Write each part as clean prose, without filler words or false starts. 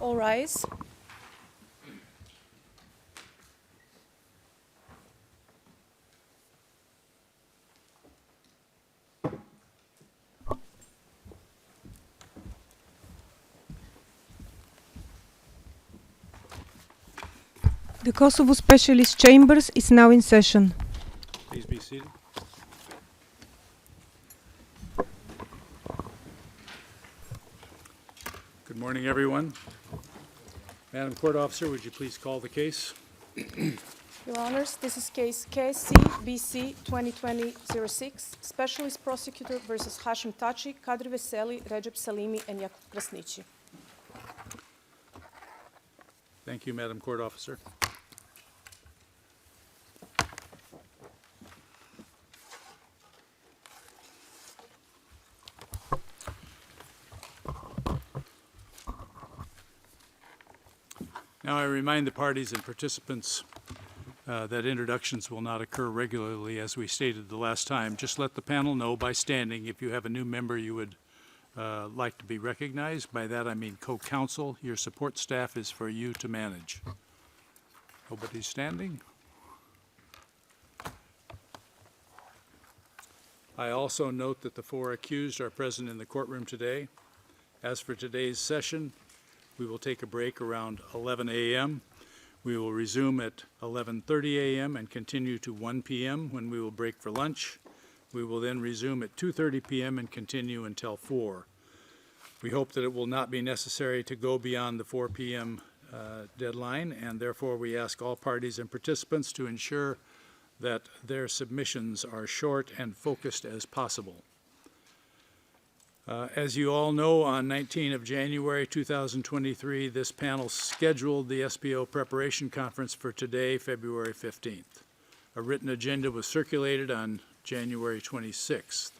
All rise. The Kosovo Specialist Chambers is now in session. Please be seated. Good morning, everyone. Madam Court Officer, would you please call the case? Your Honors, this is case KSC BC 2020-06, Specialist Prosecutor versus Hashim Thaçi, Kadri Veseli, Recep Salimi, and Jakub Krasniqi. Thank you, Madam Court Officer. Now I remind the parties and participants that introductions will not occur regularly as we stated the last time. Just let the panel know by standing if you have a new member you would like to be recognized. By that I mean co-counsel. Your support staff is for you to manage. Nobody's standing. I also note that the four accused are present in the courtroom today. As for today's session, we will take a break around 11 a.m. We will resume at 11:30 a.m. and continue to 1 p.m. when we will break for lunch. We will then resume at 2:30 p.m. and continue until 4. We hope that it will not be necessary to go beyond the 4 p.m. Deadline, and therefore we ask all parties and participants to ensure that their submissions are short and focused as possible. As you all know, on 19 of January 2023, this panel scheduled the SPO preparation conference for today, February 15th. A written agenda was circulated on January 26th.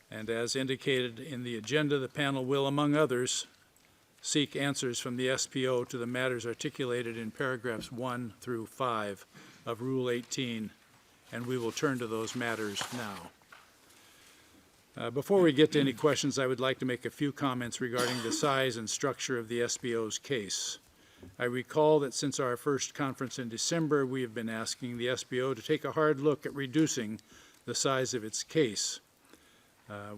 And as indicated in the agenda, the panel will, among others, seek answers from the SPO to the matters articulated in paragraphs 1 through 5 of Rule 18, and we will turn to those matters now. Before we get to any questions, I would like to make a few comments regarding the size and structure of the SPO's case. I recall that since our first conference in December, we have been asking the SPO to take a hard look at reducing the size of its case.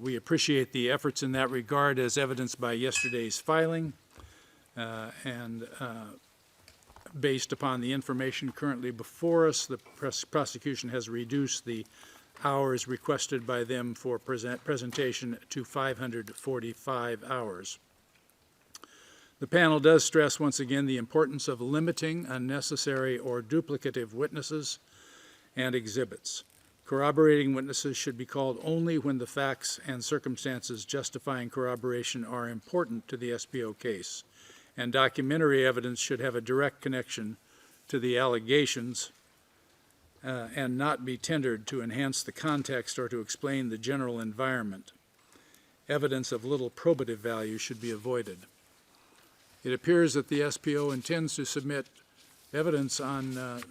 We appreciate the efforts in that regard as evidenced by yesterday's filing, and based upon the information currently before us, the prosecution has reduced the hours requested by them for presentation to 545 hours. The panel does stress once again the importance of limiting unnecessary or duplicative witnesses and exhibits. Corroborating witnesses should be called only when the facts and circumstances justifying corroboration are important to the SPO case, and documentary evidence should have a direct connection to the allegations and not be tendered to enhance the context or to explain the general environment. Evidence of little probative value should be avoided. It appears that the SPO intends to submit evidence on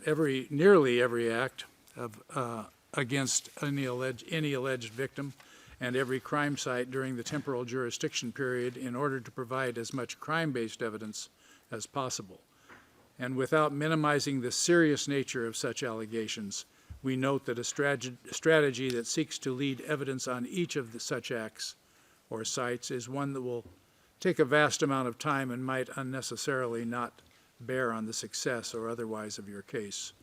nearly every act of, against any alleged victim and every crime site during the temporal jurisdiction period in order to provide as much crime-based evidence as possible. And without minimizing the serious nature of such allegations, we note that a strategy that seeks to lead evidence on each of such acts or sites is one that will take a vast amount of time and might unnecessarily not bear on the success or otherwise of your case.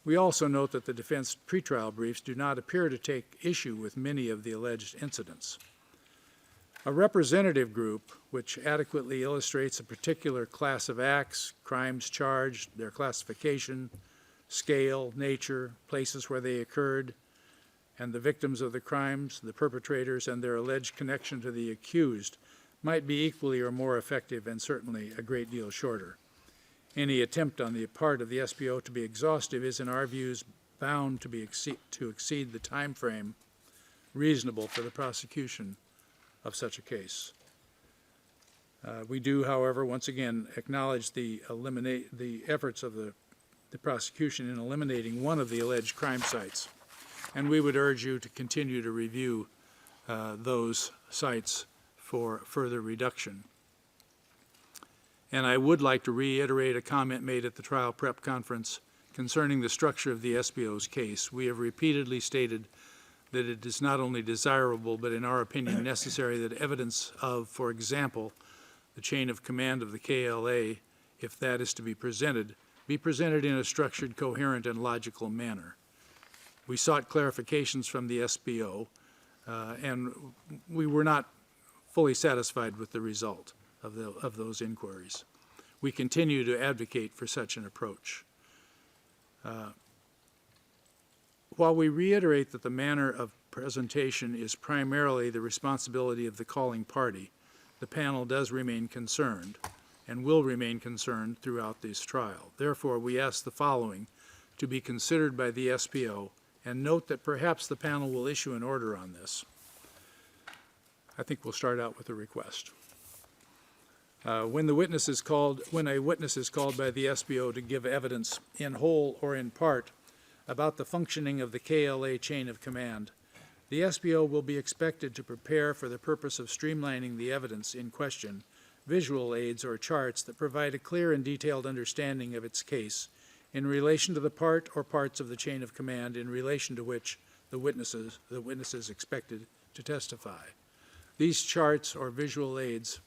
We also note that the defense pretrial briefs do not appear to take issue with many of the alleged incidents. A representative group which adequately illustrates a particular class of acts, crimes charged, their classification, scale, nature, places where they occurred, and the victims of the crimes, the perpetrators, and their alleged connection to the accused might be equally or more effective and certainly a great deal shorter. Any attempt on the part of the SPO to be exhaustive is, in our views, bound to exceed the time frame reasonable for the prosecution of such a case. We do, however, once again acknowledge the efforts of the prosecution in eliminating one of the alleged crime sites, and we would urge you to continue to review those sites for further reduction. And I would like to reiterate a comment made at the trial prep conference concerning the structure of the SPO's case. We have repeatedly stated that it is not only desirable, but in our opinion necessary that evidence of, for example, the chain of command of the KLA, if that is to be presented in a structured, coherent, and logical manner. We sought clarifications from the SPO, and we were not fully satisfied with the result of those inquiries. We continue to advocate for such an approach. While we reiterate that the manner of presentation is primarily the responsibility of the calling party, the panel does remain concerned and will remain concerned throughout this trial. Therefore, we ask the following to be considered by the SPO, and note that perhaps the panel will issue an order on this. I think we'll start out with a request. When a witness is called by the SPO to give evidence in whole or in part about the functioning of the KLA chain of command, the SPO will be expected to prepare, for the purpose of streamlining the evidence in question, visual aids or charts that provide a clear and detailed understanding of its case in relation to the part or parts of the chain of command in relation to which the witness is expected to testify. These charts or visual aids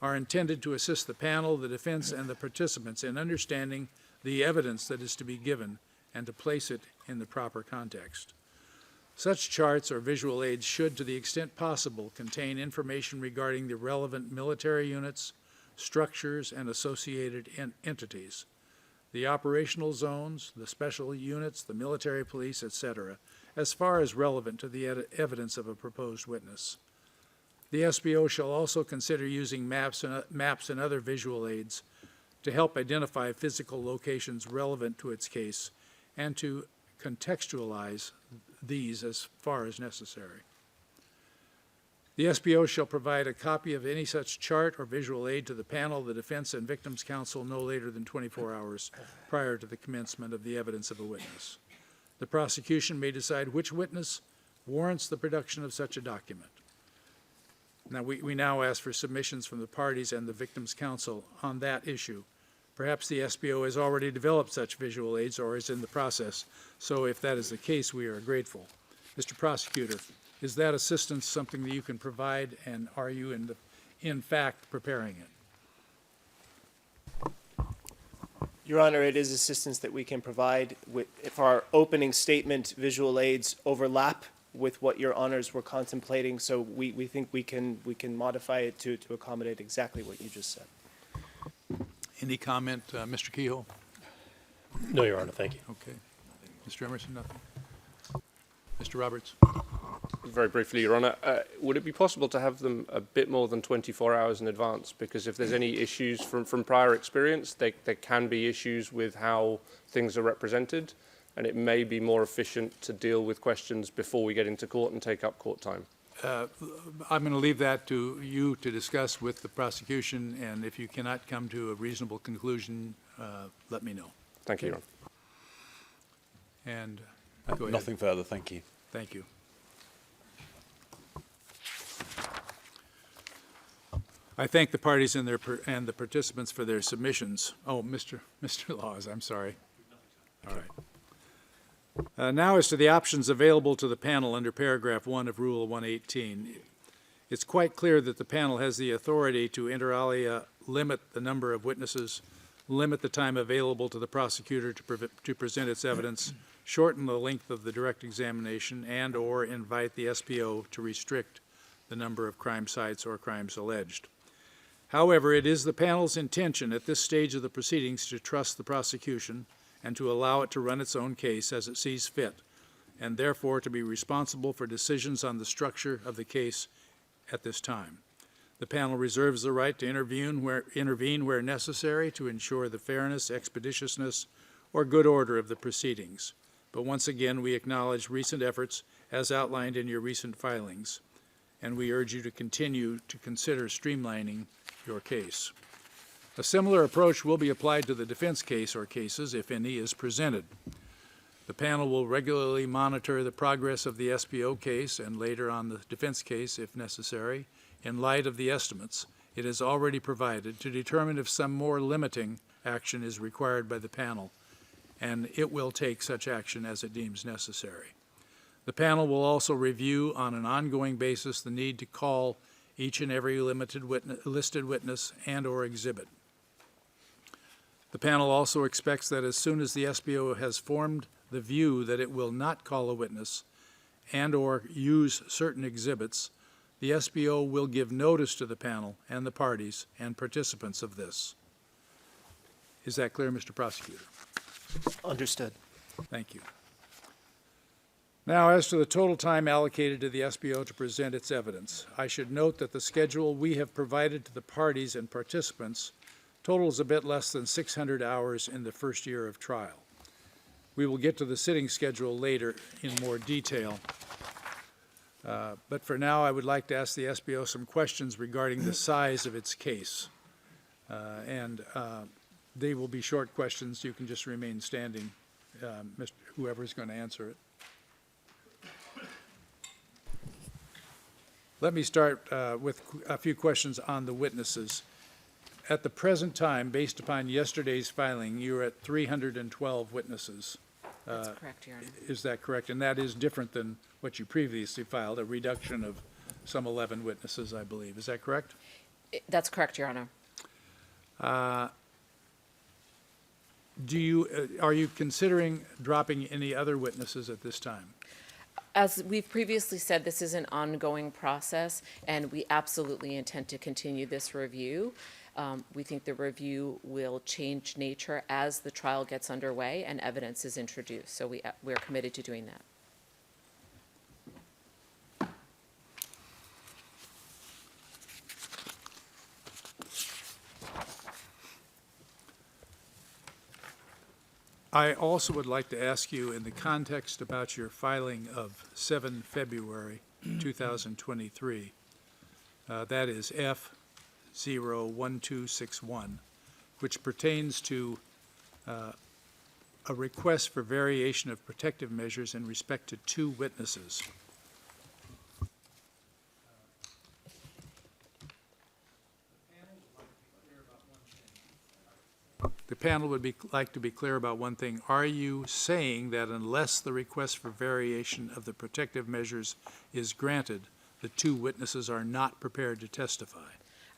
are intended to assist the panel, the defense, and the participants in understanding the evidence that is to be given and to place it in the proper context. Such charts or visual aids should, to the extent possible, contain information regarding the relevant military units, structures, and associated entities, the operational zones, the special units, the military police, etc., as far as relevant to the evidence of a proposed witness. The SPO shall also consider using maps and other visual aids to help identify physical locations relevant to its case and to contextualize these as far as necessary. The SPO shall provide a copy of any such chart or visual aid to the panel, the defense, and victims' counsel no later than 24 hours prior to the commencement of the evidence of a witness. The prosecution may decide which witness warrants the production of such a document. Now, we now ask for submissions from the parties and the victims' counsel on that issue. Perhaps the SPO has already developed such visual aids or is in the process, so if that is the case, we are grateful. Mr. Prosecutor, is that assistance something that you can provide, and are you in fact preparing it? Your Honor, it is assistance that we can provide. If our opening statement visual aids overlap with what Your Honors were contemplating, so we think we can modify it to accommodate exactly what you just said. Any comment, Mr. Kehoe? No, Your Honor, thank you. Okay. Mr. Emerson, nothing? Mr. Roberts? Very briefly, Your Honor, would it be possible to have them a bit more than 24 hours in advance? Because if there's any issues from prior experience, there can be issues with how things are represented, and it may be more efficient to deal with questions before we get into court and take up court time. I'm going to leave that to you to discuss with the prosecution, and if you cannot come to a reasonable conclusion, let me know. Thank you, Your Honor. And go ahead. Nothing further, thank you. Thank you. I thank the parties and the participants for their submissions. Oh, Mr. Laws, I'm sorry. All right. Now as to the options available to the panel under paragraph 1 of Rule 118. It's quite clear that the panel has the authority to inter alia limit the number of witnesses, limit the time available to the prosecutor to present its evidence, shorten the length of the direct examination, and or invite the SPO to restrict the number of crime sites or crimes alleged. However, it is the panel's intention at this stage of the proceedings to trust the prosecution and to allow it to run its own case as it sees fit, and therefore to be responsible for decisions on the structure of the case at this time. The panel reserves the right to intervene where necessary to ensure the fairness, expeditiousness, or good order of the proceedings. But once again, we acknowledge recent efforts as outlined in your recent filings, and we urge you to continue to consider streamlining your case. A similar approach will be applied to the defense case or cases, if any, is presented. The panel will regularly monitor the progress of the SPO case and later on the defense case, if necessary, in light of the estimates it has already provided to determine if some more limiting action is required by the panel, and it will take such action as it deems necessary. The panel will also review on an ongoing basis the need to call each and every listed witness and/or exhibit. The panel also expects that as soon as the SPO has formed the view that it will not call a witness and/or use certain exhibits, the SPO will give notice to the panel and the parties and participants of this. Is that clear, Mr. Prosecutor? Understood. Thank you. Now, as to the total time allocated to the SPO to present its evidence, I should note that the schedule we have provided to the parties and participants totals a bit less than 600 hours in the first year of trial. We will get to the sitting schedule later in more detail. But for now, I would like to ask the SPO some questions regarding the size of its case. They will be short questions. You can just remain standing, whoever's going to answer it. Let me start with a few questions on the witnesses. At the present time, based upon yesterday's filing, you're at 312 witnesses. That's correct, Your Honor. Is that correct? And that is different than what you previously filed, a reduction of some 11 witnesses, I believe. Is that correct? That's correct, Your Honor. Are you considering dropping any other witnesses at this time? As we've previously said, this is an ongoing process, and we absolutely intend to continue this review. We think the review will change nature as the trial gets underway and evidence is introduced. So we're committed to doing that. I also would like to ask you, in the context about your filing of 7 February 2023, that is F01261, which pertains to a request for variation of protective measures in respect to 2 witnesses. The panel would like to be clear about one thing. Are you saying that unless the request for variation of the protective measures is granted, the 2 witnesses are not prepared to testify?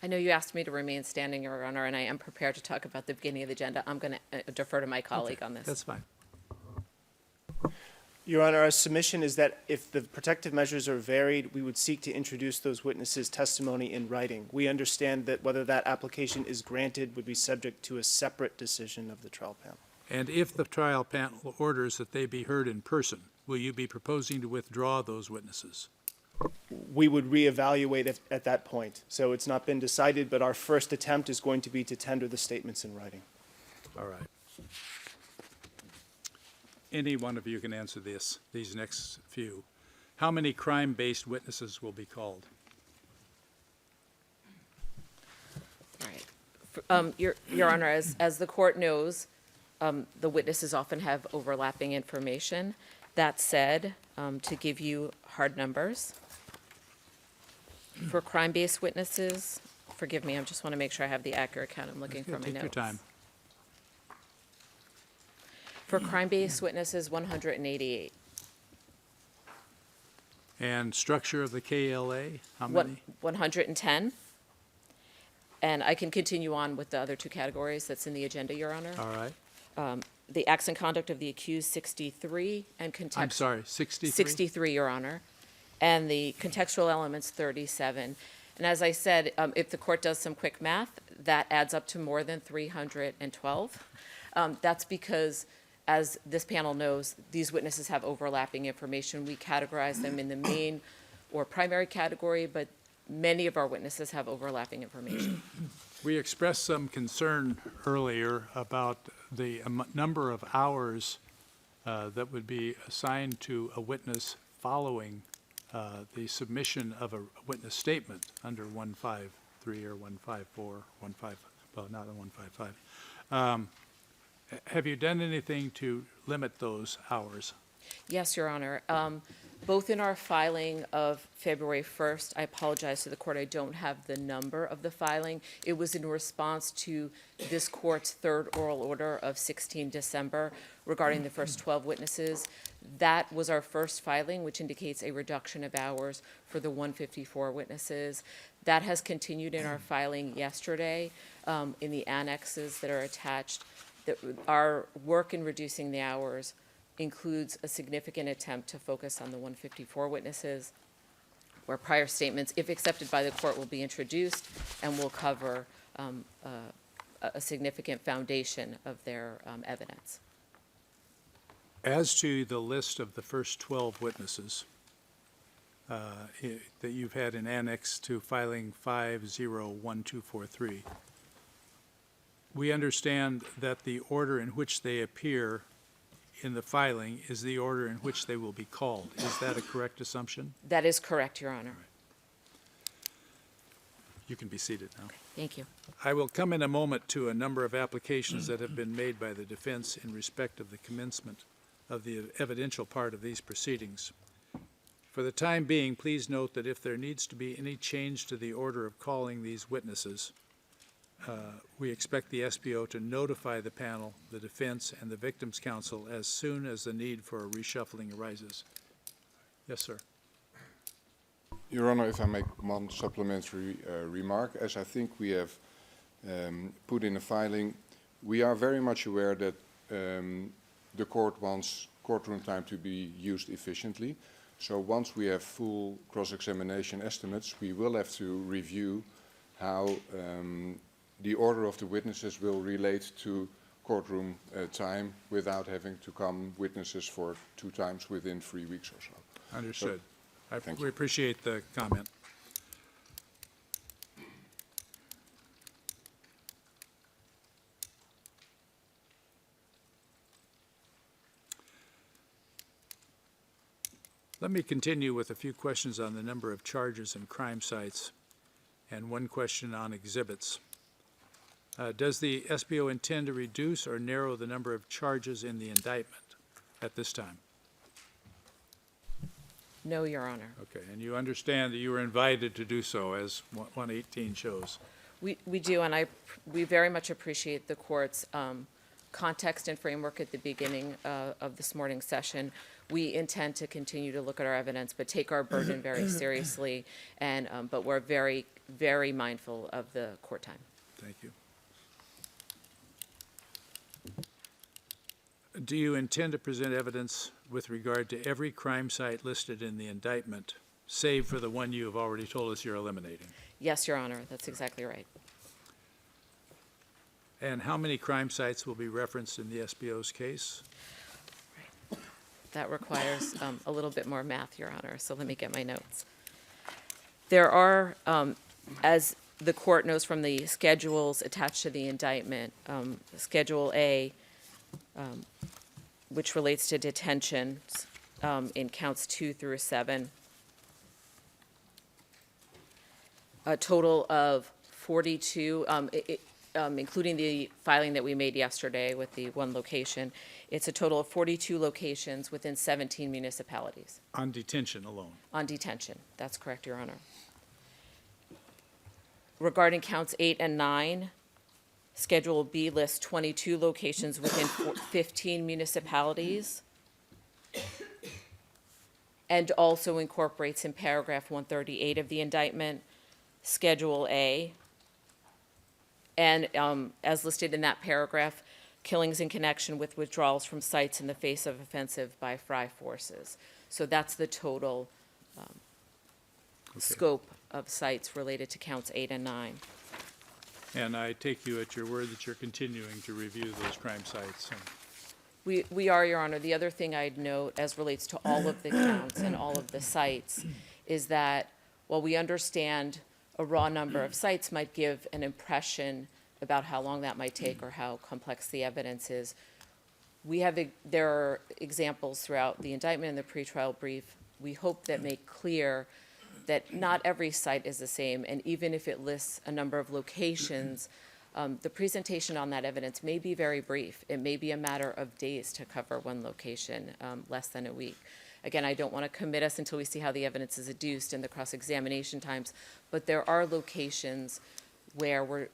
I know you asked me to remain standing, Your Honor, and I am prepared to talk about the beginning of the agenda. I'm going to defer to my colleague on this. That's fine. Your Honor, our submission is that if the protective measures are varied, we would seek to introduce those witnesses' testimony in writing. We understand that whether that application is granted would be subject to a separate decision of the trial panel. And if the trial panel orders that they be heard in person, will you be proposing to withdraw those witnesses? We would reevaluate at that point. So it's not been decided, but our first attempt is going to be to tender the statements in writing. All right. Any one of you can answer these next few. How many crime-based witnesses will be called? All right. Your Honor, as the court knows, the witnesses often have overlapping information. That said, to give you hard numbers, for crime-based witnesses, forgive me, I just want to make sure I have the accurate count. I'm looking for my notes. Take your time. For crime-based witnesses, 188. And structure of the KLA, how many? 110. And I can continue on with the other 2 categories that's in the agenda, Your Honor. All right. The acts and conduct of the accused, 63, and I'm sorry, 63? 63, Your Honor. And the contextual elements, 37. And as I said, if the court does some quick math, that adds up to more than 312. That's because, as this panel knows, these witnesses have overlapping information. We categorize them in the main or primary category, but many of our witnesses have overlapping information. We expressed some concern earlier about the number of hours that would be assigned to a witness following the submission of a witness statement under 153 or 154, well, not on 155. Have you done anything to limit those hours? Yes, Your Honor. Both in our filing of February 1st, I apologize to the court, I don't have the number of the filing. It was in response to this court's third oral order of 16 December regarding the first 12 witnesses. That was our first filing, which indicates a reduction of hours for the 154 witnesses. That has continued in our filing yesterday in the annexes that are attached. Our work in reducing the hours includes a significant attempt to focus on the 154 witnesses, where prior statements, if accepted by the court, will be introduced and will cover a significant foundation of their evidence. As to the list of the first 12 witnesses that you've had in annex to filing 501243, we understand that the order in which they appear in the filing is the order in which they will be called. Is that a correct assumption? That is correct, Your Honor. You can be seated now. Thank you. I will come in a moment to a number of applications that have been made by the defense in respect of the commencement of the evidential part of these proceedings. For the time being, please note that if there needs to be any change to the order of calling these witnesses, we expect the SPO to notify the panel, the defense, and the Victims' Counsel as soon as the need for a reshuffling arises. Yes, sir. Your Honor, if I make one supplementary remark, as I think we have put in a filing, we are very much aware that the court wants courtroom time to be used efficiently. So once we have full cross-examination estimates, we will have to review how the order of the witnesses will relate to courtroom time without having to come witnesses for 2 times within 3 weeks or so. Understood. Thank We you. appreciate the comment. Let me continue with a few questions on the number of charges and crime sites, and one question on exhibits. Does the SPO intend to reduce or narrow the number of charges in the indictment at this time? No, Your Honor. Okay, and you understand that you were invited to do so, as 118 shows. We do, and we very much appreciate the court's context and framework at the beginning of this morning's session. We intend to continue to look at our evidence, but take our burden very seriously, and but we're very, very mindful of the court time. Thank you. Do you intend to present evidence with regard to every crime site listed in the indictment, save for the one you have already told us you're eliminating? Yes, Your Honor, that's exactly right. And how many crime sites will be referenced in the SPO's case? That requires a little bit more math, Your Honor, so let me get my notes. There are, as the court knows from the schedules attached to the indictment, Schedule A, which relates to detentions in counts 2 through 7, a total of 42, including the filing that we made yesterday with the one location. It's a total of 42 locations within 17 municipalities. On detention alone? On detention, that's correct, Your Honor. Regarding counts 8 and 9, Schedule B lists 22 locations within 15 municipalities, and also incorporates in paragraph 138 of the indictment, Schedule A, and as listed in that paragraph, killings in connection with withdrawals from sites in the face of offensive by FRI forces. So that's the total scope of sites related to counts 8 and 9. And I take you at your word that you're continuing to review those crime sites. We are, Your Honor. The other thing I'd note as relates to all of the counts and all of the sites is that while we understand a raw number of sites might give an impression about how long that might take or how complex the evidence is, there are examples throughout the indictment and the pretrial brief, we hope that make clear that not every site is the same, and even if it lists a number of locations, the presentation on that evidence may be very brief. It may be a matter of days to cover one location, less than a week. Again, I don't want to commit us until we see how the evidence is adduced and the cross-examination times, but there are locations where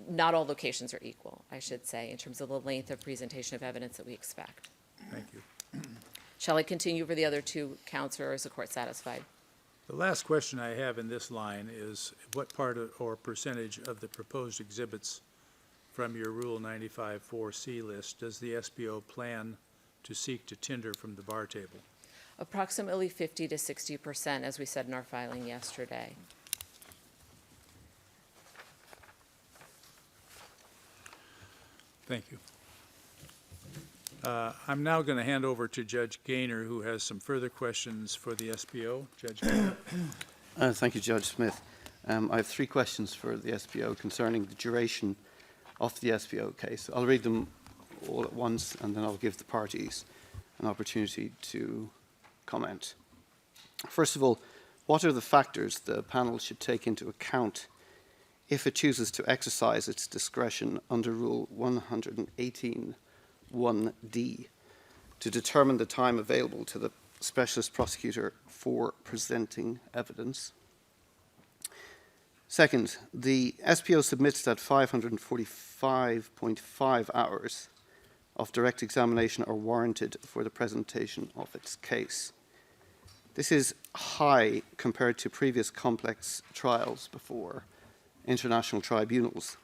not all locations are equal, I should say, in terms of the length of presentation of evidence that we expect. Thank you. Shall I continue for the other two counts, or is the court satisfied? The last question I have in this line is what part or percentage of the proposed exhibits from your Rule 95-4C list does the SPO plan to seek to tender from the bar table? Approximately 50 to 60%, as we said in our filing yesterday. Thank you. I'm now going to hand over to Judge Gaynor, who has some further questions for the SPO. Judge Gaynor. Thank you, Judge Smith. I have three questions for the SPO concerning the duration of the SPO case. I'll read them all at once, and then I'll give the parties an opportunity to comment. First of all, what are the factors the panel should take into account if it chooses to exercise its discretion under Rule 118 1D to determine the time available to the specialist prosecutor for presenting evidence? Second, the SPO submits that 545.5 hours of direct examination are warranted for the presentation of its case. This is high compared to previous complex trials before international tribunals.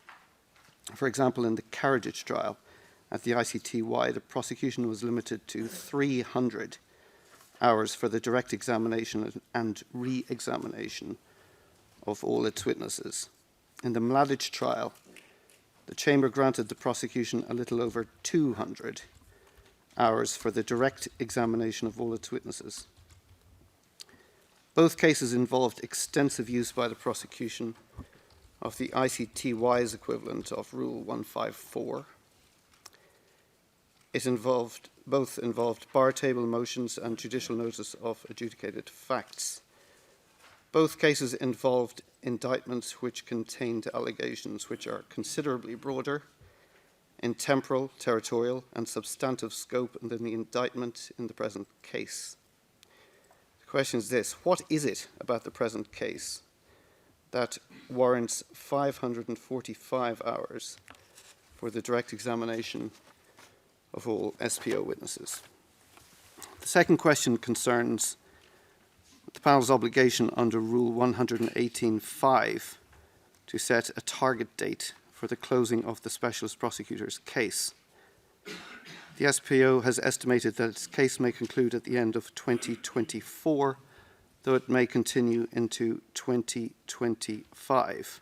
For example, in the Karadzic trial at the ICTY, the prosecution was limited to 300 hours for the direct examination and re-examination of all its witnesses. In the Mladic trial, the chamber granted the prosecution a little over 200 hours for the direct examination of all its witnesses. Both cases involved extensive use by the prosecution of the ICTY's equivalent of Rule 154. Both involved bar table motions and judicial notice of adjudicated facts. Both cases involved indictments which contained allegations which are considerably broader in temporal, territorial, and substantive scope than the indictment in the present case. The question is this: what is it about the present case that warrants 545 hours for the direct examination of all SPO witnesses? The second question concerns the panel's obligation under Rule 118.5 to set a target date for the closing of the specialist prosecutor's case. The SPO has estimated that its case may conclude at the end of 2024, though it may continue into 2025.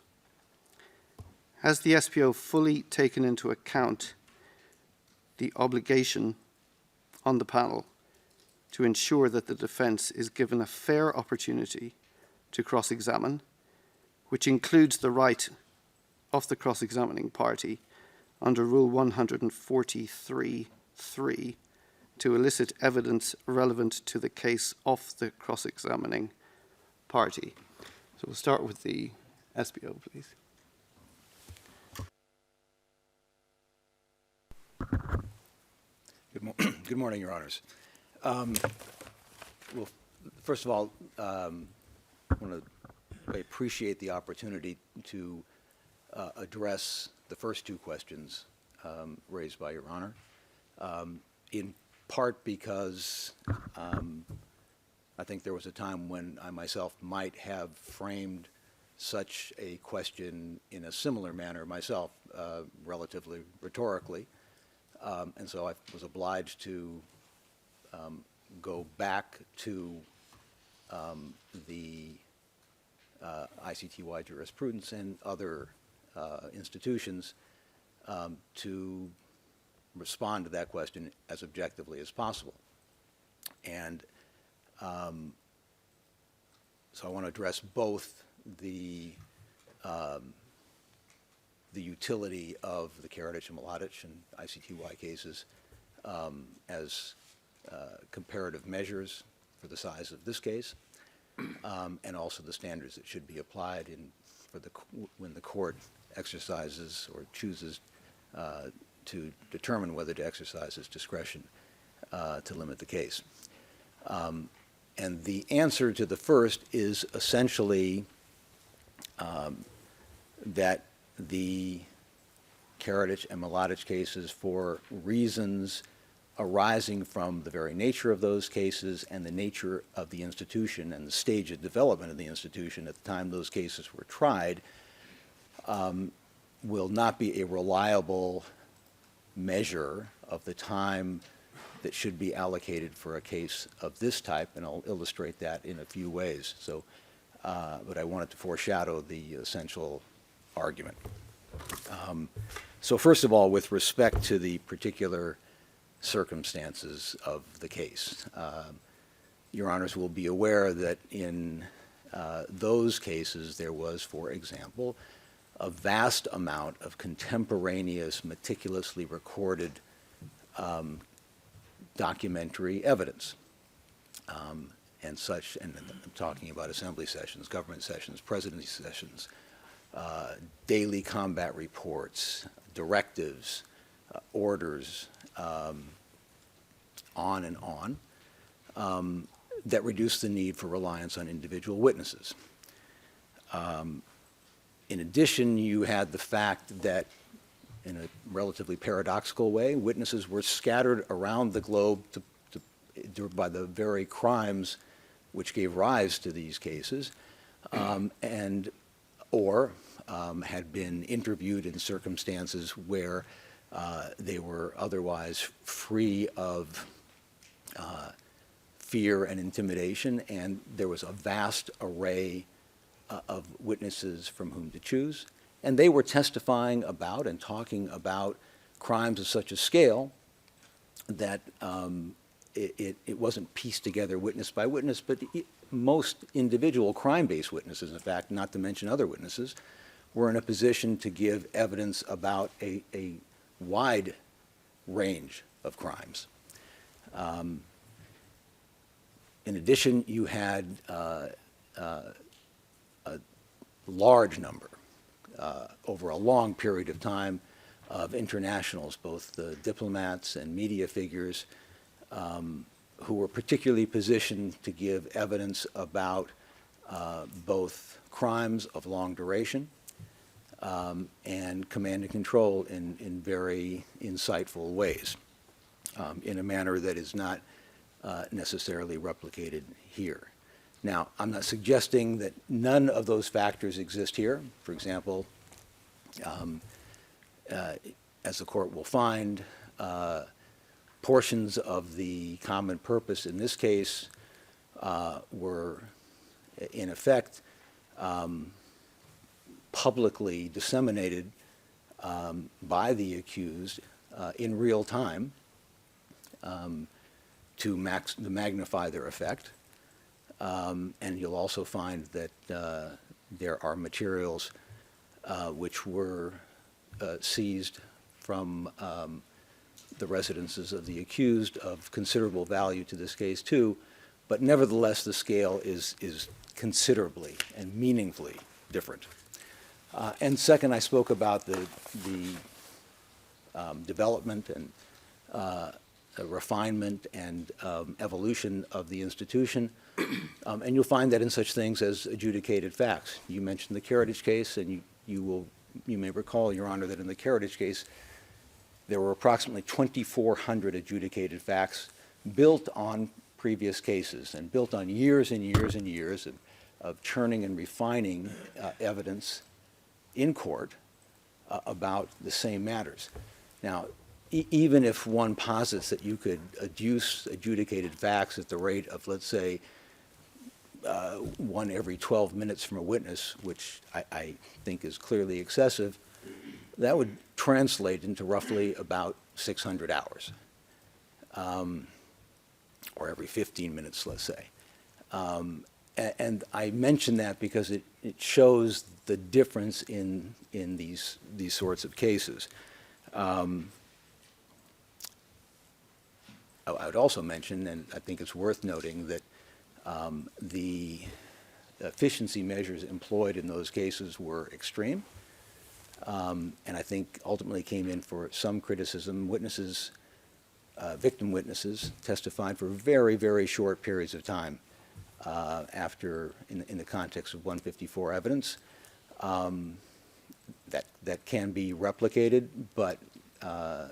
Has the SPO fully taken into account the obligation on the panel to ensure that the defense is given a fair opportunity to cross-examine, which includes the right of the cross-examining party under Rule 143.3 to elicit evidence relevant to the case of the cross-examining party? So we'll start with the SPO, please. Good morning, Your Honors. Well, first of all, I appreciate the opportunity to address the first two questions raised by Your Honor, in part because I think there was a time when I myself might have framed such a question in a similar manner myself, relatively rhetorically. And so I was obliged to go back to the ICTY jurisprudence and other institutions to respond to that question as objectively as possible. And so I want to address both the utility of the Karadzic and Mladic and ICTY cases as comparative measures for the size of this case, and also the standards that should be applied when the court exercises or chooses to determine whether to exercise its discretion to limit the case. And the answer to the first is essentially that the Karadzic and Mladic cases, for reasons arising from the very nature of those cases and the nature of the institution and the stage of development of the institution at the time those cases were tried, will not be a reliable measure of the time that should be allocated for a case of this type, and I'll illustrate that in a few ways. So, but I wanted to foreshadow the essential argument. So first of all, with respect to the particular circumstances of the case, Your Honors will be aware that in those cases there was, for example, a vast amount of contemporaneous, meticulously recorded documentary evidence and such, and I'm talking about assembly sessions, government sessions, presidency sessions, daily combat reports, directives, orders, on and on, that reduce the need for reliance on individual witnesses. In addition, you had the fact that, in a relatively paradoxical way, witnesses were scattered around the globe by the very crimes which gave rise to these cases, or had been interviewed in circumstances where they were otherwise free of fear and intimidation, and there was a vast array of witnesses from whom to choose. And they were testifying about and talking about crimes of such a scale that it wasn't pieced together witness by witness, but most individual crime-based witnesses, in fact, not to mention other witnesses, were in a position to give evidence about a wide range of crimes. In addition, you had a large number, over a long period of time, of internationals, both the diplomats and media figures, who were particularly positioned to give evidence about both crimes of long duration and command and control in very insightful ways, in a manner that is not necessarily replicated here. Now, I'm not suggesting that none of those factors exist here. For example, as the court will find, portions of the common purpose in this case were, in effect, publicly disseminated by the accused in real time to magnify their effect. And you'll also find that there are materials which were seized from the residences of the accused of considerable value to this case too, but nevertheless the scale is considerably and meaningfully different. And second, I spoke about the development and refinement and evolution of the institution. And you'll find that in such things as adjudicated facts. You mentioned the Karadzic case, and you may recall, Your Honor, that in the Karadzic case, there were approximately 2,400 adjudicated facts built on previous cases and built on years and years and years of churning and refining evidence in court about the same matters. Now, even if one posits that you could adduce adjudicated facts at the rate of, let's say, 1 every 12 minutes from a witness, which I think is clearly excessive, that would translate into roughly about 600 hours, or every 15 minutes, let's say. And I mention that because it shows the difference in these sorts of cases. I would also mention, and I think it's worth noting, that the efficiency measures employed in those cases were extreme, and I think ultimately came in for some criticism. Witnesses victim witnesses testified for very, very short periods of time in the context of 154 evidence. That can be replicated, but I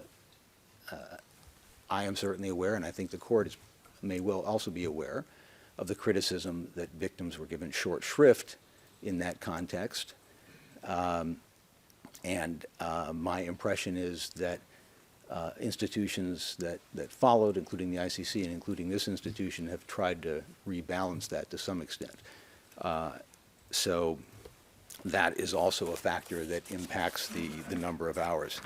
am certainly aware, and I think the court may well also be aware, of the criticism that victims were given short shrift in that context. My impression is that institutions that followed, including the ICC and including this institution, have tried to rebalance that to some extent. So that is also a factor that impacts the number of hours.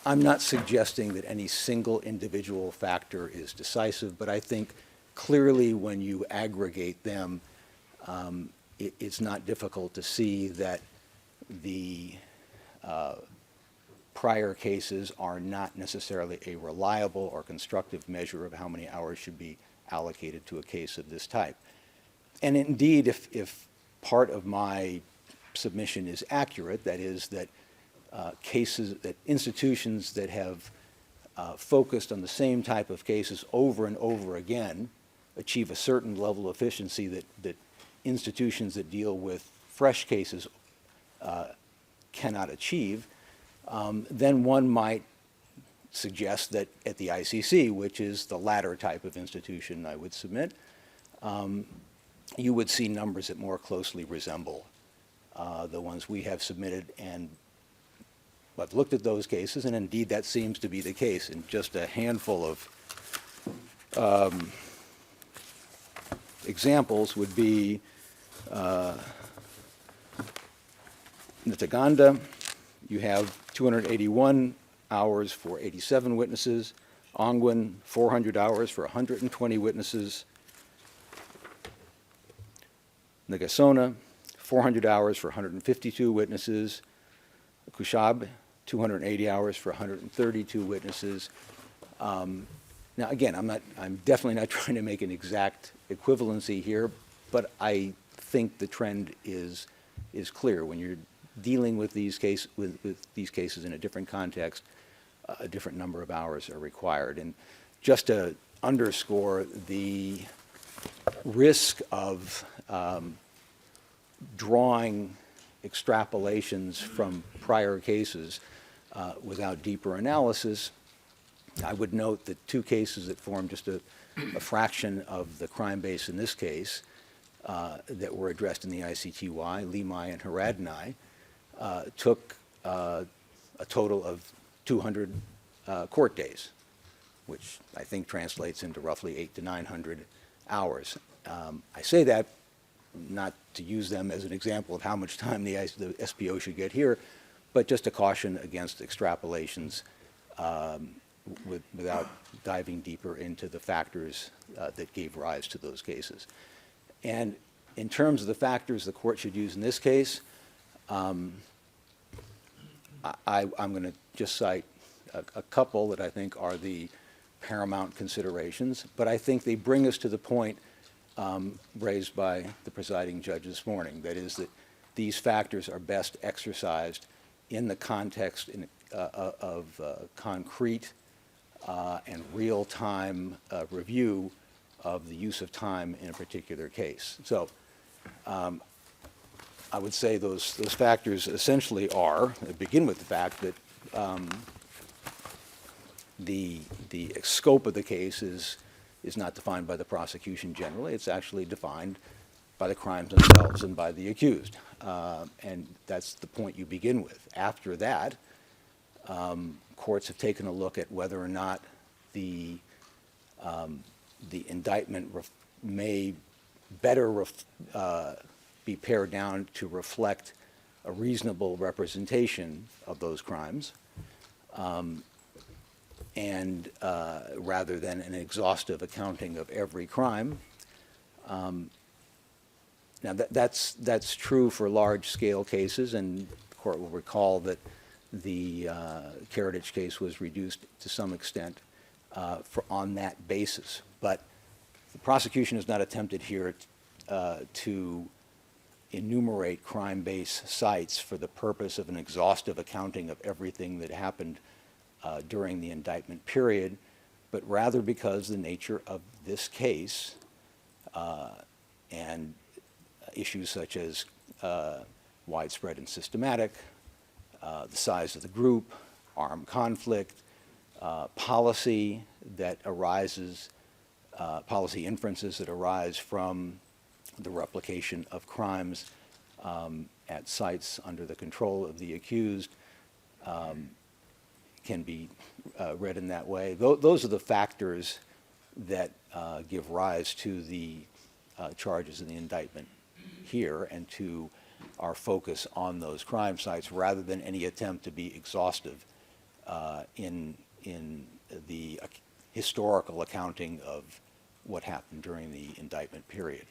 I'm not suggesting that any single individual factor is decisive, but I think clearly when you aggregate them, it's not difficult to see that the prior cases are not necessarily a reliable or constructive measure of how many hours should be allocated to a case of this type. And indeed, if part of my submission is accurate, that is that institutions that have focused on the same type of cases over and over again achieve a certain level of efficiency that institutions that deal with fresh cases cannot achieve, then one might suggest that at the ICC, which is the latter type of institution I would submit, you would see numbers that more closely resemble the ones we have submitted. And I've looked at those cases, and indeed that seems to be the case. In just a handful of examples would be Ntaganda, you have 281 hours for 87 witnesses. Ongwen, 400 hours for 120 witnesses. Nagasona, 400 hours for 152 witnesses. Kushab, 280 hours for 132 witnesses. Now, again, I'm definitely not trying to make an exact equivalency here, but I think the trend is clear. When you're dealing with these cases in a different context, a different number of hours are required. And just to underscore the risk of drawing extrapolations from prior cases without deeper analysis, I would note that two cases that form just a fraction of the crime base in this case that were addressed in the ICTY, Limai and Haradnai, took a total of 200 court days, which I think translates into roughly 800 to 900 hours. I say that not to use them as an example of how much time the SPO should get here, but just a caution against extrapolations without diving deeper into the factors that gave rise to those cases. And in terms of the factors the court should use in this case, I'm going to just cite a couple that I think are the paramount considerations, but I think they bring us to the point raised by the presiding judge this morning, that is that these factors are best exercised in the context of concrete and real-time review of the use of time in a particular case. So I would say those factors essentially begin with the fact that the scope of the case is not defined by the prosecution generally. It's actually defined by the crimes themselves and by the accused. And that's the point you begin with. After that, courts have taken a look at whether or not the indictment may better be pared down to reflect a reasonable representation of those crimes, and rather than an exhaustive accounting of every crime. Now that's true for large-scale cases, and the court will recall that the Karadzic case was reduced to some extent on that basis. But the prosecution has not attempted here to enumerate crime-based sites for the purpose of an exhaustive accounting of everything that happened during the indictment period. but rather because the nature of this case and issues such as widespread and systematic, the size of the group, armed conflict, policy that arises, policy inferences that arise from the replication of crimes at sites under the control of the accused can be read in that way. Those are the factors that give rise to the charges in the indictment here and to our focus on those crime sites rather than any attempt to be exhaustive in the historical accounting of what happened during the indictment period.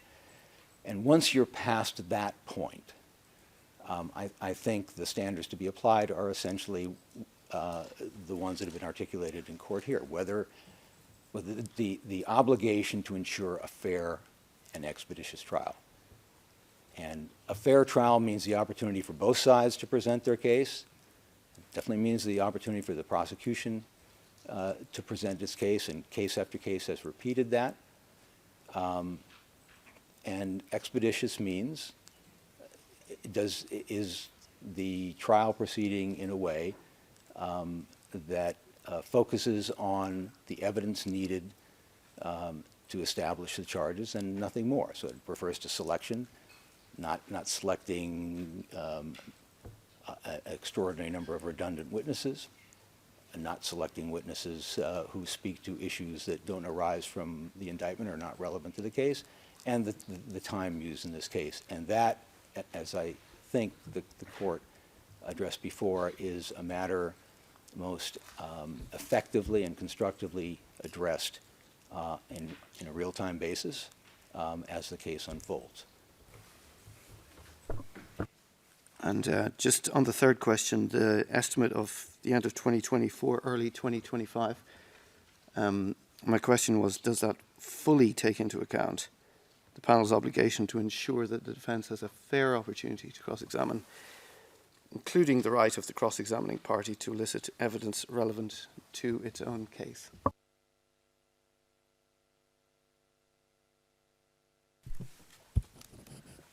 And once you're past that point, I think the standards to be applied are essentially the ones that have been articulated in court here, whether the obligation to ensure a fair and expeditious trial. And a fair trial means the opportunity for both sides to present their case. It definitely means the opportunity for the prosecution to present its case, and case after case has repeated that. And expeditious means is the trial proceeding in a way that focuses on the evidence needed to establish the charges and nothing more. So it refers to selection, not selecting an extraordinary number of redundant witnesses, and not selecting witnesses who speak to issues that don't arise from the indictment or are not relevant to the case, and the time used in this case. And that, as I think the court addressed before, is a matter most effectively and constructively addressed in a real-time basis as the case unfolds. And just on the third question, the estimate of the end of 2024, early 2025, my question was, does that fully take into account the panel's obligation to ensure that the defence has a fair opportunity to cross-examine, including the right of the cross-examining party to elicit evidence relevant to its own case?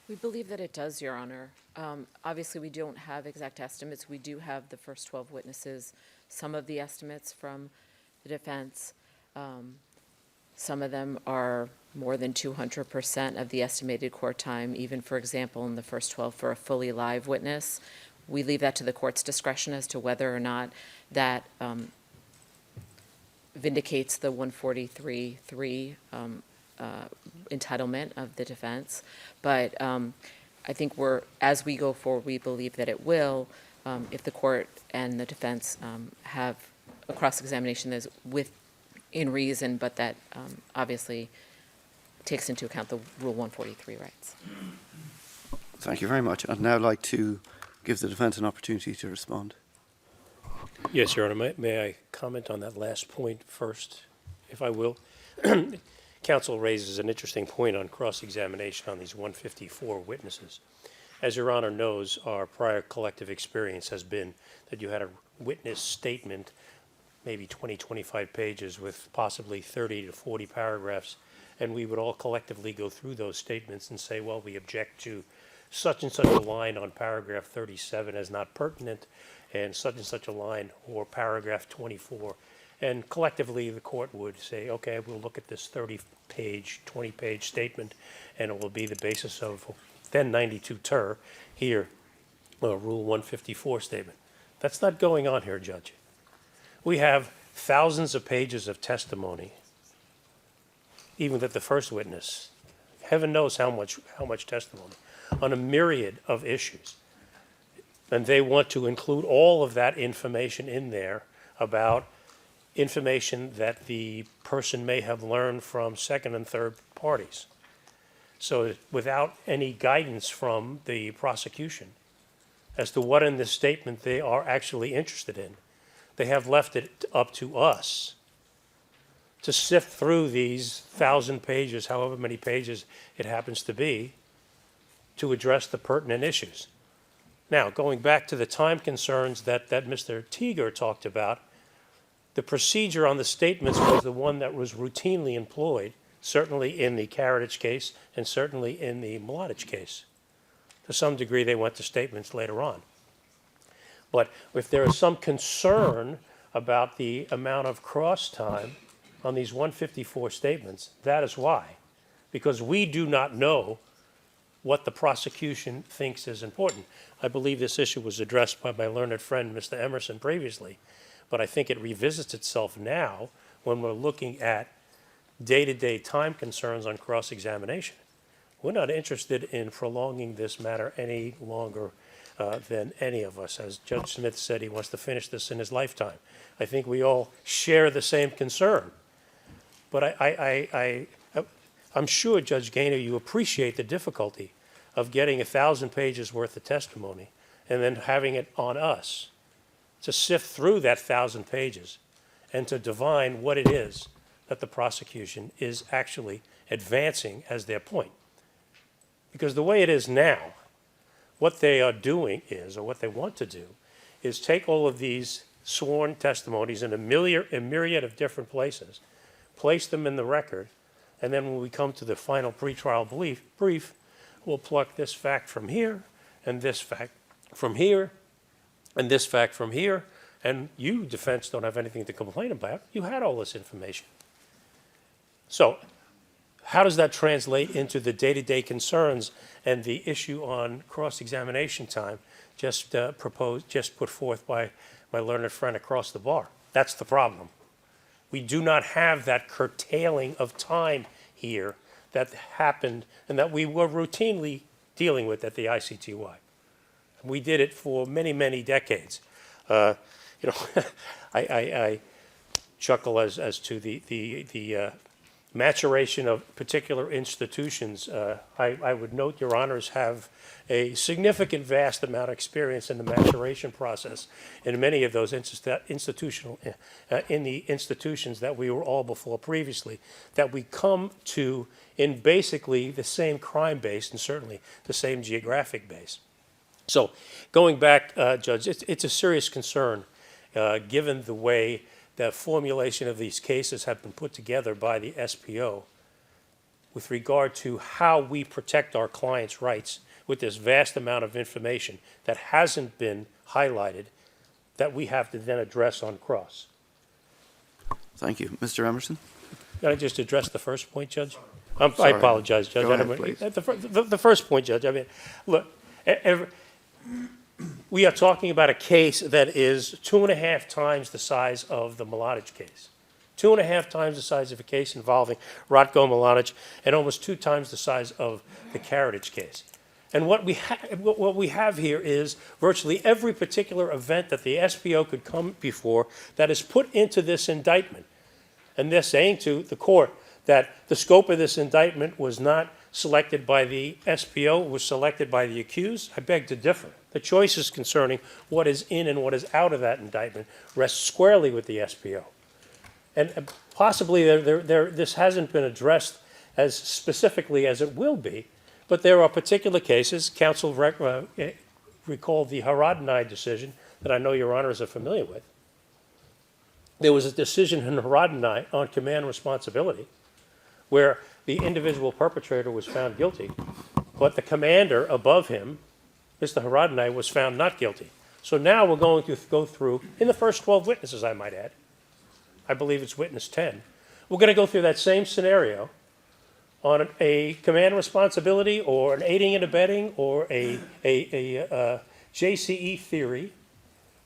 We believe that it does, Your Honor. Obviously, we don't have exact estimates. We do have the first 12 witnesses, some of the estimates from the defense. Some of them are more than 200% of the estimated court time, even, for example, in the first 12 for a fully live witness. We leave that to the court's discretion as to whether or not that vindicates the 143.3 entitlement of the defense. But I think as we go forward, we believe that it will, if the court and the defense have a cross-examination that's in reason, but that obviously takes into account the Rule 143 rights. Thank you very much. I'd now like to give the defence an opportunity to respond. Yes, Your Honor. May I comment on that last point first, if I will? Counsel raises an interesting point on cross-examination on these 154 witnesses. As Your Honor knows, our prior collective experience has been that you had a witness statement, maybe 20, 25 pages with possibly 30 to 40 paragraphs, and we would all collectively go through those statements and say, well, we object to such and such a line on paragraph 37 as not pertinent, and such a line or paragraph 24. And collectively, the court would say, okay, we'll look at this 30-page, 20-page statement, and it will be the basis of then 92 ter, here, Rule 154 statement. That's not going on here, Judge. We have thousands of pages of testimony, even that the first witness, heaven knows how much testimony, on a myriad of issues. And they want to include all of that information in there about information that the person may have learned from second and third parties. So without any guidance from the prosecution as to what in this statement they are actually interested in, they have left it up to us to sift through these 1,000 pages, however many pages it happens to be, to address the pertinent issues. Now, going back to the time concerns that Mr. Teager talked about, The procedure on the statements was the one that was routinely employed, certainly in the Karadzic case and certainly in the Mladic case. To some degree, they went to statements later on. But if there is some concern about the amount of cross time on these 154 statements, that is why. Because we do not know what the prosecution thinks is important. I believe this issue was addressed by my learned friend, Mr. Emerson, previously, but I think it revisits itself now when we're looking at day-to-day time concerns on cross-examination. We're not interested in prolonging this matter any longer than any of us. As Judge Smith said, he wants to finish this in his lifetime. I think we all share the same concern. But I'm sure, Judge Gaynor, you appreciate the difficulty of getting 1,000 pages worth of testimony and then having it on us to sift through that 1,000 pages and to divine what it is that the prosecution is actually advancing as their point. Because the way it is now, what they are doing is, or what they want to do, is take all of these sworn testimonies in a myriad of different places, place them in the record, and then when we come to the final pretrial brief, we'll pluck this fact from here, and this fact from here, and this fact from here, and you, defense, don't have anything to complain about. You had all this information. So how does that translate into the day-to-day concerns and the issue on cross-examination time just put forth by my learned friend across the bar? That's the problem. We do not have that curtailing of time here that happened and that we were routinely dealing with at the ICTY. We did it for many, many decades. I chuckle as to the maturation of particular institutions. I would note Your Honors have a significant, vast amount of experience in the maturation process in many of those in the institutions that we were all before previously, that we come to in basically the same crime base and certainly the same geographic base. So going back, Judge, it's a serious concern given the way the formulation of these cases have been put together by the SPO with regard to how we protect our clients' rights with this vast amount of information that hasn't been highlighted that we have to then address on cross. Thank you. Mr. Emerson? Can I just address the first point, Judge? I Sorry. apologize, Judge. Go ahead, please. The first point, Judge, I mean, look, we are talking about a case that is 2.5 times the size of the Mladic case. 2.5 times the size of a case involving Ratko Mladic and almost 2 times the size of the Karadzic case. And what we have here is virtually every particular event that the SPO could come before that is put into this indictment. And they're saying to the court that the scope of this indictment was not selected by the SPO, was selected by the accused. I beg to differ. The choices concerning what is in and what is out of that indictment rest squarely with the SPO. And possibly this hasn't been addressed as specifically as it will be, but there are particular cases. Counsel recalled the Haradinaj decision that I know Your Honors are familiar with. There was a decision in Haradinaj on command responsibility where the individual perpetrator was found guilty, but the commander above him, Mr. Haradinaj, was found not guilty. So now we're going to go through, in the first 12 witnesses, I might add, I believe it's witness 10, we're going to go through that same scenario on a command responsibility or an aiding and abetting or a JCE theory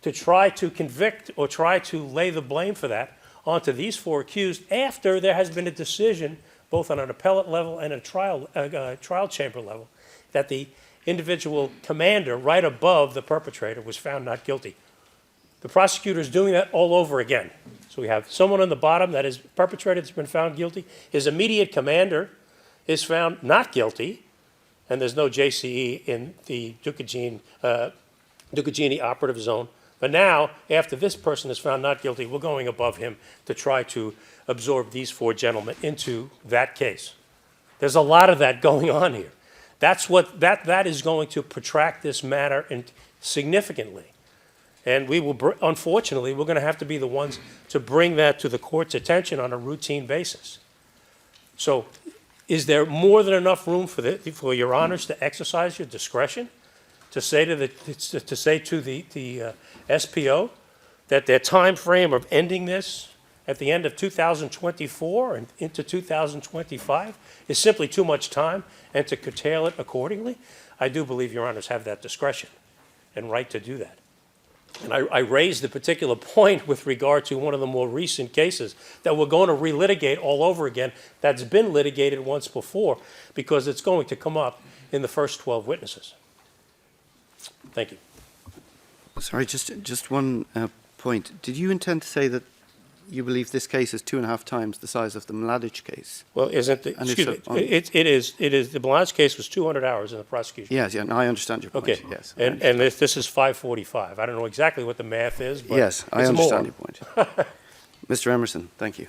to try to convict or try to lay the blame for that onto these 4 accused after there has been a decision both on an appellate level and a trial chamber level that the individual commander right above the perpetrator was found not guilty. The prosecutor is doing that all over again. So we have someone on the bottom that is perpetrated that's been found guilty. His immediate commander is found not guilty, and there's no JCE in the Ducagini operative zone. But now, after this person is found not guilty, we're going above him to try to absorb these 4 gentlemen into that case. There's a lot of that going on here. That's what that is going to protract this matter significantly. And we will, unfortunately, we're going to have to be the ones to bring that to the court's attention on a routine basis. So is there more than enough room for your honors to exercise your discretion, to say to the SPO that their time frame of ending this at the end of 2024 and into 2025 is simply too much time, and to curtail it accordingly? I do believe your honors have that discretion and right to do that. And I raised the particular point with regard to one of the more recent cases that we're going to relitigate all over again, that's been litigated once before, because it's going to come up in the first 12 witnesses. Thank you. Sorry, just one point. Did you intend to say that you believe this case is 2.5 times the size of the Mladic case? Well, isn't the, And if excuse so, me, it is, the Blanche case was 200 hours in the prosecution. Yes, yeah, no, I understand your point. Okay, Yes, and this is 545. I don't know exactly what the math is, but yes, I it's understand more. your point. Mr. Emerson, thank you.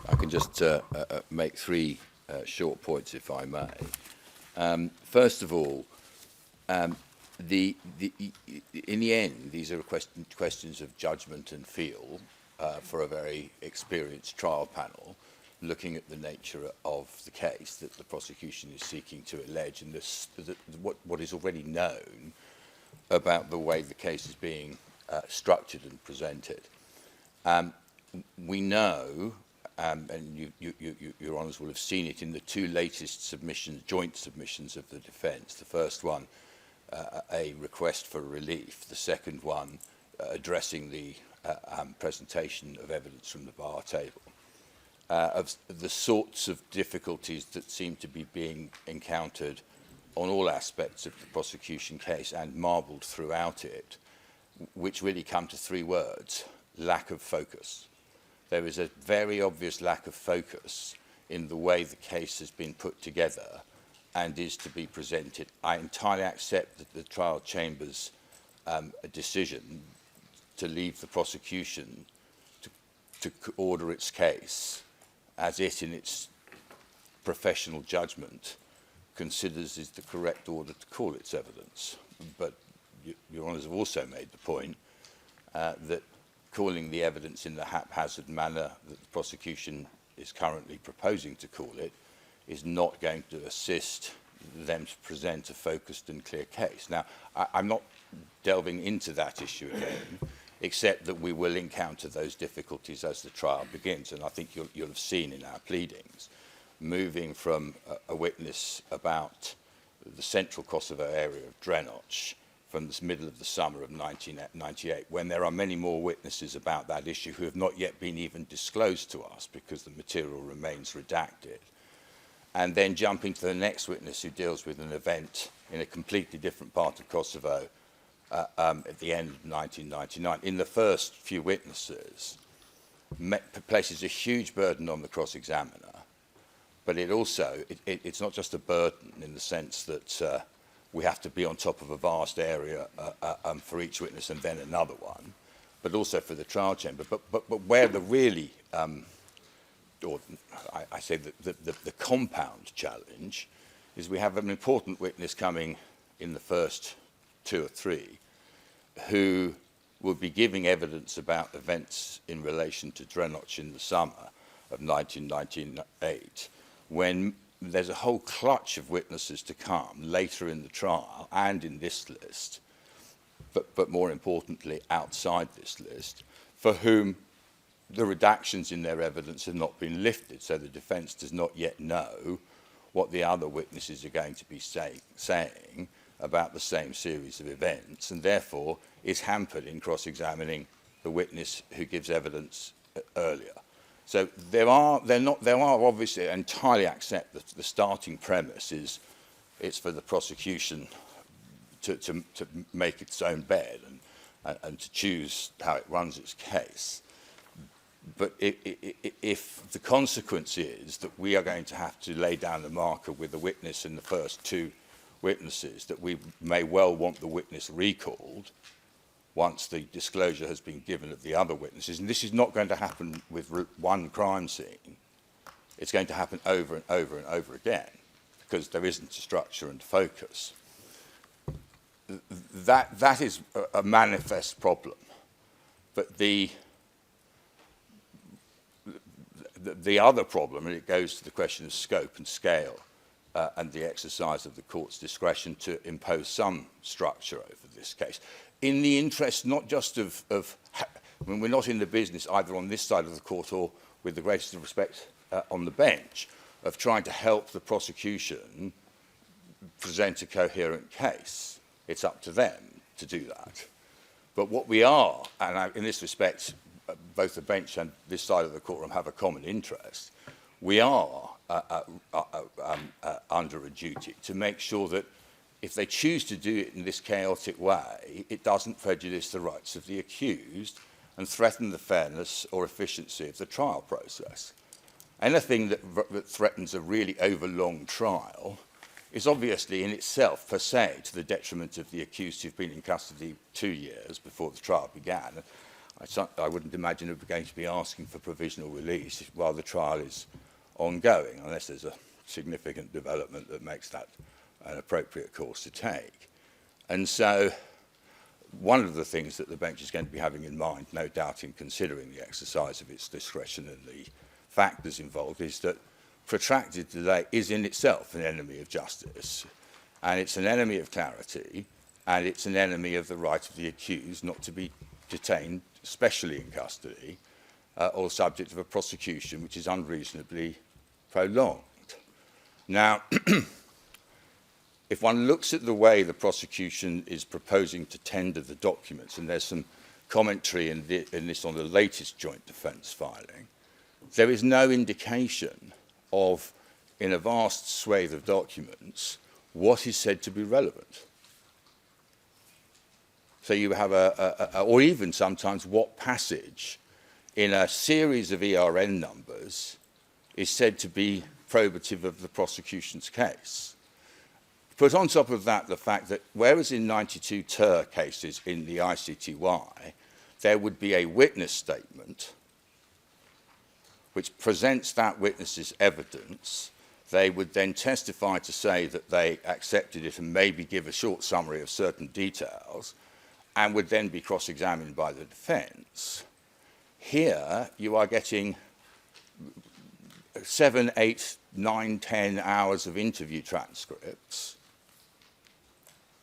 I can just make 3 short points, if I may. First of all, in the end, these are questions of judgment and feel for a very experienced trial panel, looking at the nature of the case that the prosecution is seeking to allege, and what is already known about the way the case is being structured and presented. We know, and your honours will have seen it in the 2 latest submissions, joint submissions of the defence. The first one, a request for relief. The second one, addressing the presentation of evidence from the bar table. Of the sorts of difficulties that seem to be being encountered on all aspects of the prosecution case and marbled throughout it, which really come to 3 words: lack of focus. There is a very obvious lack of focus in the way the case has been put together and is to be presented. I entirely accept that the trial chamber's decision to leave the prosecution to order its case as it, in its professional judgment, considers is the correct order to call its evidence. But your honours have also made the point that calling the evidence in the haphazard manner that the prosecution is currently proposing to call it is not going to assist them to present a focused and clear case. Now, I'm not delving into that issue again, except that we will encounter those difficulties as the trial begins, and I think you'll have seen in our pleadings, moving from a witness about the central Kosovo area of Drenoch from the middle of the summer of 1998, when there are many more witnesses about that issue who have not yet been even disclosed to us because the material remains redacted, and then jumping to the next witness who deals with an event in a completely different part of Kosovo at the end of 1999. In the first few witnesses, places a huge burden on the cross-examiner, but it also, it's not just a burden in the sense that we have to be on top of a vast area for each witness and then another one, but also for the trial chamber. But where the really, or I say the compound challenge, is we have an important witness coming in the first 2 or 3 who will be giving evidence about events in relation to Drenoch in the summer of 1998, when there's a whole clutch of witnesses to come later in the trial and in this list, but more importantly outside this list, for whom the redactions in their evidence have not been lifted, so the defence does not yet know what the other witnesses are going to be saying about the same series of events, and therefore is hampered in cross-examining the witness who gives evidence earlier. So there are obviously, entirely accept that the starting premise is it's for the prosecution to make its own bed and to choose how it runs its case. But if the consequence is that we are going to have to lay down a marker with the witness in the first 2 witnesses, that we may well want the witness recalled once the disclosure has been given of the other witnesses, and this is not going to happen with one crime scene, it's going to happen over and over and over again. because there isn't a structure and focus. That is a manifest problem. But the other problem, and it goes to the question of scope and scale and the exercise of the court's discretion to impose some structure over this case, in the interest not just of I mean, we're not in the business either on this side of the court or, with the greatest of respect, on the bench, of trying to help the prosecution present a coherent case. It's up to them to do that. But what we are, and in this respect, both the bench and this side of the courtroom have a common interest, we are under a duty to make sure that if they choose to do it in this chaotic way, it doesn't prejudice the rights of the accused and threaten the fairness or efficiency of the trial process. Anything that threatens a really overlong trial is obviously in itself per se to the detriment of the accused who've been in custody 2 years before the trial began. I wouldn't imagine we're going to be asking for provisional release while the trial is ongoing, unless there's a significant development that makes that an appropriate course to take. And so one of the things that the bench is going to be having in mind, no doubt in considering the exercise of its discretion and the factors involved, is that protracted delay is in itself an enemy of justice, and it's an enemy of clarity, and it's an enemy of the right of the accused not to be detained, especially in custody, or subject of a prosecution which is unreasonably prolonged. Now, if one looks at the way the prosecution is proposing to tender the documents, and there's some commentary in this on the latest joint defence filing, there is no indication of, in a vast swathe of documents, what is said to be relevant. So you have or even sometimes what passage in a series of ERN numbers is said to be probative of the prosecution's case. Put on top of that the fact that whereas in 92 TER cases in the ICTY, there would be a witness statement which presents that witness's evidence, they would then testify to say that they accepted it and maybe give a short summary of certain details, and would then be cross-examined by the defence. Here, you are getting 7, 8, 9, 10 hours of interview transcripts,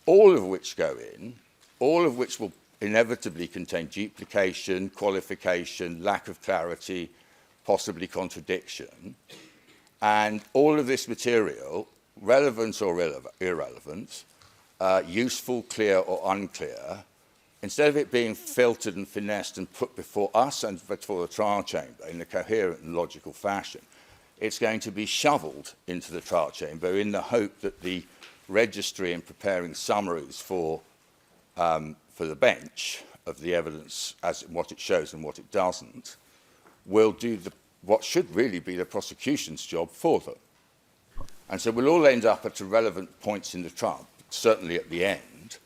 all of which go in, all of which will inevitably contain duplication, qualification, lack of clarity, possibly contradiction, and all of this material, relevant or irrelevant, useful, clear or unclear, instead of it being filtered and finessed and put before us and before the trial chamber in a coherent and logical fashion, it's going to be shoveled into the trial chamber in the hope that the registry in preparing summaries for the bench of the evidence as what it shows and what it doesn't will do what should really be the prosecution's job for them. And so we'll all end up at relevant points in the trial, certainly at the end,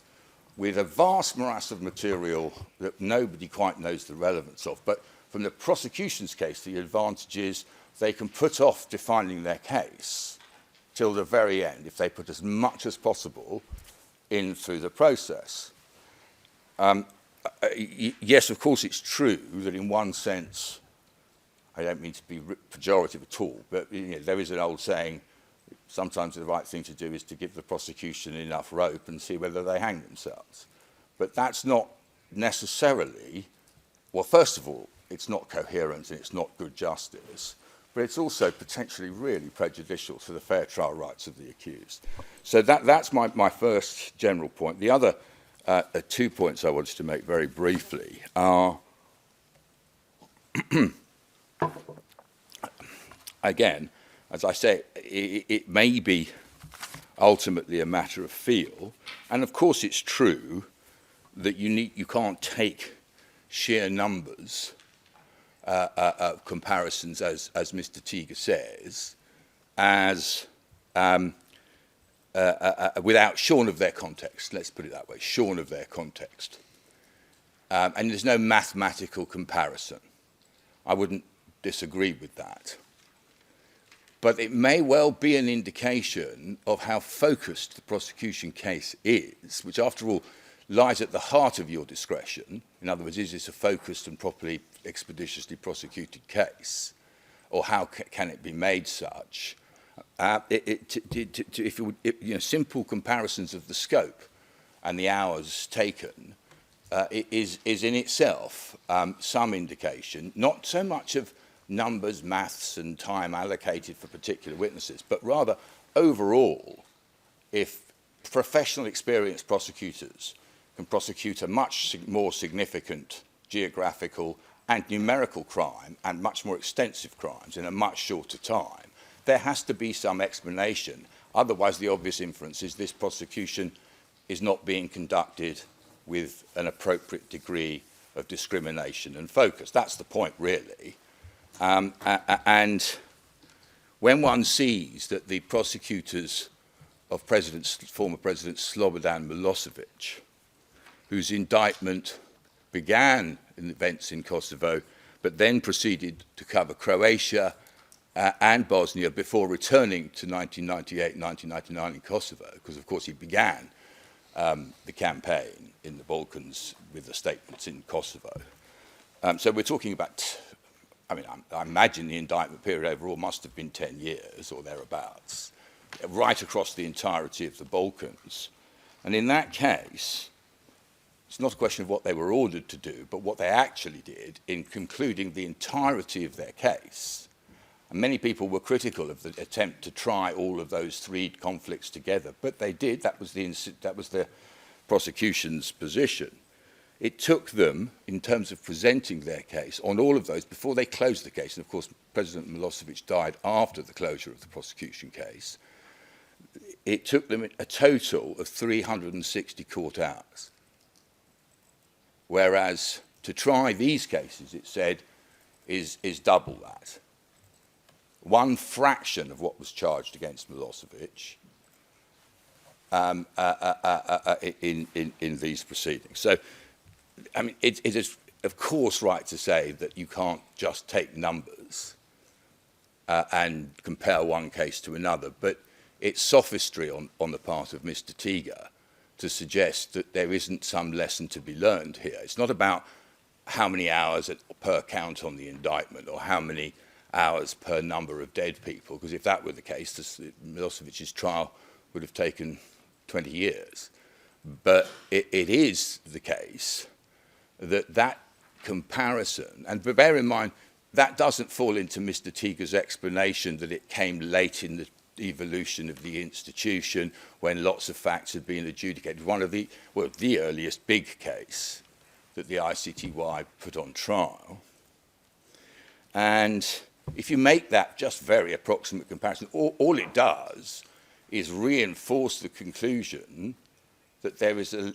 with a vast morass of material that nobody quite knows the relevance of. But from the prosecution's case, the advantage is they can put off defining their case till the very end if they put as much as possible in through the process. Yes, of course, it's true that in one sense, I don't mean to be pejorative at all, but there is an old saying, sometimes the right thing to do is to give the prosecution enough rope and see whether they hang themselves. But that's not necessarily, well, first of all, it's not coherent and it's not good justice, but it's also potentially really prejudicial to the fair trial rights of the accused. So that's my first general point. The other 2 points I wanted to make very briefly are, again, as I say, it may be ultimately a matter of feel, and of course it's true that you can't take sheer numbers comparisons, as Mr. Teague says, as without shorn of their context. Let's put it that way: shorn of their context, and there's no mathematical comparison. I wouldn't disagree with that. but it may well be an indication of how focused the prosecution case is, which after all lies at the heart of your discretion. In other words, is this a focused and properly expeditiously prosecuted case, or how can it be made such? Simple comparisons of the scope and the hours taken is in itself some indication, not so much of numbers, maths, and time allocated for particular witnesses, but rather overall, if professional experienced prosecutors can prosecute a much more significant geographical and numerical crime and much more extensive crimes in a much shorter time, there has to be some explanation. Otherwise, the obvious inference is this prosecution is not being conducted with an appropriate degree of discrimination and focus. That's the point, really. And when one sees that the prosecutors of former President Slobodan Milosevic, whose indictment began in events in Kosovo, but then proceeded to cover Croatia and Bosnia before returning to 1998, 1999 in Kosovo, because of course he began the campaign in the Balkans with the statements in Kosovo. So we're talking about, I imagine the indictment period overall must have been 10 years or thereabouts, right across the entirety of the Balkans. And in that case, it's not a question of what they were ordered to do, but what they actually did in concluding the entirety of their case. And many people were critical of the attempt to try all of those three conflicts together, but they did. That was the prosecution's position. It took them, in terms of presenting their case, on all of those before they closed the case. And of course, President Milosevic died after the closure of the prosecution case. It took them a total of 360 court hours. Whereas to try these cases, it said, is double that. One fraction of what was charged against Milosevic in these proceedings. So, it is, of course, right to say that you can't just take numbers and compare one case to another, but it's sophistry on the part of Mr. Tiga to suggest that there isn't some lesson to be learned here. It's not about how many hours per count on the indictment or how many hours per number of dead people, because if that were the case, Milosevic's trial would have taken 20 years. But it is the case that comparison, and bear in mind, that doesn't fall into Mr. Tiga's explanation that it came late in the evolution of the institution when lots of facts had been adjudicated. One of the earliest big case that the ICTY put on trial. And if you make that just very approximate comparison, all it does is reinforce the conclusion that there is a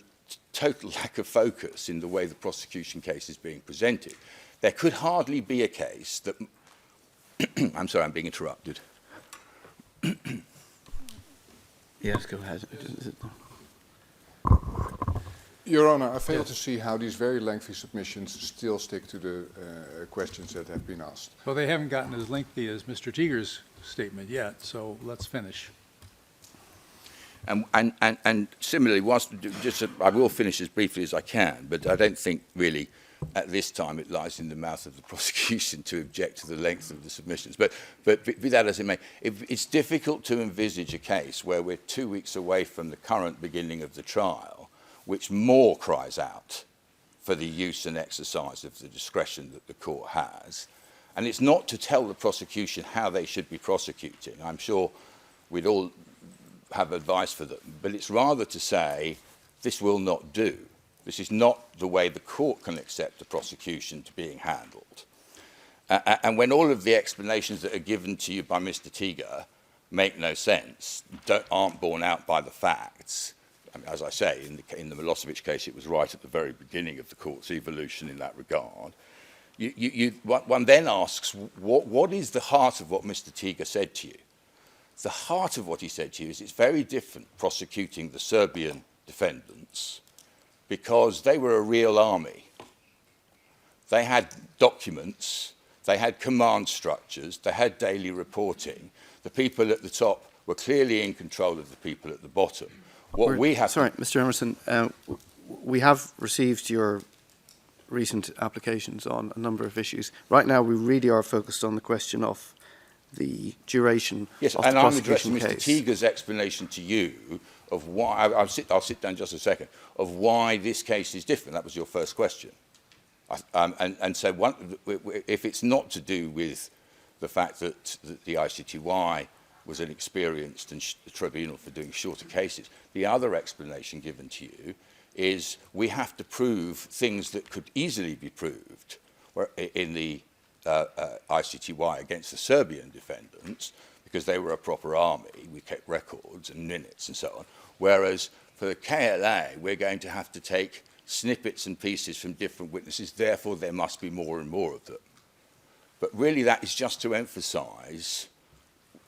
total lack of focus in the way the prosecution case is being presented. There could hardly be a case that... I'm sorry, I'm being interrupted. Yes, go ahead. Your Honor, I fail to see how these very lengthy submissions still stick to the questions that have been asked. Well, they haven't gotten as lengthy as Mr. Tiger's statement yet, so let's finish. And similarly, I will finish as briefly as I can, but I don't think really at this time it lies in the mouth of the prosecution to object to the length of the submissions. But be that as it may, it's difficult to envisage a case where we're 2 weeks away from the current beginning of the trial, which more cries out for the use and exercise of the discretion that the court has. And it's not to tell the prosecution how they should be prosecuting. I'm sure we'd all have advice for them, but it's rather to say, this will not do. This is not the way the court can accept the prosecution to being handled. And when all of the explanations that are given to you by Mr. Tiga make no sense, aren't borne out by the facts, as I say, in the Milosevic case, it was right at the very beginning of the court's evolution in that regard. One then asks, what is the heart of what Mr. Tiga said to you? The heart of what he said to you is it's very different prosecuting the Serbian defendants because they were a real army. They had documents, they had command structures, they had daily reporting. The people at the top were clearly in control of the people at the bottom. What we have Sorry, Mr. Emerson, we have received your recent applications on a number of issues. Right now, we really are focused on the question of the duration yes, of and the I'm prosecution addressing case. Mr. Teager's explanation to you of why, I'll sit down just a second, of why this case is different. That was your first question. And so if it's not to do with the fact that the ICTY was an experienced tribunal for doing shorter cases, the other explanation given to you is we have to prove things that could easily be proved in the ICTY against the Serbian defendants, because they were a proper army, we kept records and minutes and so on, whereas for the KLA, we're going to have to take snippets and pieces from different witnesses, therefore there must be more and more of them. But really that is just to emphasise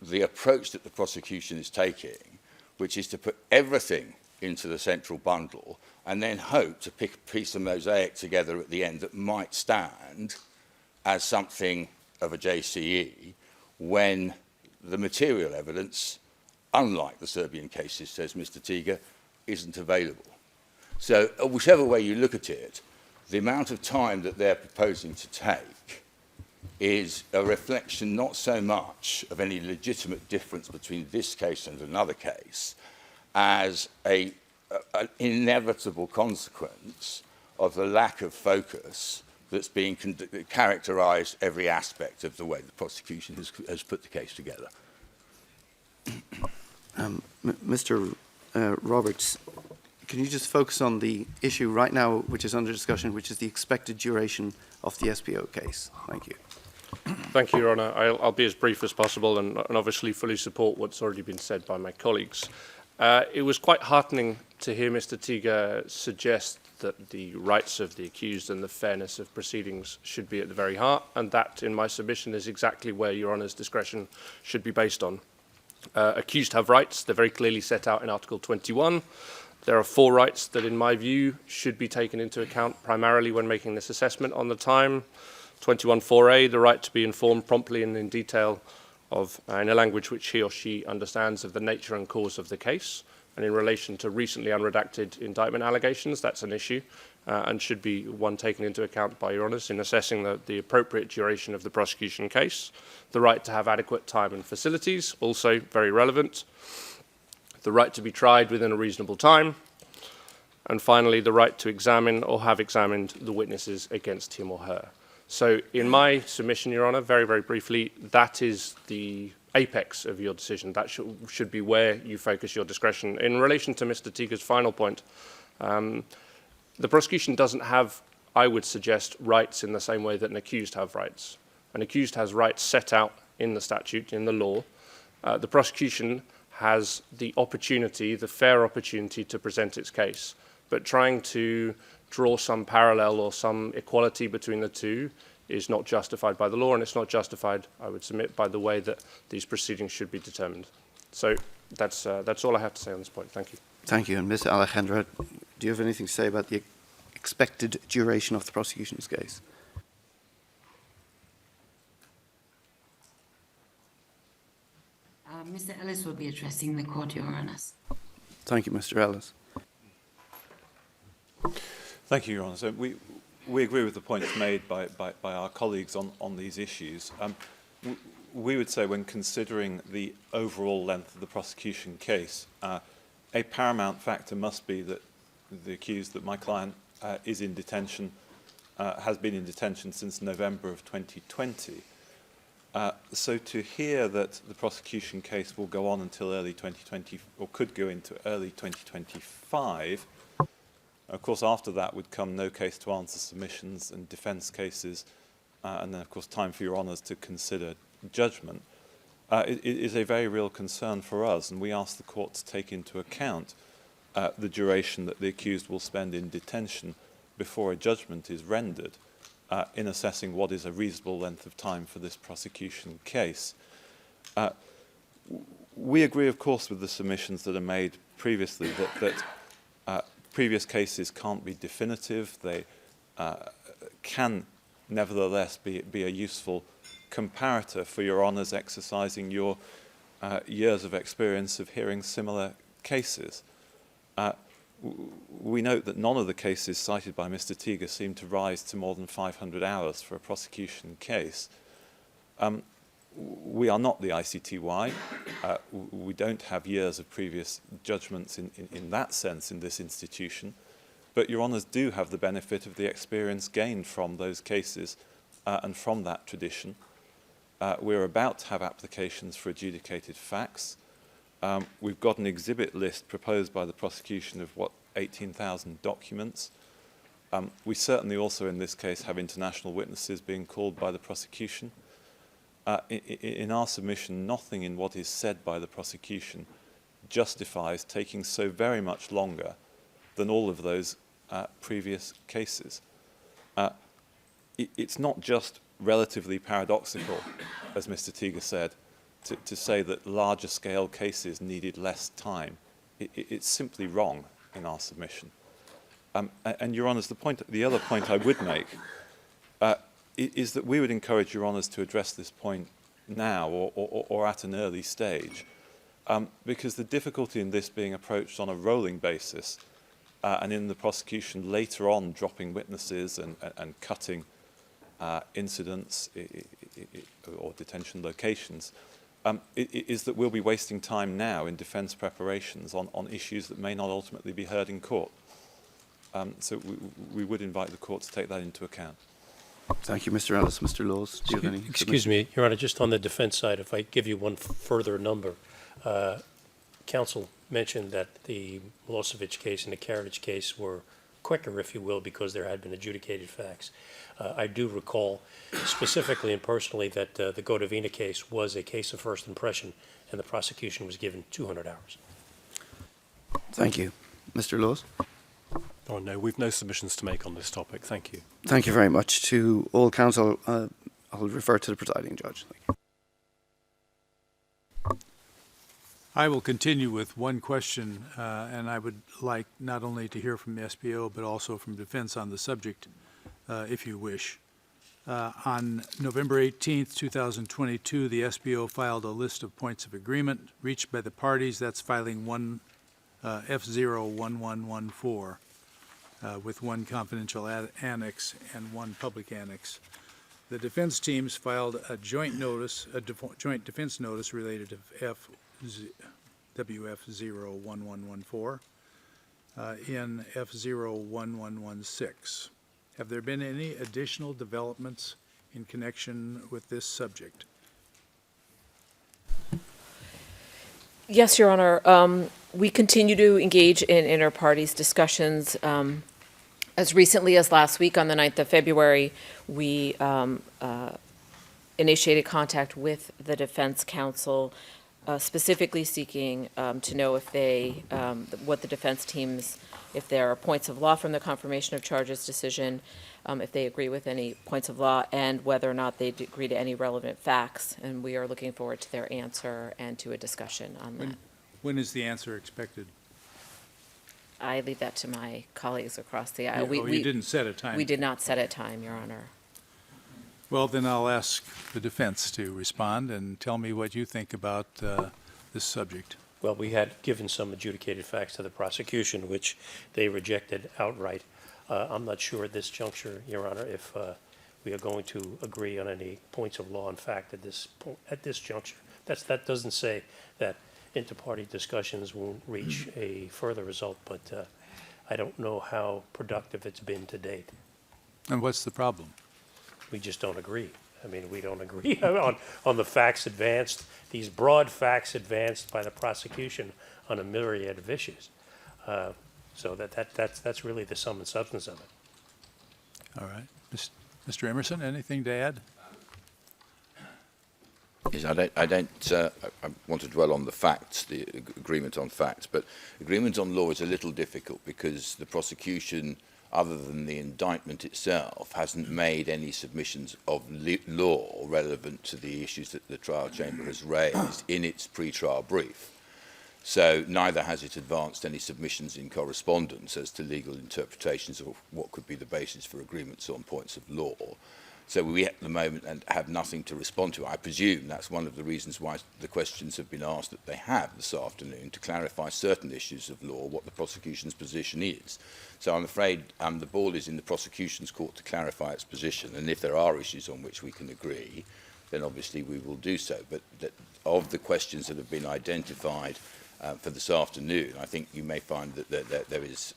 the approach that the prosecution is taking, which is to put everything into the central bundle and then hope to pick a piece of mosaic together at the end that might stand as something of a JCE when the material evidence, unlike the Serbian cases, says Mr. Tiga, isn't available. So whichever way you look at it, the amount of time that they're proposing to take is a reflection not so much of any legitimate difference between this case and another case as an inevitable consequence of the lack of focus that's being characterised every aspect of the way the prosecution has put the case together. Mr. Roberts, can you just focus on the issue right now which is under discussion, which is the expected duration of the SPO case? Thank you. Thank you, Your Honour. I'll be as brief as possible and obviously fully support what's already been said by my colleagues. It was quite heartening to hear Mr. Tiga suggest that the rights of the accused and the fairness of proceedings should be at the very heart, and that, in my submission, is exactly where Your Honour's discretion should be based on. Accused have rights. They're very clearly set out in Article 21. There are 4 rights that, in my view, should be taken into account primarily when making this assessment on the time. 21.4a, the right to be informed promptly and in detail of, in a language which he or she understands, of the nature and cause of the case. And in relation to recently unredacted indictment allegations, that's an issue and should be one taken into account by Your Honours in assessing the appropriate duration of the prosecution case. The right to have adequate time and facilities, also very relevant. The right to be tried within a reasonable time. And finally, the right to examine or have examined the witnesses against him or her. So in my submission, Your Honour, very, very briefly, that is the apex of your decision. That should be where you focus your discretion. In relation to Mr. Tiga's final point, the prosecution doesn't have, I would suggest, rights in the same way that an accused have rights. An accused has rights set out in the statute, in the law. The prosecution has the opportunity, the fair opportunity to present its case. But trying to draw some parallel or some equality between the two is not justified by the law, and it's not justified, I would submit, by the way that these proceedings should be determined. So that's all I have to say on this point. Thank you. Thank you. And Ms. Alejandra, do you have anything to say about the expected duration of the prosecution's case? Mr. Ellis will be addressing the court, Your Honours. Thank you, Mr. Ellis. Thank you, Your Honour. So we agree with the points made by our colleagues on these issues. We would say when considering the overall length of the prosecution case, a paramount factor must be that the accused, that my client is in detention, has been in detention since November of 2020. So to hear that the prosecution case will go on until early 2020, or could go into early 2025, of course after that would come no case to answer submissions and defence cases, and then of course time for Your Honours to consider judgment. It is a very real concern for us, and we ask the court to take into account the duration that the accused will spend in detention before a judgment is rendered, in assessing what is a reasonable length of time for this prosecution case. We agree, of course, with the submissions that are made previously that previous cases can't be definitive. They can nevertheless be a useful comparator for Your Honours exercising your years of experience of hearing similar cases. We note that none of the cases cited by Mr. Teager seem to rise to more than 500 hours for a prosecution case. We are not the ICTY. We don't have years of previous judgments in that sense in this institution, but Your Honours do have the benefit of the experience gained from those cases and from that tradition. We're about to have applications for adjudicated facts. We've got an exhibit list proposed by the prosecution of, 18,000 documents. We certainly also, in this case, have international witnesses being called by the prosecution. In our submission, nothing in what is said by the prosecution justifies taking so very much longer than all of those previous cases. It's not just relatively paradoxical, as Mr. Teager said, to say that larger scale cases needed less time. It's simply wrong in our submission. And Your Honours, the other point I would make is that we would encourage Your Honours to address this point now or at an early stage, because the difficulty in this being approached on a rolling basis and in the prosecution later on dropping witnesses and cutting incidents or detention locations is that we'll be wasting time now in defence preparations on issues that may not ultimately be heard in court. So we would invite the court to take that into account. Thank you, Mr. Ellis. Mr. Laws, do you have any? Excuse me, Your Honor, just on the defense side, if I give you one further number. Counsel mentioned that the Milosevic case and the Karadzic case were quicker, if you will, because there had been adjudicated facts. I do recall specifically and personally that the Gotovina case was a case of first impression, and the prosecution was given 200 hours. Thank you. Mr. Laws? Oh, no, we've no submissions to make on this topic. Thank you. Thank you very much to all counsel. I'll refer to the presiding judge. Thank you. I will continue with one question, and I would like not only to hear from the SPO, but also from defense on the subject, if you wish. On November 18th, 2022, the SPO filed a list of points of agreement reached by the parties. That's filing F01114 with one confidential annex and one public annex. The defense teams filed a joint notice, joint defense notice related to WF01114 in F01116. Have there been any additional developments in connection with this subject? Yes, Your Honor. We continue to engage in inter-parties discussions. As recently as last week, on the 9th of February, we initiated contact with the defense counsel, specifically seeking to know if they, what the defense teams, if there are points of law from the confirmation of charges decision, if they agree with any points of law, and whether or not they agree to any relevant facts. And we are looking forward to their answer and to a discussion on that. When is the answer expected? I leave that to my colleagues across the aisle. You didn't set a time? We did not set a time, Your Honor. Well, then I'll ask the defense to respond and tell me what you think about this subject. Well, we had given some adjudicated facts to the prosecution, which they rejected outright. I'm not sure at this juncture, Your Honor, if we are going to agree on any points of law and fact at this juncture. That doesn't say that inter-party discussions won't reach a further result, but I don't know how productive it's been to date. And what's the problem? We just don't agree. I mean, we don't agree on the facts advanced, these broad facts advanced by the prosecution on a myriad of issues. So that's really the sum and substance of it. All right. Mr. Emerson, anything to add? Yes, I want to dwell on the facts, the agreement on facts, but agreement on law is a little difficult because the prosecution, other than the indictment itself, hasn't made any submissions of law relevant to the issues that the trial chamber has raised in its pre-trial brief. So neither has it advanced any submissions in correspondence as to legal interpretations of what could be the basis for agreements on points of law. So we at the moment and have nothing to respond to. I presume that's one of the reasons why the questions have been asked that they have this afternoon, to clarify certain issues of law, what the prosecution's position is. So I'm afraid the ball is in the prosecution's court to clarify its position, and if there are issues on which we can agree, then obviously we will do so. But of the questions that have been identified for this afternoon, I think you may find that there is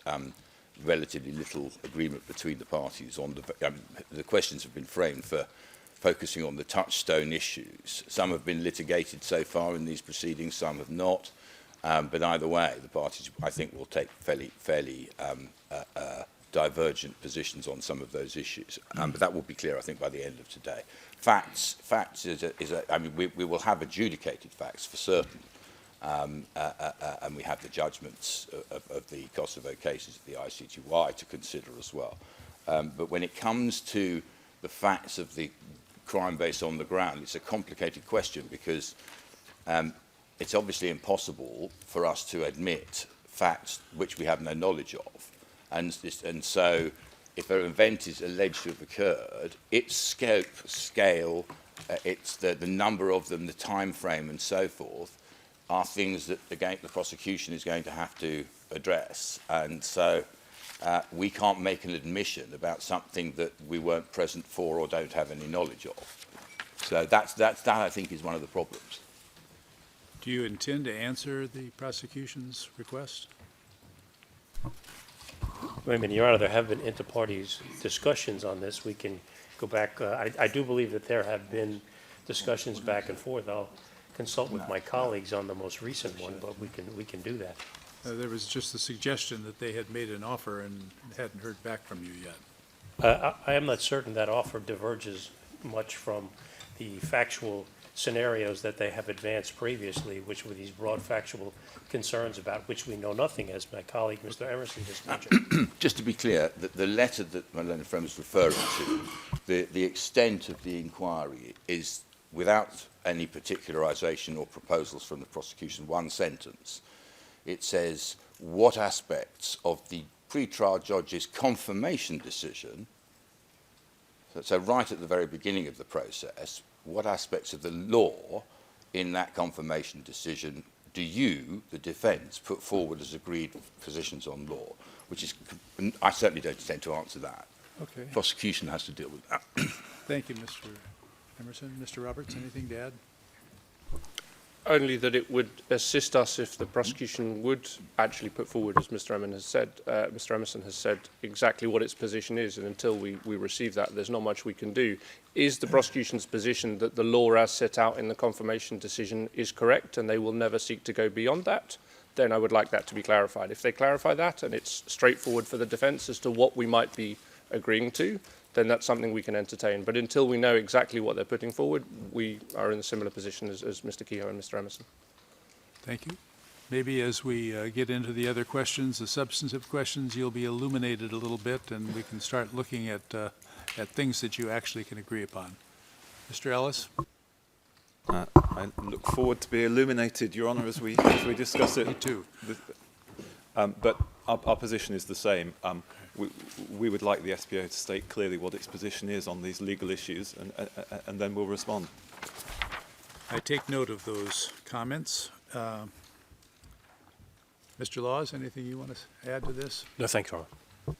relatively little agreement between the parties on the questions have been framed for focusing on the touchstone issues. Some have been litigated so far in these proceedings, some have not, but either way, the parties, I think, will take fairly divergent positions on some of those issues. But that will be clear, I think, by the end of today. Facts I mean, we will have adjudicated facts for certain. And we have the judgments of the Kosovo cases at the ICTY to consider as well. But when it comes to the facts of the crime based on the ground, it's a complicated question because it's obviously impossible for us to admit facts which we have no knowledge of. And so if an event is alleged to have occurred, its scope, scale, it's the number of them, the time frame and so forth, are things that the prosecution is going to have to address. And so we can't make an admission about something that we weren't present for or don't have any knowledge of. So that I think, is one of the problems. Do you intend to answer the prosecution's request? Wait a minute, Your Honor, there have been inter-parties discussions on this. We can go back. I do believe that there have been discussions back and forth. I'll consult with my colleagues on the most recent one, but we can do that. There was just the suggestion that they had made an offer and hadn't heard back from you yet. I am not certain that offer diverges much from the factual scenarios that they have advanced previously, which were these broad factual concerns about which we know nothing, as my colleague, Mr. Emerson, just mentioned. Just to be clear, the letter that my learned friend was referring to, the extent of the inquiry is, without any particularisation or proposals from the prosecution, one sentence. It says, what aspects of the pre-trial judge's confirmation decision, so right at the very beginning of the process, what aspects of the law in that confirmation decision do you, the defence, put forward as agreed positions on law? Which is, I certainly don't intend to answer that. Okay. Prosecution has to deal with that. Thank you, Mr. Emerson. Mr. Roberts, anything to add? Only that it would assist us if the prosecution would actually put forward, as Mr. Emerson has said, exactly what its position is, and until we receive that, there's not much we can do. Is the prosecution's position that the law as set out in the confirmation decision is correct and they will never seek to go beyond that? Then I would like that to be clarified. If they clarify that and it's straightforward for the defence as to what we might be agreeing to, then that's something we can entertain. But until we know exactly what they're putting forward, we are in a similar position as Mr. Kehoe and Mr. Emerson. Thank you. Maybe as we get into the other questions, the substantive questions, you'll be illuminated a little bit and we can start looking at things that you actually can agree upon. Mr. Ellis? I look forward to be illuminated, Your Honour, as we discuss it. Me too. But our position is the same. We would like the SPO to state clearly what its position is on these legal issues, and then we'll respond. I take note of those comments. Mr. Laws, anything you want to add to this? No, thank you, Your Honor.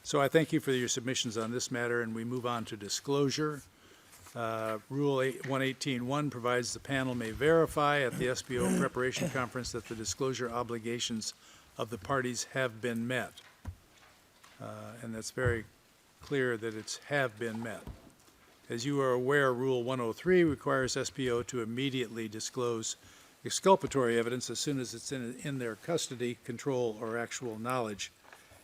So I thank you for your submissions on this matter, and we move on to disclosure. Rule 118.1 provides the panel may verify at the SPO preparation conference that the disclosure obligations of the parties have been met. And that's very clear that it's have been met. As you are aware, Rule 103 requires SPO to immediately disclose exculpatory evidence as soon as it's in their custody, control, or actual knowledge,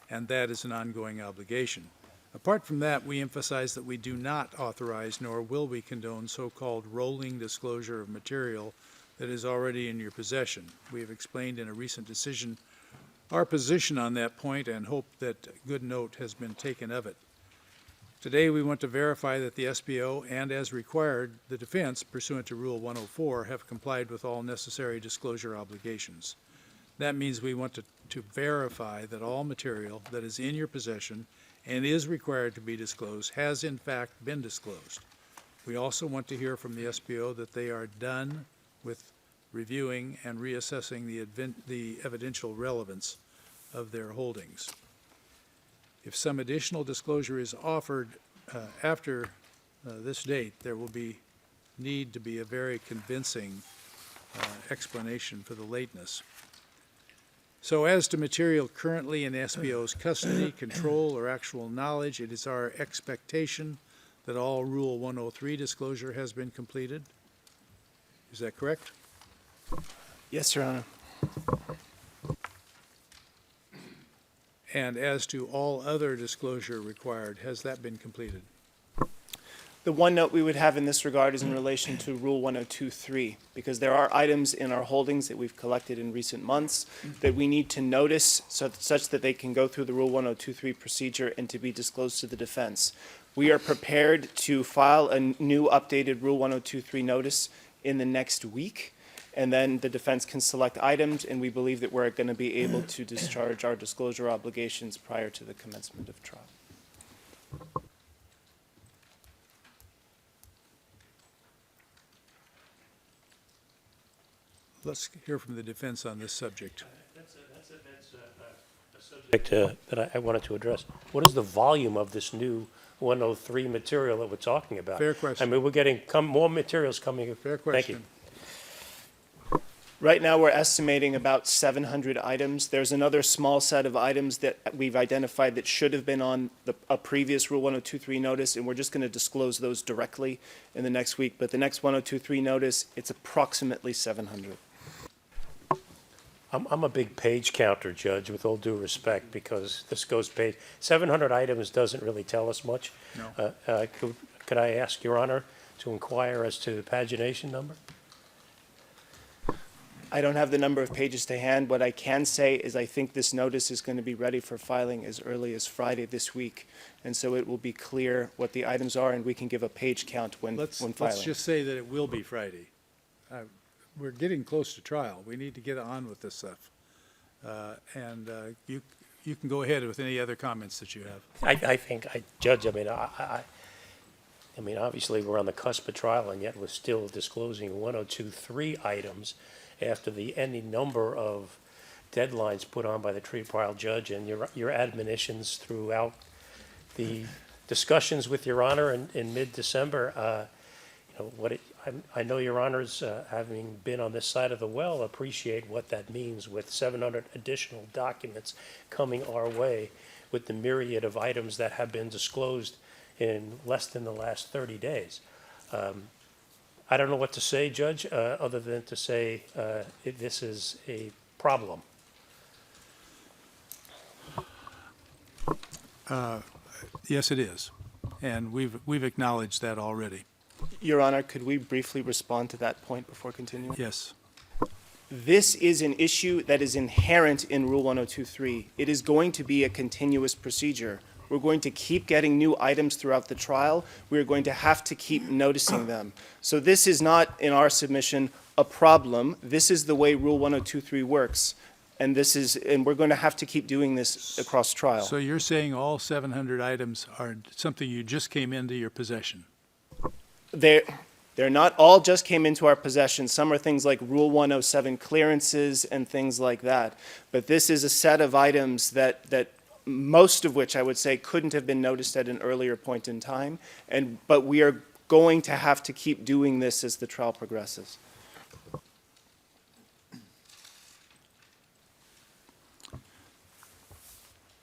and that is an ongoing obligation. Apart from that, we emphasize that we do not authorize nor will we condone so-called rolling disclosure of material that is already in your possession. We have explained in a recent decision our position on that point and hope that good note has been taken of it. Today, we want to verify that the SPO and, as required, the defense, pursuant to Rule 104, have complied with all necessary disclosure obligations. That means we want to verify that all material that is in your possession and is required to be disclosed has in fact been disclosed. We also want to hear from the SPO that they are done with reviewing and reassessing the evidential relevance of their holdings. If some additional disclosure is offered after this date, there will need to be a very convincing explanation for the lateness. So as to material currently in SPO's custody, control, or actual knowledge, it is our expectation that all Rule 103 disclosure has been completed. Is that correct? Yes, Your Honor. And as to all other disclosure required, has that been completed? The one note we would have in this regard is in relation to Rule 102.3, because there are items in our holdings that we've collected in recent months that we need to notice such that they can go through the Rule 102.3 procedure and to be disclosed to the defense. We are prepared to file a new updated Rule 102.3 notice in the next week, and then the defense can select items, and we believe that we're going to be able to discharge our disclosure obligations prior to the commencement of trial. Let's hear from the defense on this subject. That's a subject that I wanted to address. What is the volume of this new 103 material that we're talking about? Fair question. I mean, we're getting more materials coming. Fair Thank you. question. Right now, we're estimating about 700 items. There's another small set of items that we've identified that should have been on a previous Rule 102.3 notice, and we're just going to disclose those directly in the next week. But the next 102.3 notice, it's approximately 700. I'm a big page counter, Judge, with all due respect, because this goes page. 700 items doesn't really tell us much. No. Could I ask Your Honor to inquire as to the pagination number? I don't have the number of pages to hand. What I can say is I think this notice is going to be ready for filing as early as Friday this week. And so it will be clear what the items are, and we can give a page count when filing. Let's just say that it will be Friday. We're getting close to trial. We need to get on with this stuff. You can go ahead with any other comments that you have. I think, Judge, I mean, obviously, we're on the cusp of trial, and yet we're still disclosing 102.3 items after any number of deadlines put on by the trial judge, and your admonitions throughout the discussions with Your Honor in mid-December. I know Your Honors, having been on this side of the well, appreciate what that means with 700 additional documents coming our way with the myriad of items that have been disclosed in less than the last 30 days. I don't know what to say, Judge, other than to say this is a problem. Yes, it is. And we've acknowledged that already. Your Honor, could we briefly respond to that point before continuing? Yes. This is an issue that is inherent in Rule 102.3. It is going to be a continuous procedure. We're going to keep getting new items throughout the trial. We're going to have to keep noticing them. So this is not, in our submission, a problem. This is the way Rule 102.3 works. And we're going to have to keep doing this across trial. So you're saying all 700 items are something you just came into your possession? They're not all just came into our possession. Some are things like Rule 107 clearances and things like that. But this is a set of items that most of which I would say couldn't have been noticed at an earlier point in time. But we are going to have to keep doing this as the trial progresses.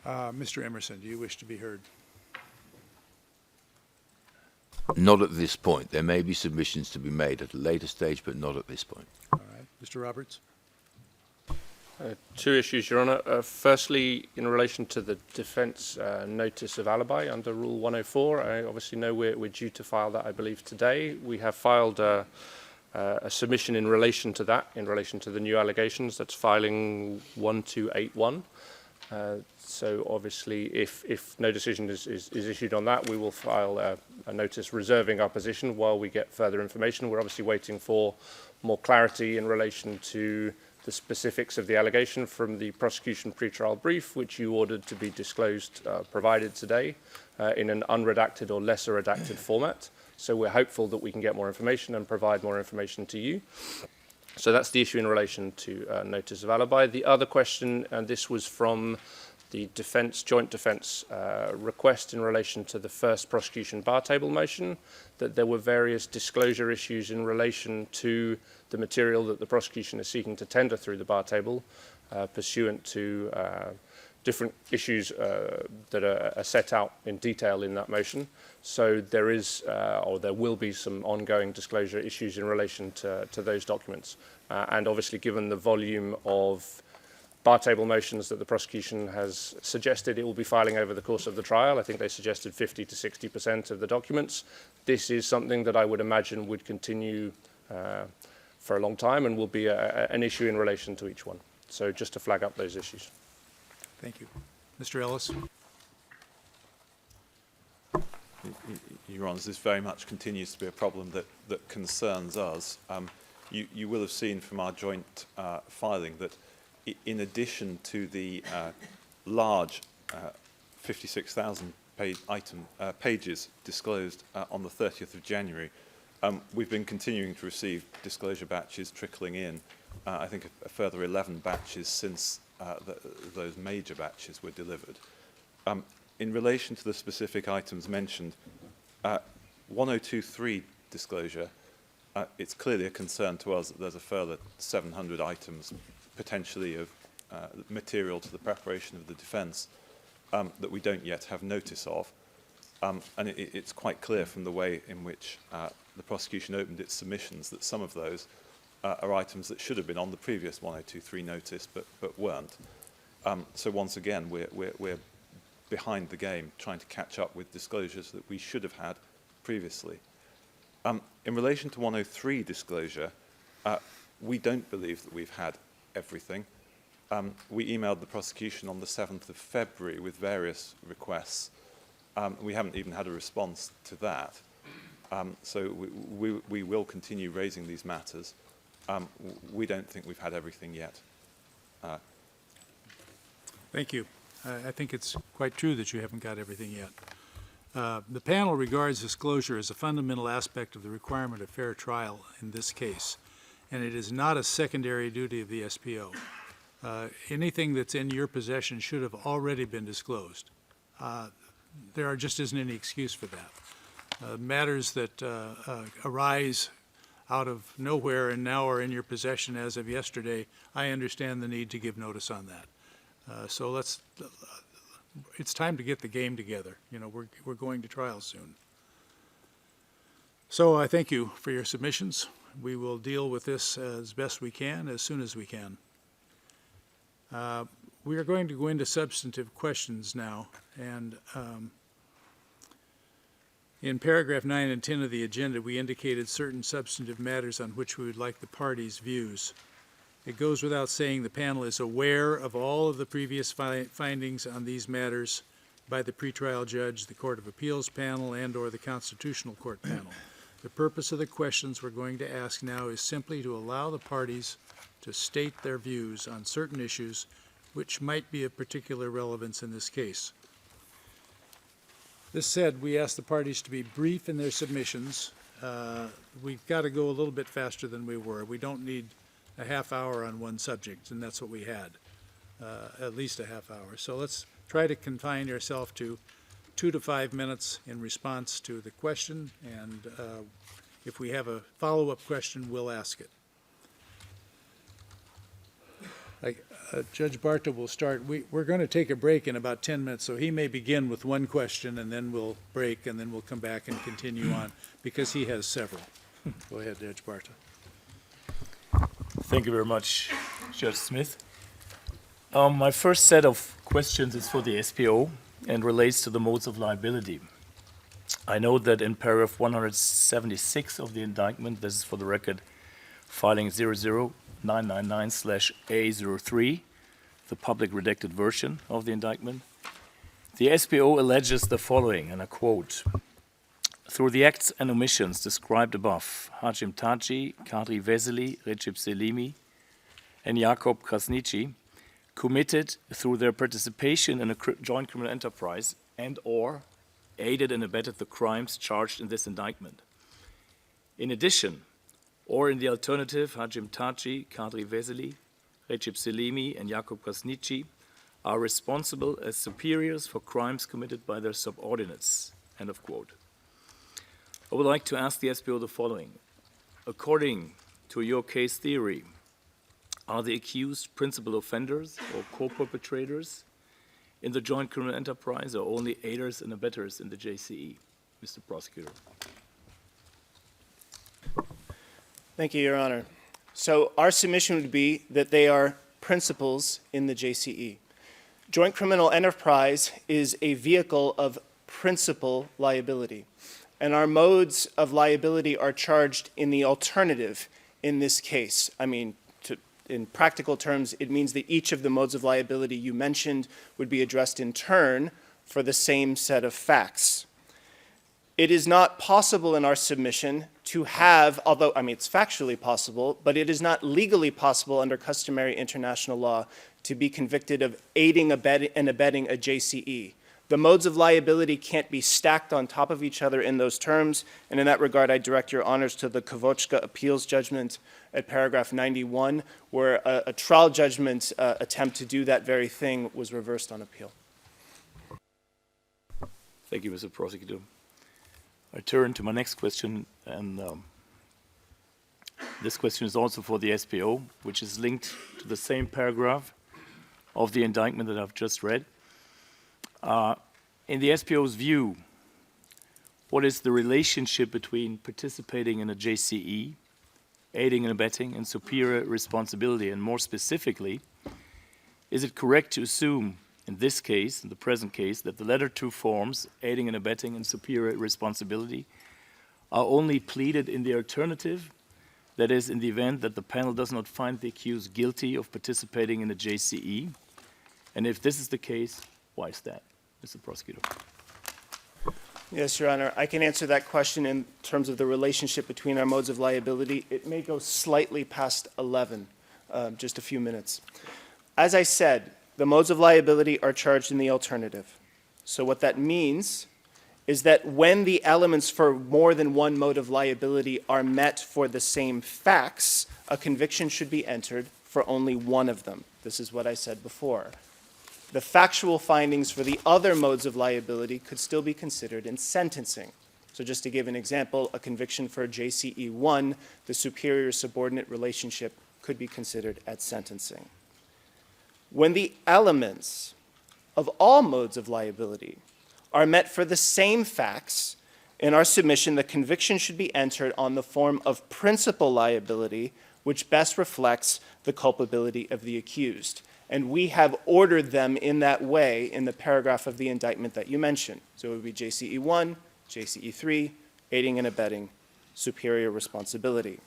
Mr. Emerson, do you wish to be heard? Not at this point. There may be submissions to be made at a later stage, but not at this point. All right. Mr. Roberts? Two issues, Your Honour. Firstly, in relation to the defence notice of alibi under Rule 104, I obviously know we're due to file that, I believe, today. We have filed a submission in relation to that, in relation to the new allegations. That's filing 1281. So obviously, if no decision is issued on that, we will file a notice reserving our position while we get further information. We're obviously waiting for more clarity in relation to the specifics of the allegation from the prosecution pretrial brief, which you ordered to be disclosed, provided today, in an unredacted or lesser redacted format. So we're hopeful that we can get more information and provide more information to you. So that's the issue in relation to notice of alibi. The other question, and this was from the joint defence request in relation to the first prosecution bar table motion, that there were various disclosure issues in relation to the material that the prosecution is seeking to tender through the bar table, pursuant to different issues that are set out in detail in that motion. So there is, or there will be, some ongoing disclosure issues in relation to those documents. And obviously, given the volume of bar table motions that the prosecution has suggested it will be filing over the course of the trial, I think they suggested 50 to 60% of the documents. This is something that I would imagine would continue for a long time and will be an issue in relation to each one. So just to flag up those issues. Thank you. Mr. Ellis? Your Honours, this very much continues to be a problem that concerns us. You will have seen from our joint filing that in addition to the large 56,000 pages disclosed on the 30th of January, we've been continuing to receive disclosure batches trickling in. I think a further 11 batches since those major batches were delivered. In relation to the specific items mentioned, 1023 disclosure, it's clearly a concern to us that there's a further 700 items potentially of material to the preparation of the defence that we don't yet have notice of. And it's quite clear from the way in which the prosecution opened its submissions that some of those are items that should have been on the previous 1023 notice but weren't. So once again, we're behind the game trying to catch up with disclosures that we should have had previously. In relation to 103 disclosure, we don't believe that we've had everything. We emailed the prosecution on the 7th of February with various requests. We haven't even had a response to that. So we will continue raising these matters. We don't think we've had everything yet. Thank you. I think it's quite true that you haven't got everything yet. The panel regards disclosure as a fundamental aspect of the requirement of fair trial in this case, and it is not a secondary duty of the SPO. Anything that's in your possession should have already been disclosed. There just isn't any excuse for that. Matters that arise out of nowhere and now are in your possession as of yesterday, I understand the need to give notice on that. So it's time to get the game together. You know, we're going to trial soon. So I thank you for your submissions. We will deal with this as best we can, as soon as we can. We are going to go into substantive questions now, and in paragraph 9 and 10 of the agenda, we indicated certain substantive matters on which we would like the parties' views. It goes without saying the panel is aware of all of the previous findings on these matters by the pretrial judge, the Court of Appeals panel, and/or the Constitutional Court panel. The purpose of the questions we're going to ask now is simply to allow the parties to state their views on certain issues which might be of particular relevance in this case. This said, we ask the parties to be brief in their submissions. We've got to go a little bit faster than we were. We don't need a half hour on one subject, and that's what we had, at least a half hour. So let's try to confine yourself to 2 to 5 minutes in response to the question, and if we have a follow-up question, we'll ask it. Judge Barta will start. We're going to take a break in about 10 minutes, so he may begin with one question, and then we'll break, and then we'll come back and continue on, because he has several. Go ahead, Judge Barta. Thank you very much, Judge Smith. My first set of questions is for the SPO and relates to the modes of liability. I know that in paragraph 176 of the indictment, this is for the record, filing 00999/A03, the public redacted version of the indictment, the SPO alleges the following, and I quote, "Through the acts and omissions described above, Hashim Thaçi, Kadri Veseli, Recep Selimi, and Jakob Krasniqi committed through their participation in a joint criminal enterprise and/or aided and abetted the crimes charged in this indictment. In addition, or in the alternative, Hajim Thaçi, Kadri Veseli, Recep Selimi, and Jakob Krasniqi are responsible as superiors for crimes committed by their subordinates. End of quote. I would like to ask the SPO the following. According to your case theory, are the accused principal offenders or co-perpetrators in the joint criminal enterprise or only aiders and abettors in the JCE? Mr. Prosecutor. Thank you, Your Honor. So our submission would be that they are principals in the JCE. Joint criminal enterprise is a vehicle of principal liability, and our modes of liability are charged in the alternative in this case. I mean, in practical terms, it means that each of the modes of liability you mentioned would be addressed in turn for the same set of facts. It is not possible in our submission to have, although, I mean, it's factually possible, but it is not legally possible under customary international law to be convicted of aiding and abetting a JCE. The modes of liability can't be stacked on top of each other in those terms, and in that regard, I direct your honors to the Kavochka appeals judgment at paragraph 91, where a trial judgment attempt to do that very thing was reversed on appeal. Thank you, Mr. Prosecutor. I turn to my next question, and this question is also for the SPO, which is linked to the same paragraph of the indictment that I've just read. In the SPO's view, what is the relationship between participating in a JCE, aiding and abetting, and superior responsibility? And more specifically, is it correct to assume in this case, in the present case, that the latter two forms, aiding and abetting and superior responsibility, are only pleaded in the alternative, that is, in the event that the panel does not find the accused guilty of participating in a JCE? And if this is the case, why is that, Mr. Prosecutor? Yes, Your Honor. I can answer that question in terms of the relationship between our modes of liability. It may go slightly past 11, just a few minutes. As I said, the modes of liability are charged in the alternative. So what that means is that when the elements for more than one mode of liability are met for the same facts, a conviction should be entered for only one of them. This is what I said before. The factual findings for the other modes of liability could still be considered in sentencing. So just to give an example, a conviction for JCE 1, the superior-subordinate relationship could be considered at sentencing. When the elements of all modes of liability are met for the same facts, in our submission, the conviction should be entered on the form of principal liability, which best reflects the culpability of the accused. And we have ordered them in that way in the paragraph of the indictment that you mentioned. So it would be JCE 1, JCE 3, aiding and abetting, superior responsibility.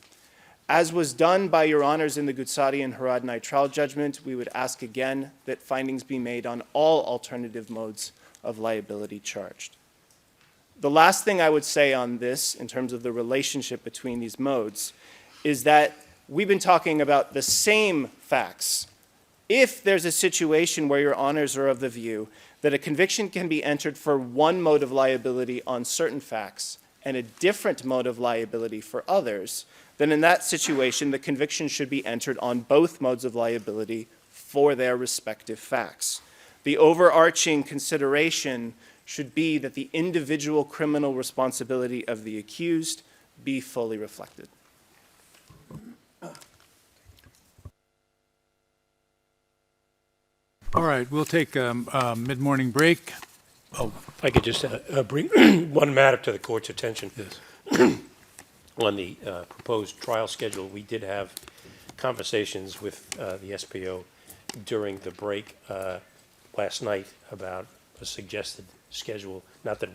As was done by Your Honors in the Gutsadi and Haradnai trial judgment, we would ask again that findings be made on all alternative modes of liability charged. The last thing I would say on this, in terms of the relationship between these modes, is that we've been talking about the same facts. If there's a situation where Your Honors are of the view that a conviction can be entered for one mode of liability on certain facts and a different mode of liability for others, then in that situation, the conviction should be entered on both modes of liability for their respective facts. The overarching consideration should be that the individual criminal responsibility of the accused be fully reflected. All right, we'll take a mid-morning break. Oh, if I could just bring one matter to the court's attention. Yes. On the proposed trial schedule, we did have conversations with the SPO during the break last night about a suggested schedule. Not that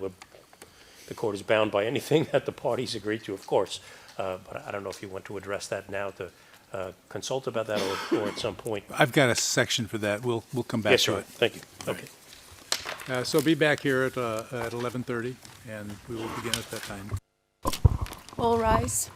the court is bound by anything that the parties agreed to, of course, but I don't know if you want to address that now to consult about that or at some point. I've got a section for that. We'll come back to it. Thank you. Okay. So be back here at 11:30, and we will begin at that time. All rise.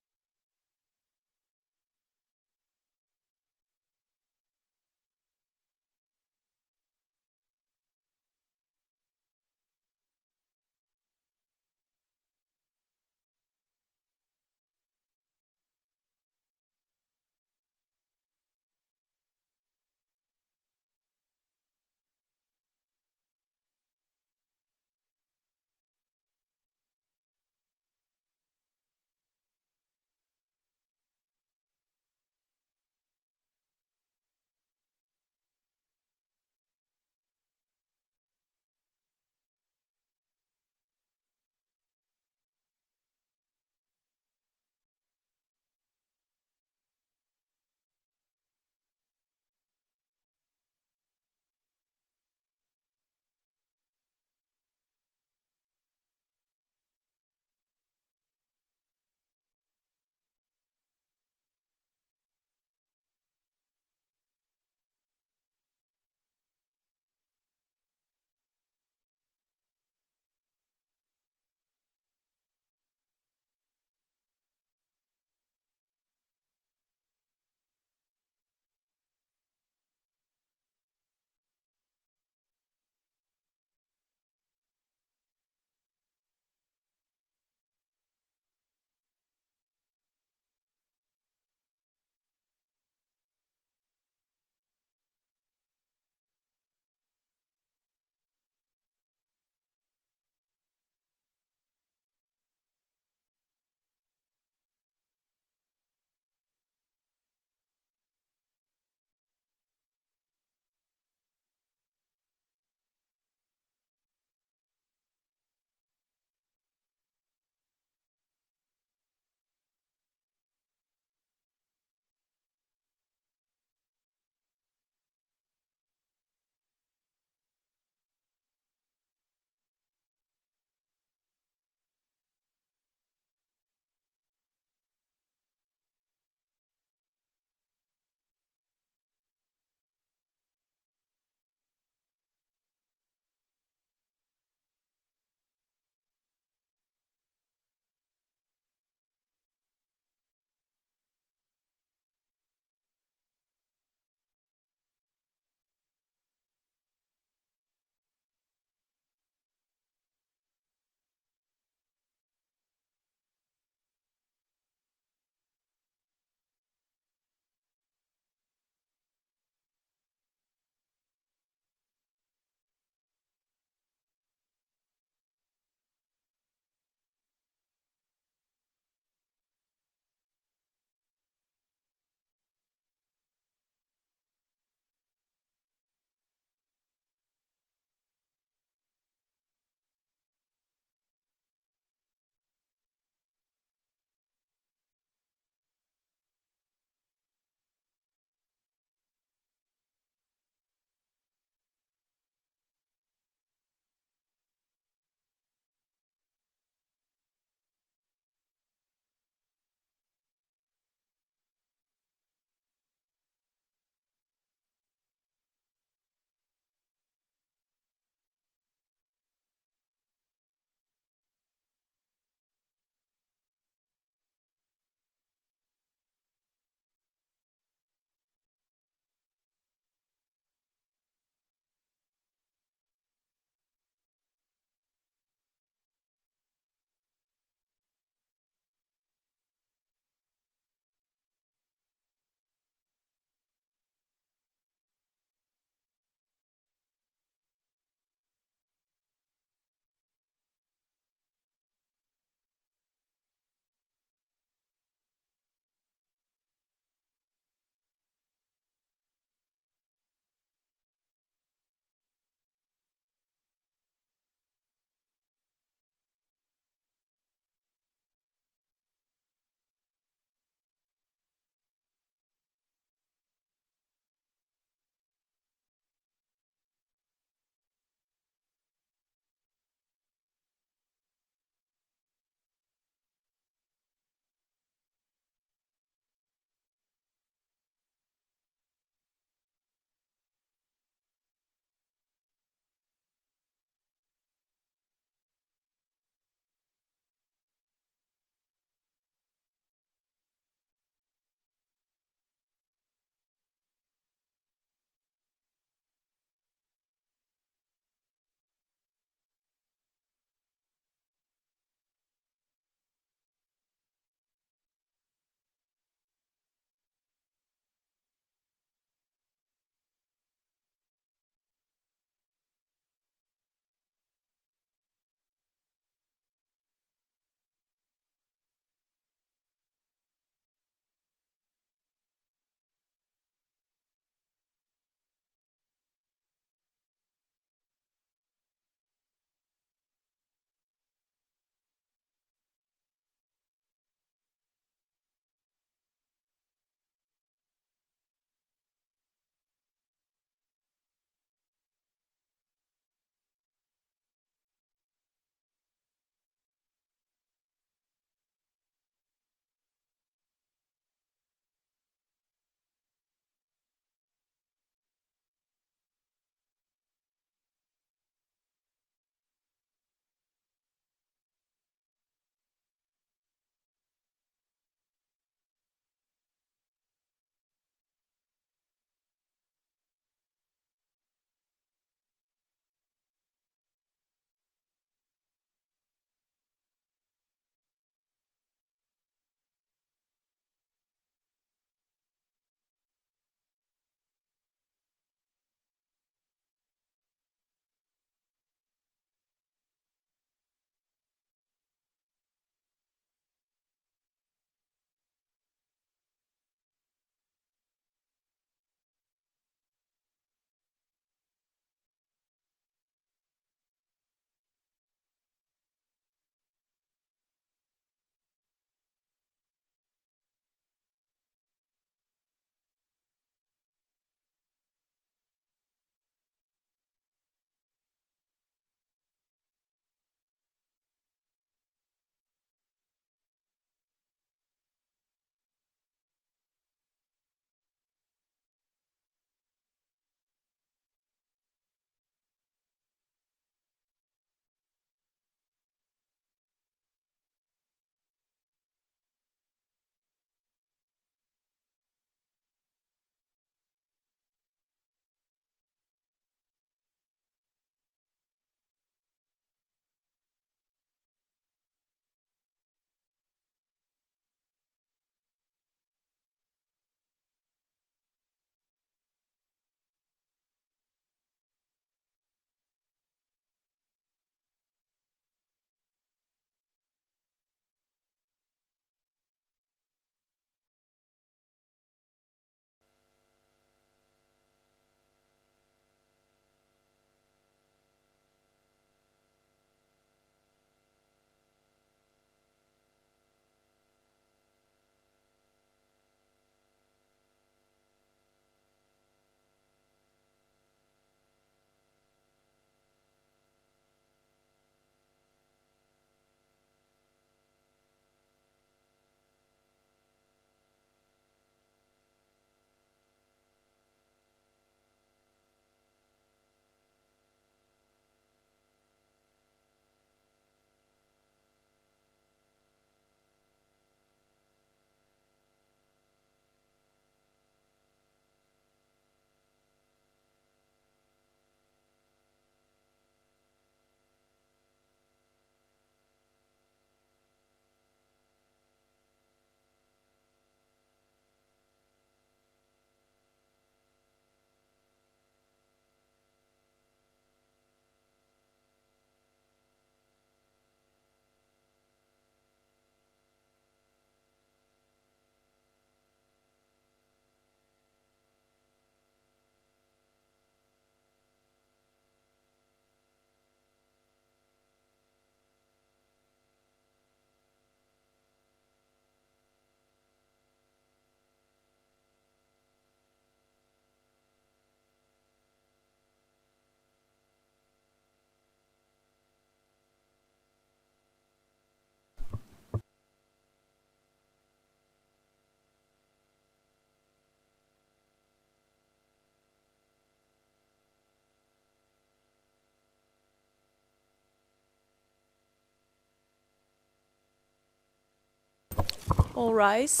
All rise.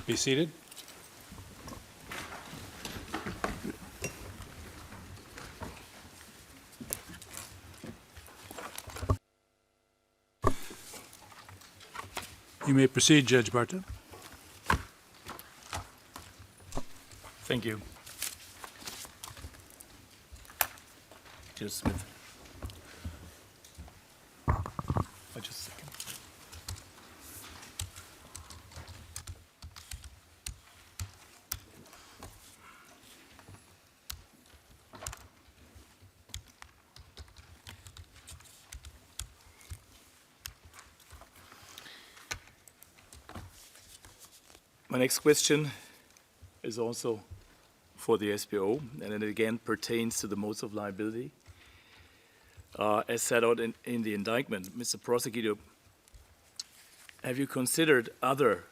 Be seated. You may proceed, Judge Barta. Thank you. Judge Smith. Just a second. My next question is also for the SPO, and it again pertains to the modes of liability. As set out in the indictment, Mr. Prosecutor, have you considered other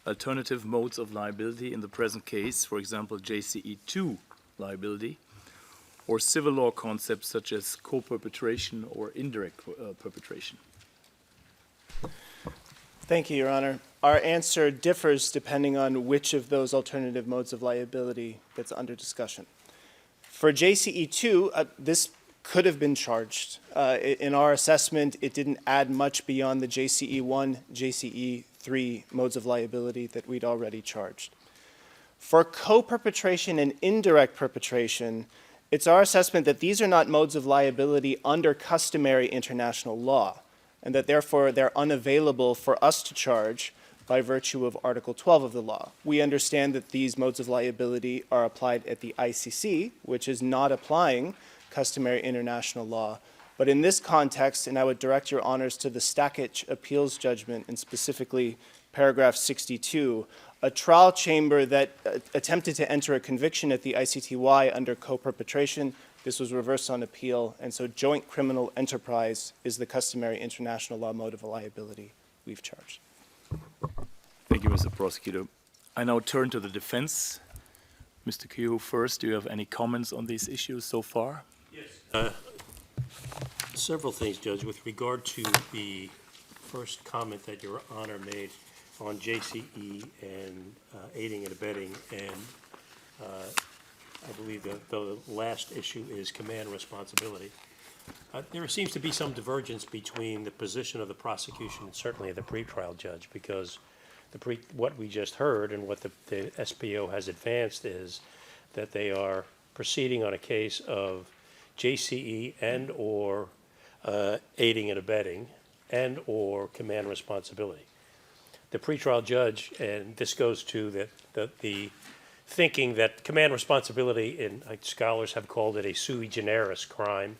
alternative modes of liability in the present case, for example, JCE2 liability, or civil law concepts such as co-perpetration or indirect perpetration? Thank you, Your Honor. Our answer differs depending on which of those alternative modes of liability that's under discussion. For JCE2, this could have been charged. In our assessment, it didn't add much beyond the JCE1, JCE3 modes of liability that we'd already charged. For co-perpetration and indirect perpetration, it's our assessment that these are not modes of liability under customary international law, and that therefore they're unavailable for us to charge by virtue of Article 12 of the law. We understand that these modes of liability are applied at the ICC, which is not applying customary international law. But in this context, and I would direct your honors to the Stakich appeals judgment, and specifically paragraph 62, a trial chamber that attempted to enter a conviction at the ICTY under co-perpetration. This was reversed on appeal, and so joint criminal enterprise is the customary international law mode of liability we've charged. Thank you, Mr. Prosecutor. I now turn to the defense. Mr. Kehoe first, do you have any comments on these issues so far? Yes. Several things, Judge. With regard to the first comment that Your Honor made on JCE and aiding and abetting, and I believe the last issue is command responsibility. There seems to be some divergence between the position of the prosecution and certainly of the pretrial judge, because what we just heard and what the SPO has advanced is that they are proceeding on a case of JCE and or aiding and abetting and or command responsibility. The pretrial judge, and this goes to the thinking that command responsibility, and scholars have called it a sui generis crime,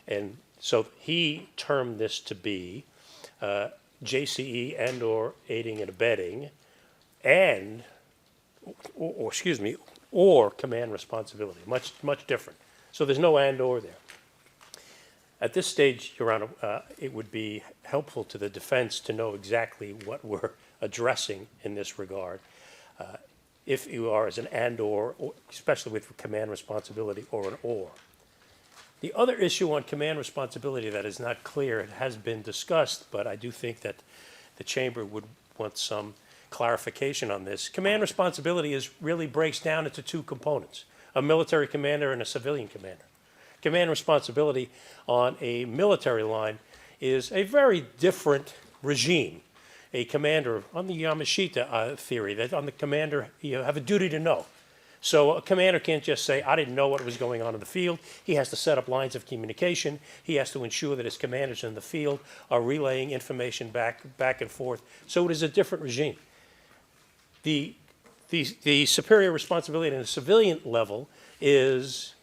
and so he termed this to be JCE and or aiding and abetting, and or command responsibility, much different. So there's no and or there. At this stage, Your Honor, it would be helpful to the defense to know exactly what we're addressing in this regard. If you are as an and or, especially with command responsibility, or an or. The other issue on command responsibility that is not clear, it has been discussed, but I do think that the chamber would want some clarification on this. Command responsibility really breaks down into two components, a military commander and a civilian commander. Command responsibility on a military line is a very different regime. A commander, on the Yamashita theory, that on the commander, you have a duty to know. So a commander can't just say, I didn't know what was going on in the field. He has to set up lines of communication. He has to ensure that his commanders in the field are relaying information back and forth. So it is a different regime. The superior responsibility at a civilian level is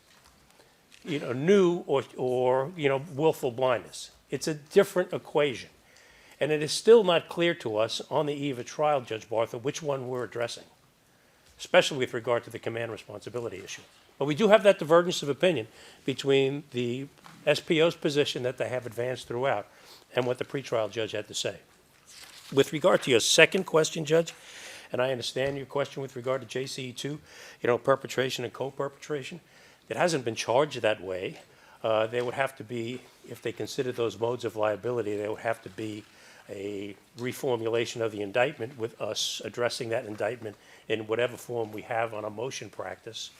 new or willful blindness. It's a different equation. And it is still not clear to us on the eve of trial, Judge Bartha, which one we're addressing, especially with regard to the command responsibility issue. But we do have that divergence of opinion between the SPO's position that they have advanced throughout and what the pretrial judge had to say. With regard to your second question, Judge, And I understand your question with regard to JCE2, perpetration and co-perpetration. It hasn't been charged that way. There would have to be, if they consider those modes of liability, there would have to be a reformulation of the indictment with us addressing that indictment in whatever form we have on a motion practice.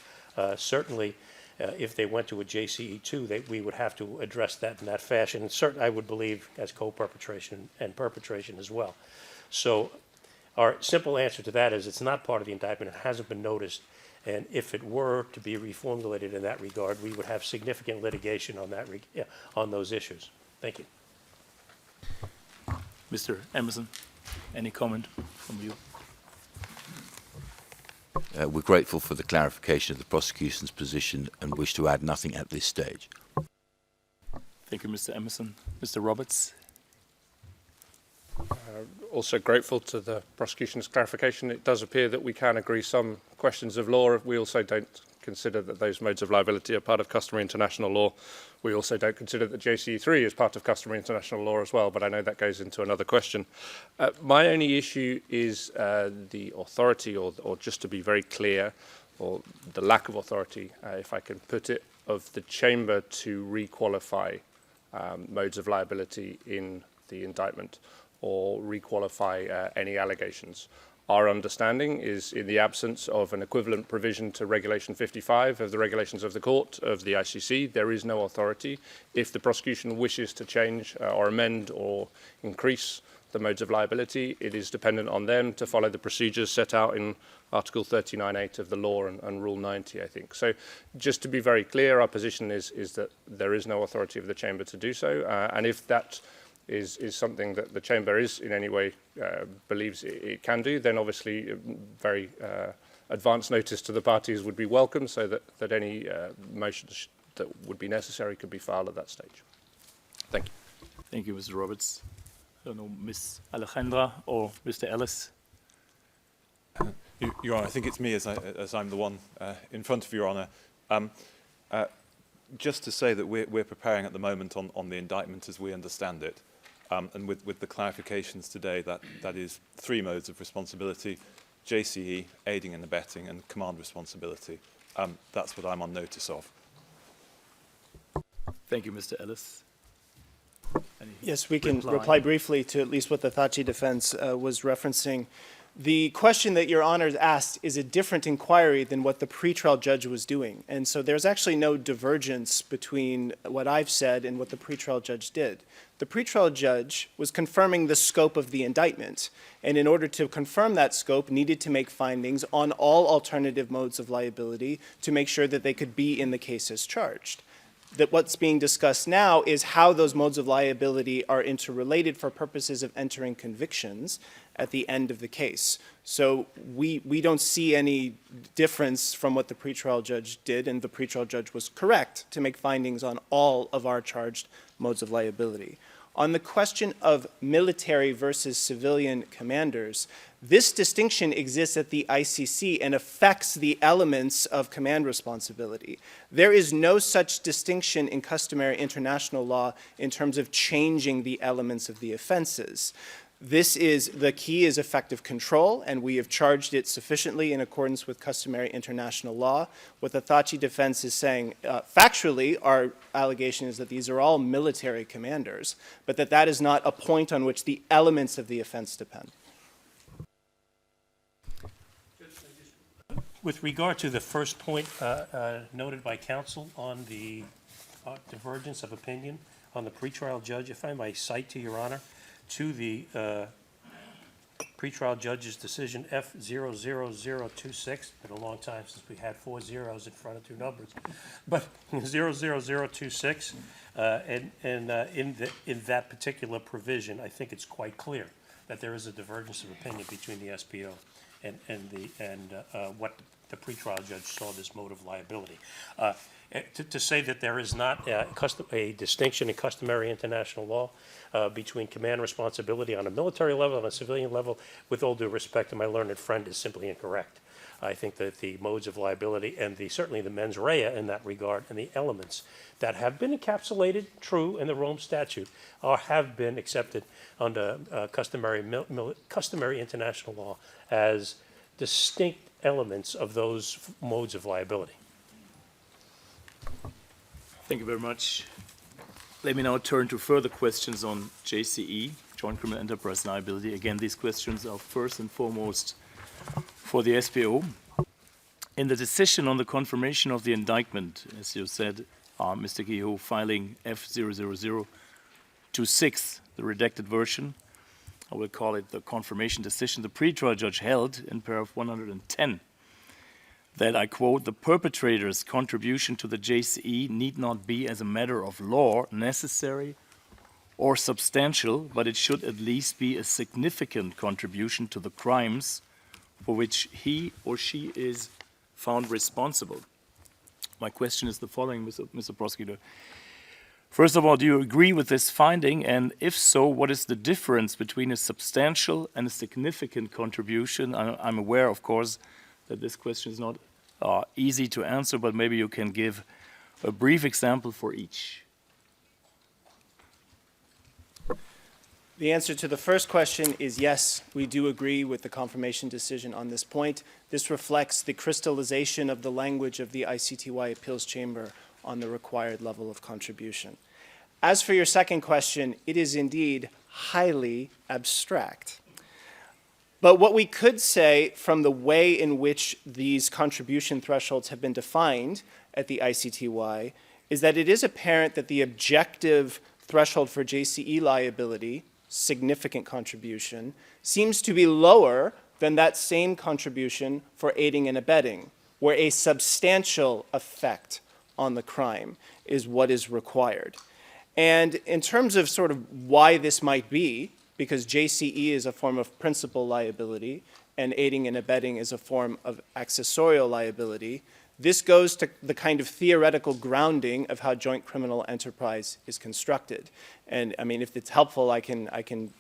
Certainly, if they went to a JCE2, we would have to address that in that fashion. And certainly, I would believe as co-perpetration and perpetration as well. So our simple answer to that is it's not part of the indictment. It hasn't been noticed. And if it were to be reformulated in that regard, we would have significant litigation on that on those issues. Thank you. Mr. Emerson, any comment from you? We're grateful for the clarification of the prosecution's position and wish to add nothing at this stage. Thank you, Mr. Emerson. Mr. Roberts? Also grateful to the prosecution's clarification. It does appear that we can agree some questions of law. We also don't consider that those modes of liability are part of customary international law. We also don't consider that JCE3 is part of customary international law as well, but I know that goes into another question. My only issue is the authority, or just to be very clear, or the lack of authority, if I can put it, of the chamber to requalify modes of liability in the indictment or requalify any allegations. Our understanding is, in the absence of an equivalent provision to Regulation 55 of the regulations of the court of the ICC, there is no authority. If the prosecution wishes to change or amend or increase the modes of liability, it is dependent on them to follow the procedures set out in Article 39.8 of the law and Rule 90, I think. So just to be very clear, our position is that there is no authority of the chamber to do so, and if that is something that the chamber is in any way believes it can do, then obviously very advance notice to the parties would be welcome, so that any motions that would be necessary could be filed at that stage. Thank you. Thank you, Mr. Roberts. I don't know, Ms. Alejandra or Mr. Ellis? Your Honour, I think it's me as I'm the one in front of Your Honour. Just to say that we're preparing at the moment on the indictment as we understand it. And with the clarifications today, that is 3 modes of responsibility: JCE, aiding and abetting, and command responsibility. That's what I'm on notice of. Thank you, Mr. Ellis. Yes, we can reply briefly to at least what the Thaçi defense was referencing. The question that Your Honor asked is a different inquiry than what the pretrial judge was doing. And so there's actually no divergence between what I've said and what the pretrial judge did. The pretrial judge was confirming the scope of the indictment, and in order to confirm that scope, needed to make findings on all alternative modes of liability to make sure that they could be in the case as charged. That what's being discussed now is how those modes of liability are interrelated for purposes of entering convictions at the end of the case. So we don't see any difference from what the pretrial judge did, and the pretrial judge was correct to make findings on all of our charged modes of liability. On the question of military versus civilian commanders, this distinction exists at the ICC and affects the elements of command responsibility. There is no such distinction in customary international law in terms of changing the elements of the offenses. The key is effective control, and we have charged it sufficiently in accordance with customary international law. What the Thaçi defense is saying, factually, our allegation is that these are all military commanders, but that is not a point on which the elements of the offense depend. With regard to the first point noted by counsel on the divergence of opinion on the pretrial judge, if I may cite to Your Honor, to the pretrial judge's decision F00026. It's been a long time since we had 4 zeros in front of 2 numbers, but 00026, and in that particular provision, I think it's quite clear that there is a divergence of opinion between the SPO and what the pretrial judge saw this mode of liability. To say that there is not a distinction in customary international law between command responsibility on a military level and a civilian level, with all due respect to my learned friend, is simply incorrect. I think that the modes of liability and certainly the mens rea in that regard and the elements that have been encapsulated, true, in the Rome Statute have been accepted under customary international law as distinct elements of those modes of liability. Thank you very much. Let me now turn to further questions on JCE, Joint Criminal Enterprise Liability. Again, these questions are first and foremost for the SPO. In the decision on the confirmation of the indictment, as you said, Mr. Kehoe, filing F00026, the redacted version, I will call it the confirmation decision, the pretrial judge held in paragraph 110 that, I quote, "The perpetrator's contribution to the JCE need not be as a matter of law necessary or substantial, but it should at least be a significant contribution to the crimes for which he or she is found responsible." My question is the following, Mr. Prosecutor. First of all, do you agree with this finding? And if so, what is the difference between a substantial and a significant contribution? I'm aware, of course, that this question is not easy to answer, but maybe you can give a brief example for each. The answer to the first question is yes, we do agree with the confirmation decision on this point. This reflects the crystallization of the language of the ICTY Appeals Chamber on the required level of contribution. As for your second question, it is indeed highly abstract. But what we could say from the way in which these contribution thresholds have been defined at the ICTY is that it is apparent that the objective threshold for JCE liability, significant contribution, seems to be lower than that same contribution for aiding and abetting, where a substantial effect on the crime is what is required. And in terms of sort of why this might be, because JCE is a form of principal liability and aiding and abetting is a form of accessorial liability, this goes to the kind of theoretical grounding of how joint criminal enterprise is constructed. And I mean, if it's helpful, I can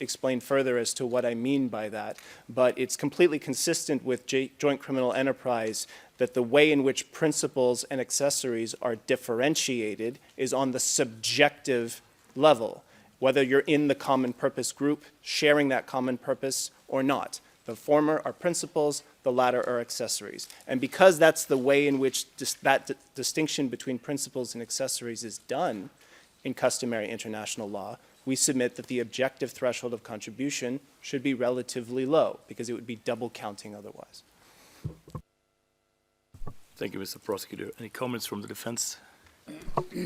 explain further as to what I mean by that. But it's completely consistent with joint criminal enterprise that the way in which principals and accessories are differentiated is on the subjective level, whether you're in the common purpose group, sharing that common purpose or not. The former are principals, the latter are accessories. And because that's the way in which that distinction between principals and accessories is done in customary international law, we submit that the objective threshold of contribution should be relatively low, because it would be double counting otherwise. Thank you, Mr. Prosecutor. Any comments from the defense?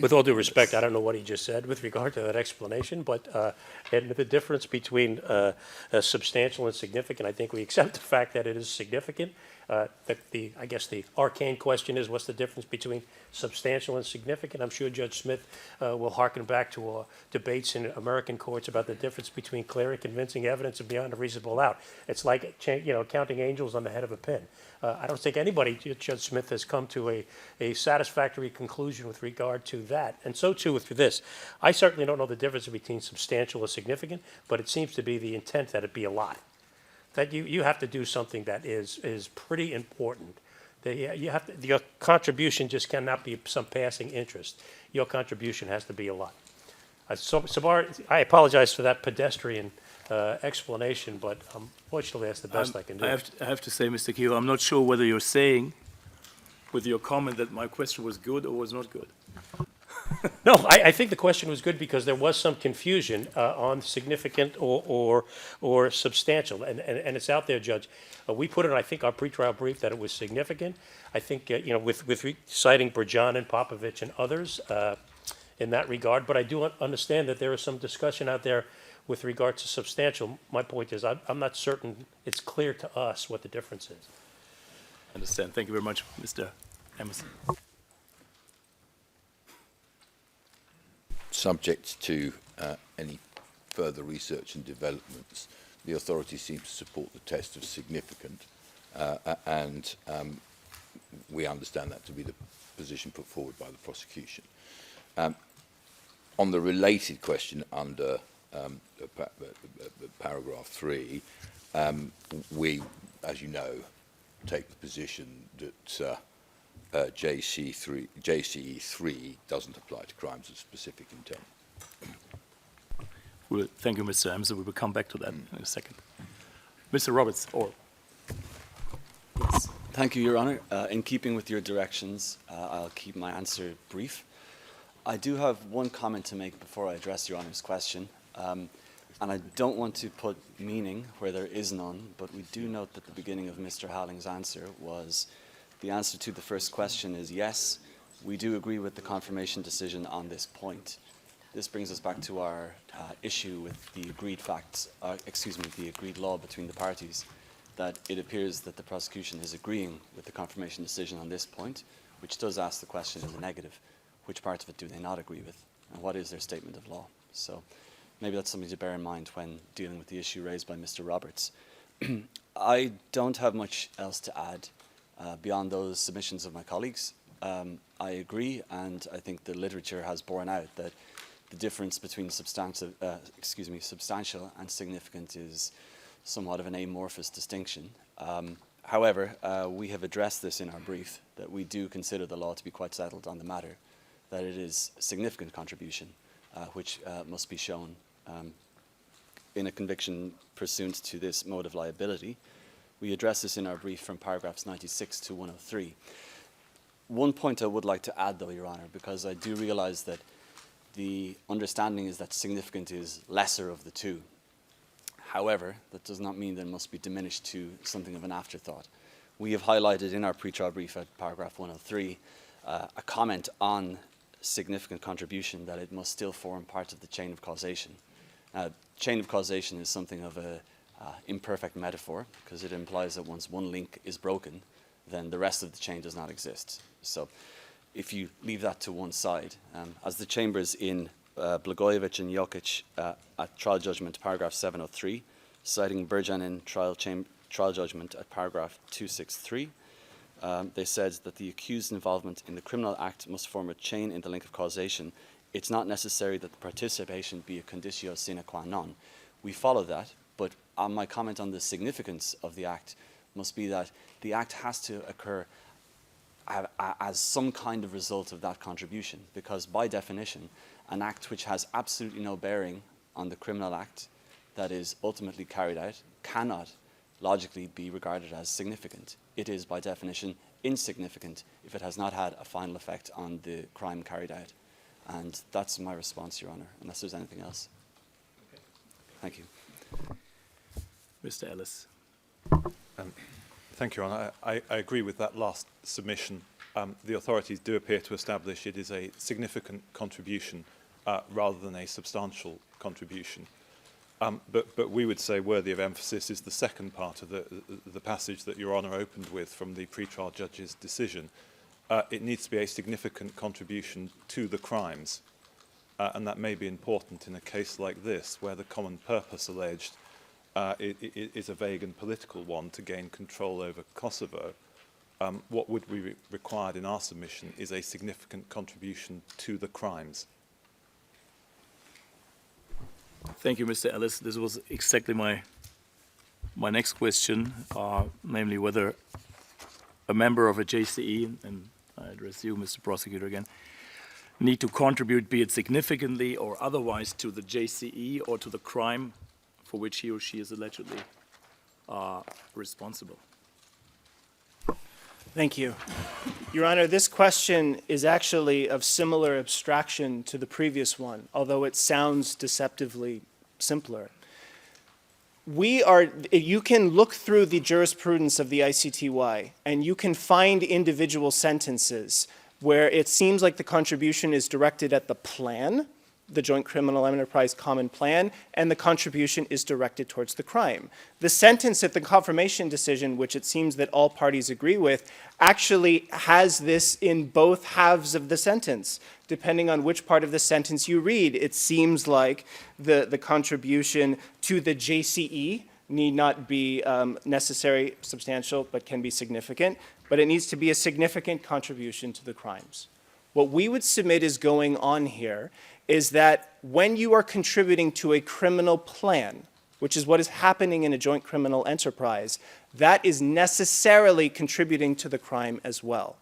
With all due respect, I don't know what he just said with regard to that explanation, but and the difference between substantial and significant, I think we accept the fact that it is significant. I guess the arcane question is, what's the difference between substantial and significant? I'm sure Judge Smith will hearken back to debates in American courts about the difference between clear and convincing evidence and beyond a reasonable doubt. It's like counting angels on the head of a pin. I don't think anybody, Judge Smith, has come to a satisfactory conclusion with regard to that. And so too with this. I certainly don't know the difference between substantial or significant, but it seems to be the intent that it be a lot. That you have to do something that is pretty important. Your contribution just cannot be some passing interest. Your contribution has to be a lot. I apologize for that pedestrian explanation, but unfortunately that's the best I can do. I have to say, Mr. Kehoe, I'm not sure whether you're saying with your comment that my question was good or was not good. No, I think the question was good because there was some confusion on significant or substantial, and it's out there, Judge. We put in, I think, our pretrial brief that it was significant. I think, with citing Burjan and Popovich and others in that regard, but I do understand that there is some discussion out there with regard to substantial. My point is, I'm not certain it's clear to us what the difference is. I understand. Thank you very much, Mr. Emerson. Subject to any further research and developments, the authorities seem to support the test of significant, and we understand that to be the position put forward by the prosecution. On the related question under paragraph 3, we, as you know, take the position that JCE3 doesn't apply to crimes of specific intent. Well, thank you, Mr. Emerson. We will come back to that in a second. Mr. Roberts, or Yes. Thank you, Your Honor. In keeping with your directions, I'll keep my answer brief. I do have one comment to make before I address Your Honor's question. And I don't want to put meaning where there is none, but we do note that the beginning of Mr. Howling's answer was, the answer to the first question is yes, we do agree with the confirmation decision on this point. This brings us back to our issue with the agreed facts, the agreed law between the parties, that it appears that the prosecution is agreeing with the confirmation decision on this point, which does ask the question in the negative, which part of it do they not agree with, and what is their statement of law? So maybe that's something to bear in mind when dealing with the issue raised by Mr. Roberts. I don't have much else to add beyond those submissions of my colleagues. I agree, and I think the literature has borne out that the difference between substantial and significant is somewhat of an amorphous distinction. However, we have addressed this in our brief, that we do consider the law to be quite settled on the matter, that it is significant contribution, which must be shown in a conviction pursuant to this mode of liability. We address this in our brief from paragraphs 96 to 103. One point I would like to add, though, Your Honour, because I do realise that the understanding is that significant is lesser of the two. However, that does not mean that it must be diminished to something of an afterthought. We have highlighted in our pre-trial brief at paragraph 103 a comment on significant contribution, that it must still form part of the chain of causation. Chain of causation is something of an imperfect metaphor, because it implies that once one link is broken, then the rest of the chain does not exist. So if you leave that to one side, as the chambers in Blagojevich and Jokic at trial judgment, paragraph 703, citing Burjanin trial judgment at paragraph 263, they said that the accused's involvement in the criminal act must form a chain in the link of causation. It's not necessary that the participation be a conditio sine qua non. We follow that, but my comment on the significance of the act must be that the act has to occur as some kind of result of that contribution, because by definition, an act which has absolutely no bearing on the criminal act that is ultimately carried out cannot logically be regarded as significant. It is by definition insignificant if it has not had a final effect on the crime carried out. And that's my response, Your Honour, unless there's anything else. Okay. Thank you. Mr. Ellis. Thank you, Your Honour. I agree with that last submission. The authorities do appear to establish it is a significant contribution rather than a substantial contribution. But we would say worthy of emphasis is the second part of the passage that Your Honour opened with from the pre-trial judge's decision. It needs to be a significant contribution to the crimes. And that may be important in a case like this, where the common purpose alleged is a vague and political one to gain control over Kosovo. What would be required in our submission is a significant contribution to the crimes. Thank you, Mr. Ellis. This was exactly my next question, namely whether a member of a JCE, and I address you, Mr. Prosecutor, again, need to contribute, be it significantly or otherwise, to the JCE or to the crime for which he or she is allegedly responsible. Thank you. Your Honor, this question is actually of similar abstraction to the previous one, although it sounds deceptively simpler. You can look through the jurisprudence of the ICTY, and you can find individual sentences where it seems like the contribution is directed at the plan, the Joint Criminal Enterprise Common Plan, and the contribution is directed towards the crime. The sentence at the confirmation decision, which it seems that all parties agree with, actually has this in both halves of the sentence. Depending on which part of the sentence you read, it seems like the contribution to the JCE need not be necessary, substantial, but can be significant, but it needs to be a significant contribution to the crimes. What we would submit is going on here is that when you are contributing to a criminal plan, which is what is happening in a joint criminal enterprise, that is necessarily contributing to the crime as well.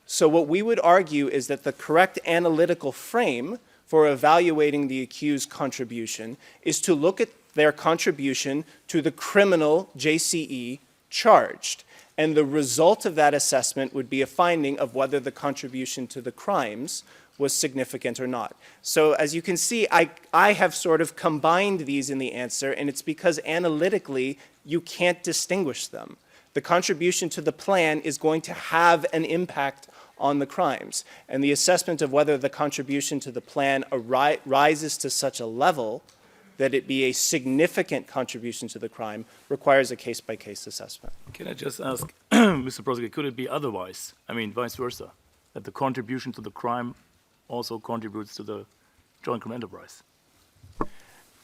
So what we would argue is that the correct analytical frame for evaluating the accused's contribution is to look at their contribution to the criminal JCE charged. And the result of that assessment would be a finding of whether the contribution to the crimes was significant or not. So as you can see, I have sort of combined these in the answer, and it's because analytically you can't distinguish them. The contribution to the plan is going to have an impact on the crimes. And the assessment of whether the contribution to the plan rises to such a level that it be a significant contribution to the crime requires a case-by-case assessment. Can I just ask, Mr. Prosecutor, could it be otherwise? I mean, vice versa, that the contribution to the crime also contributes to the joint criminal enterprise?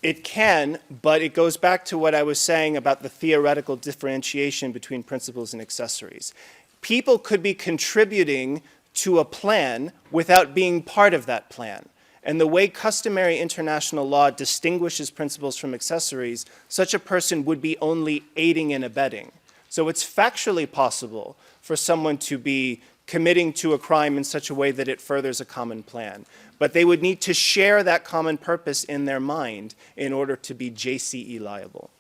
It can, but it goes back to what I was saying about the theoretical differentiation between principals and accessories. People could be contributing to a plan without being part of that plan. And the way customary international law distinguishes principals from accessories, such a person would be only aiding and abetting. So it's factually possible for someone to be committing to a crime in such a way that it furthers a common plan. But they would need to share that common purpose in their mind in order to be JCE liable.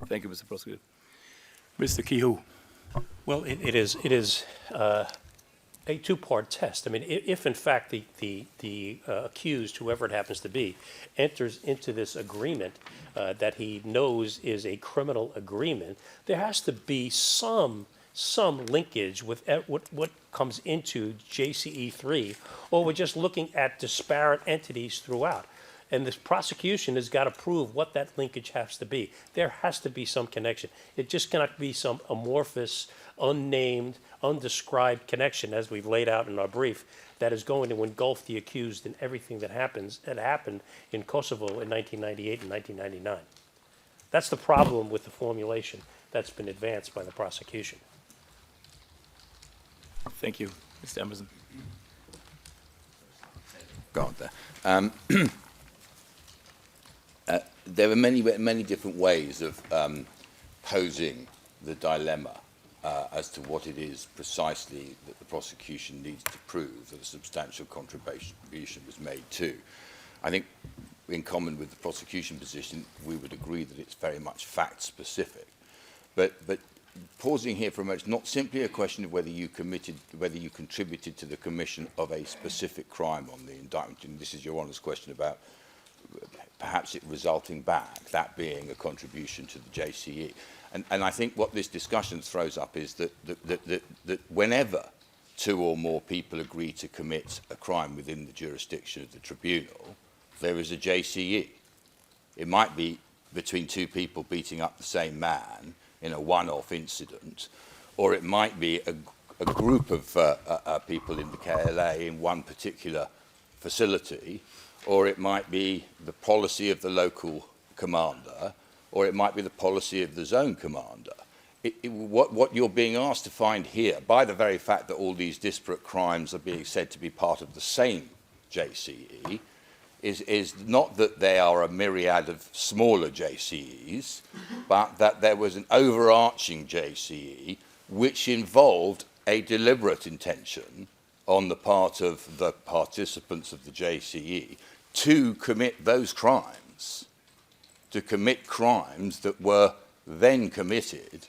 Thank you, Mr. Prosecutor. Mr. Kehoe. Well, it is a two-part test. I mean, if in fact the accused, whoever it happens to be, enters into this agreement that he knows is a criminal agreement, there has to be some linkage with what comes into JCE3, or we're just looking at disparate entities throughout. And this prosecution has got to prove what that linkage has to be. There has to be some connection. It just cannot be some amorphous, unnamed, undescribed connection, as we've laid out in our brief, that is going to engulf the accused in everything that happened in Kosovo in 1998 and 1999. That's the problem with the formulation that's been advanced by the prosecution. Thank you. Mr. Emerson. Go on there. There are many different ways of posing the dilemma as to what it is precisely that the prosecution needs to prove that a substantial contribution was made to. I think, in common with the prosecution position, we would agree that it's very much fact-specific. But pausing here for a moment, it's not simply a question of whether you contributed to the commission of a specific crime on the indictment. And this is Your Honour's question about perhaps it resulting back, that being a contribution to the JCE. And I think what this discussion throws up is that whenever two or more people agree to commit a crime within the jurisdiction of the tribunal, there is a JCE. It might be between two people beating up the same man in a one-off incident, or it might be a group of people in the KLA in one particular facility, or it might be the policy of the local commander, or it might be the policy of the zone commander. What you're being asked to find here, by the very fact that all these disparate crimes are being said to be part of the same JCE, is not that they are a myriad of smaller JCEs, but that there was an overarching JCE which involved a deliberate intention on the part of the participants of the JCE to commit those crimes, to commit crimes that were then committed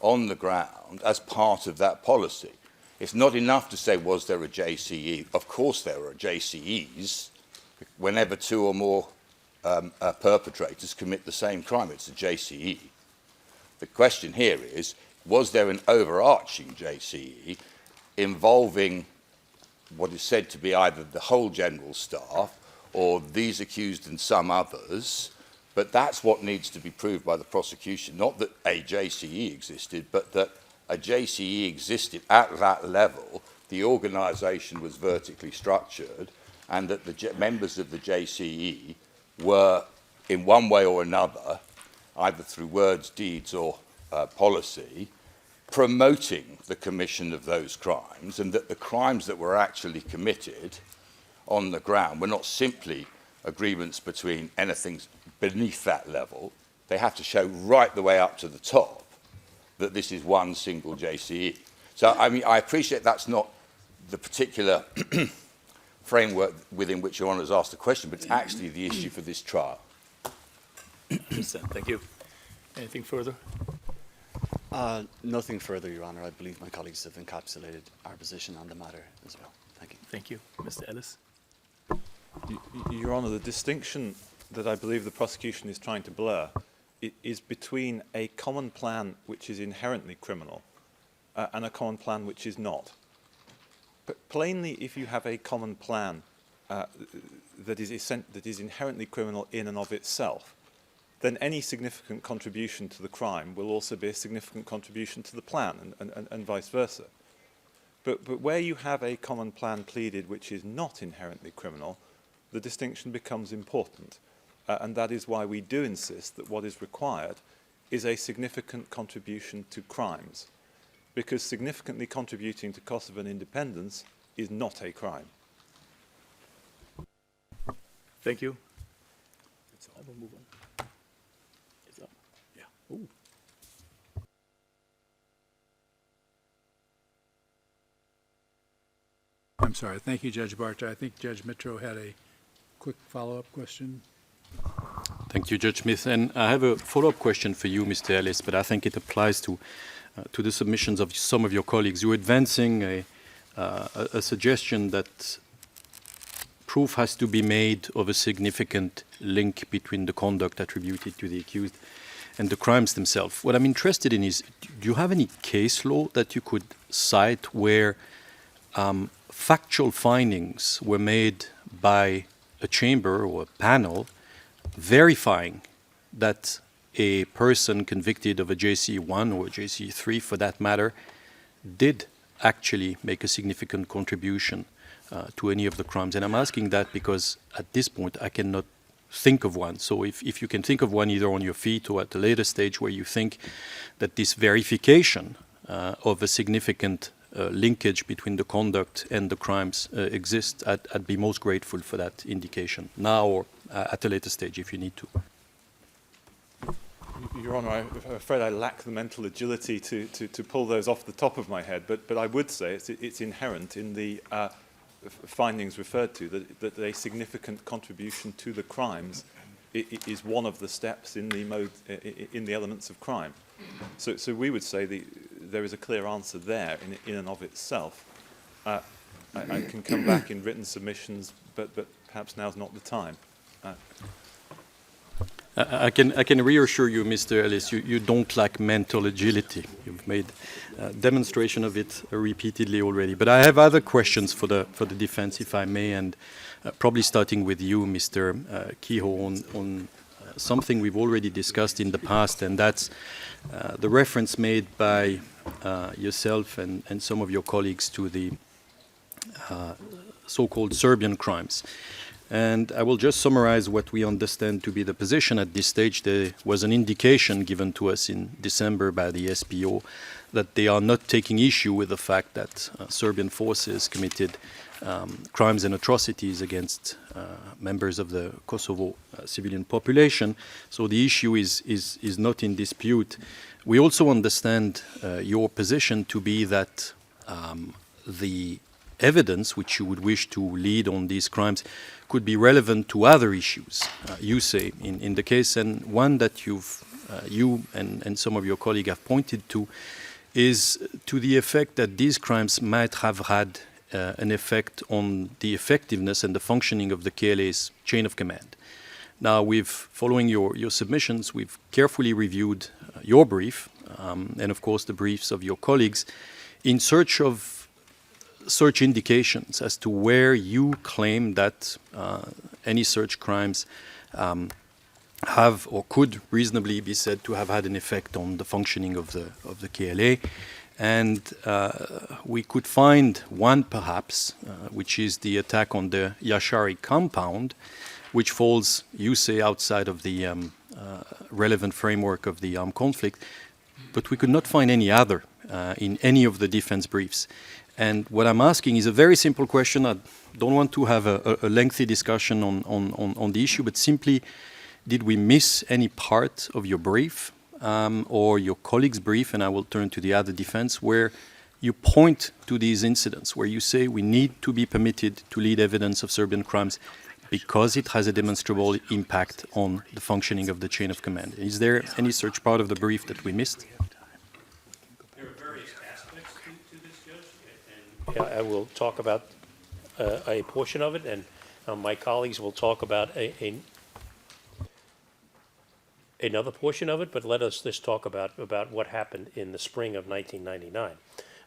on the ground as part of that policy. It's not enough to say, was there a JCE? Of course there are JCEs. Whenever two or more perpetrators commit the same crime, it's a JCE. The question here is, was there an overarching JCE involving what is said to be either the whole general staff or these accused and some others? But that's what needs to be proved by the prosecution, not that a JCE existed, but that a JCE existed at that level, the organisation was vertically structured, and that the members of the JCE were, in one way or another, either through words, deeds, or policy, promoting the commission of those crimes, and that the crimes that were actually committed on the ground were not simply agreements between beneath that level. They have to show right the way up to the top that this is one single JCE. So, I mean, I appreciate that's not the particular framework within which Your Honour has asked the question, but it's actually the issue for this trial. Understand. Thank you. Anything further? Nothing further, Your Honour. I believe my colleagues have encapsulated our position on the matter as well. Thank you. Thank you. Mr. Ellis? Your Honour, the distinction that I believe the prosecution is trying to blur is between a common plan which is inherently criminal and a common plan which is not. But plainly, if you have a common plan that is inherently criminal in and of itself, then any significant contribution to the crime will also be a significant contribution to the plan, and vice versa. But where you have a common plan pleaded which is not inherently criminal, the distinction becomes important. And that is why we do insist that what is required is a significant contribution to crimes, because significantly contributing to Kosovan independence is not a crime. Thank you. I will move on. It's up. Yeah. Ooh. I'm sorry. Thank you, Judge Barta. I think Judge Mitro had a quick follow-up question. Thank you, Judge Smith. And I have a follow-up question for you, Mr. Ellis, but I think it applies to the submissions of some of your colleagues. You're advancing a suggestion that proof has to be made of a significant link between the conduct attributed to the accused and the crimes themselves. What I'm interested in is, do you have any case law that you could cite where factual findings were made by a chamber or a panel verifying that a person convicted of a JC1 or a JC3, for that matter, did actually make a significant contribution to any of the crimes? And I'm asking that because at this point I cannot think of one. So if you can think of one either on your feet or at a later stage where you think that this verification of a significant linkage between the conduct and the crimes exists, I'd be most grateful for that indication, now or at a later stage if you need to. Your Honour, I'm afraid I lack the mental agility to pull those off the top of my head, but I would say it's inherent in the findings referred to that a significant contribution to the crimes is one of the steps in the elements of crime. So we would say there is a clear answer there in and of itself. I can come back in written submissions, but perhaps now's not the time. I can reassure you, Mr. Ellis, you don't lack mental agility. You've made demonstration of it repeatedly already. But I have other questions for the defense, if I may, and probably starting with you, Mr. Kehoe, on something we've already discussed in the past, and that's the reference made by yourself and some of your colleagues to the so-called Serbian crimes. And I will just summarize what we understand to be the position at this stage. There was an indication given to us in December by the SPO that they are not taking issue with the fact that Serbian forces committed crimes and atrocities against members of the Kosovo civilian population. So the issue is not in dispute. We also understand your position to be that the evidence which you would wish to lead on these crimes could be relevant to other issues, you say, in the case. And one that you and some of your colleagues have pointed to is to the effect that these crimes might have had an effect on the effectiveness and the functioning of the KLA's chain of command. Now, following your submissions, we've carefully reviewed your brief and, of course, the briefs of your colleagues in search of search indications as to where you claim that any such crimes have or could reasonably be said to have had an effect on the functioning of the KLA. And we could find one, perhaps, which is the attack on the Yashari compound, which falls, you say, outside of the relevant framework of the armed conflict. But we could not find any other in any of the defense briefs. And what I'm asking is a very simple question. I don't want to have a lengthy discussion on the issue, but simply, did we miss any part of your brief or your colleague's brief, and I will turn to the other defense, where you point to these incidents, where you say we need to be permitted to lead evidence of Serbian crimes because it has a demonstrable impact on the functioning of the chain of command. Is there any such part of the brief that we missed? There are various aspects to this, Judge, and I will talk about a portion of it, and my colleagues will talk about another portion of it, but let us just talk about what happened in the spring of 1999.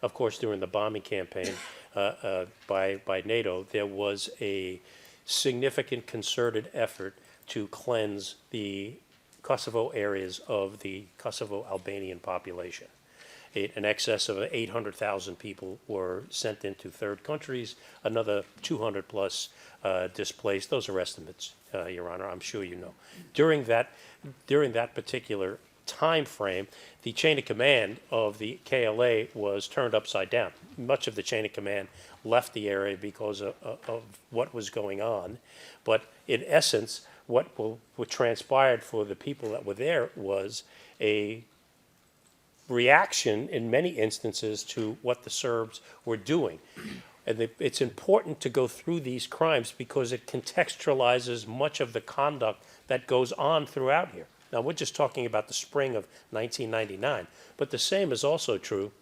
Of course, during the bombing campaign by NATO, there was a significant concerted effort to cleanse the Kosovo areas of the Kosovo Albanian population. In excess of 800,000 people were sent into third countries, another 200 plus displaced. Those are estimates, Your Honor, I'm sure you know. During that particular time frame, the chain of command of the KLA was turned upside down. Much of the chain of command left the area because of what was going on. But in essence, what transpired for the people that were there was a reaction in many instances to what the Serbs were doing. And it's important to go through these crimes because it contextualizes much of the conduct that goes on throughout here. Now, we're just talking about the spring of 1999, but the same is also true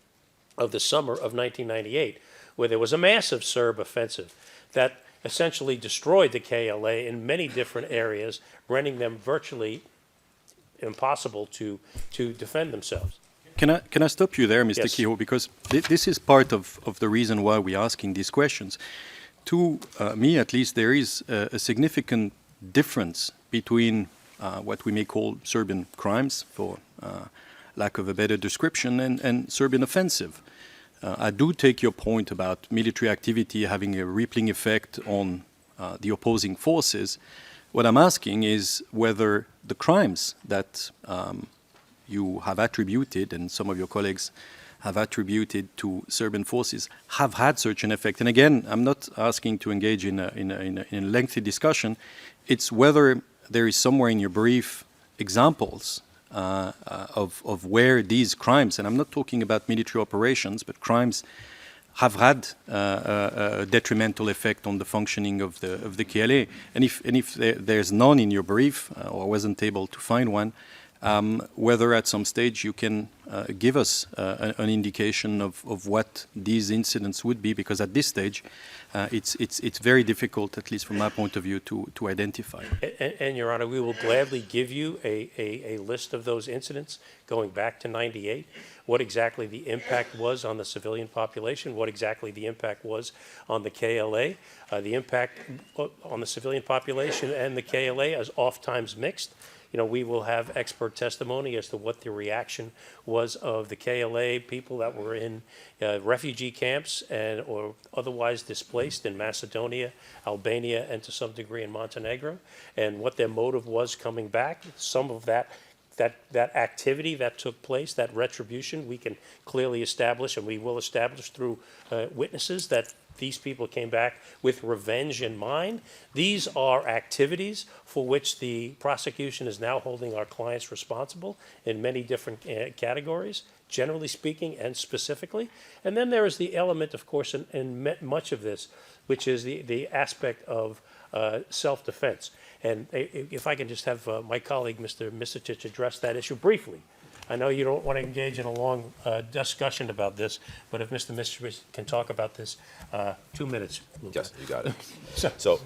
of the summer of 1998, where there was a massive Serb offensive that essentially destroyed the KLA in many different areas, rendering them virtually impossible to defend themselves. Can I stop you there, Mr. Yes. Kehoe, because this is part of the reason why we're asking these questions. To me, at least, there is a significant difference between what we may call Serbian crimes, for lack of a better description, and Serbian offensive. I do take your point about military activity having a rippling effect on the opposing forces. What I'm asking is whether the crimes that you have attributed, and some of your colleagues have attributed to Serbian forces, have had such an effect. And again, I'm not asking to engage in a lengthy discussion. It's whether there is somewhere in your brief examples of where these crimes, and I'm not talking about military operations, but crimes have had a detrimental effect on the functioning of the KLA. And if there's none in your brief, or I wasn't able to find one, whether at some stage you can give us an indication of what these incidents would be, because at this stage it's very difficult, at least from my point of view, to identify. And Your Honor, we will gladly give you a list of those incidents going back to '98, what exactly the impact was on the civilian population, what exactly the impact was on the KLA. The impact on the civilian population and the KLA is oftentimes mixed. You know, we will have expert testimony as to what the reaction was of the KLA people that were in refugee camps or otherwise displaced in Macedonia, Albania, and to some degree in Montenegro, and what their motive was coming back. Some of that activity that took place, that retribution, we can clearly establish, and we will establish through witnesses, that these people came back with revenge in mind. These are activities for which the prosecution is now holding our clients responsible in many different categories, generally speaking and specifically. And then there is the element, of course, in much of this, which is the aspect of self-defense. And if I can just have my colleague, Mr. Misicic, address that issue briefly. I know you don't want to engage in a long discussion about this, but if Mr. Misicic can talk about this, 2 minutes. Luca. Yes, you got it. So,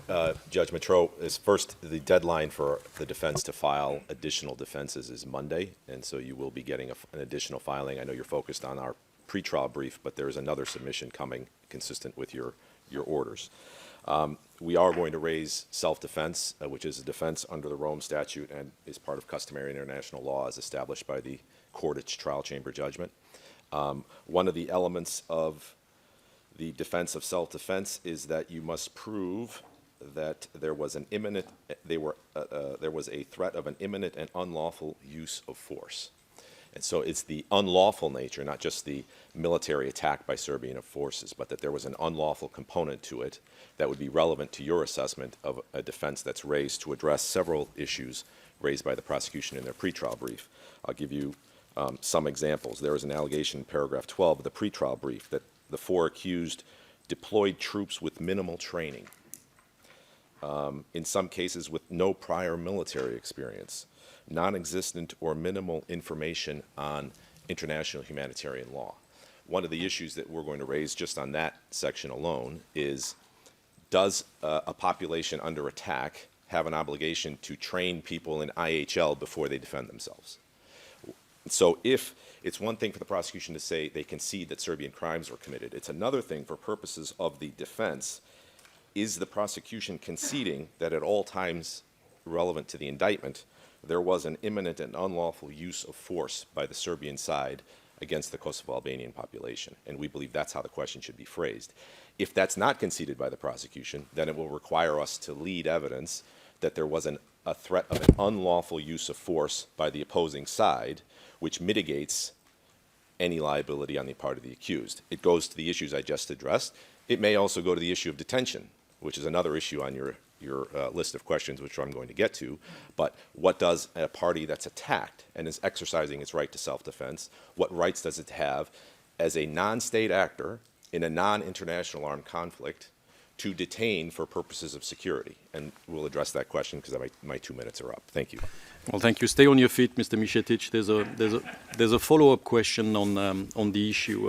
Judge Matro, is first, the deadline for the defense to file additional defenses is Monday, and so you will be getting an additional filing. I know you're focused on our pretrial brief, but there is another submission coming consistent with your orders. We are going to raise self-defense, which is a defense under the Rome Statute and is part of customary international law as established by the Court Trial Chamber judgment. One of the elements of the defense of self-defense is that you must prove that there was an there was a threat of an imminent and unlawful use of force. And so it's the unlawful nature, not just the military attack by Serbian forces, but that there was an unlawful component to it that would be relevant to your assessment of a defense that's raised to address several issues raised by the prosecution in their pretrial brief. I'll give you some examples. There is an allegation in paragraph 12 of the pretrial brief that the 4 accused deployed troops with minimal training, in some cases with no prior military experience, non-existent or minimal information on international humanitarian law. One of the issues that we're going to raise just on that section alone is, does a population under attack have an obligation to train people in IHL before they defend themselves? So if it's one thing for the prosecution to say they concede that Serbian crimes were committed, it's another thing for purposes of the defense, is the prosecution conceding that at all times relevant to the indictment, there was an imminent and unlawful use of force by the Serbian side against the Kosovo Albanian population? And we believe that's how the question should be phrased. If that's not conceded by the prosecution, then it will require us to lead evidence that there was a threat of an unlawful use of force by the opposing side, which mitigates any liability on the part of the accused. It goes to the issues I just addressed. It may also go to the issue of detention, which is another issue on your list of questions, which I'm going to get to. But what does a party that's attacked and is exercising its right to self-defense, what rights does it have as a non-state actor in a non-international armed conflict to detain for purposes of security? And we'll address that question because my 2 minutes are up. Thank you. Well, thank you. Stay on your feet, Mr. Micetic. There's a follow-up question on the issue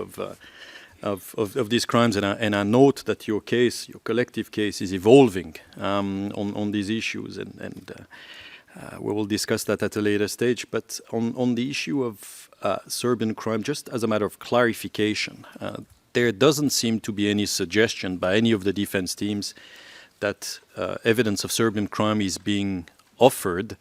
of these crimes, and I note that your case, your collective case, is evolving on these issues, and we will discuss that at a later stage. But on the issue of Serbian crime, just as a matter of clarification, there doesn't seem to be any suggestion by any of the defense teams that evidence of Serbian crime is being offered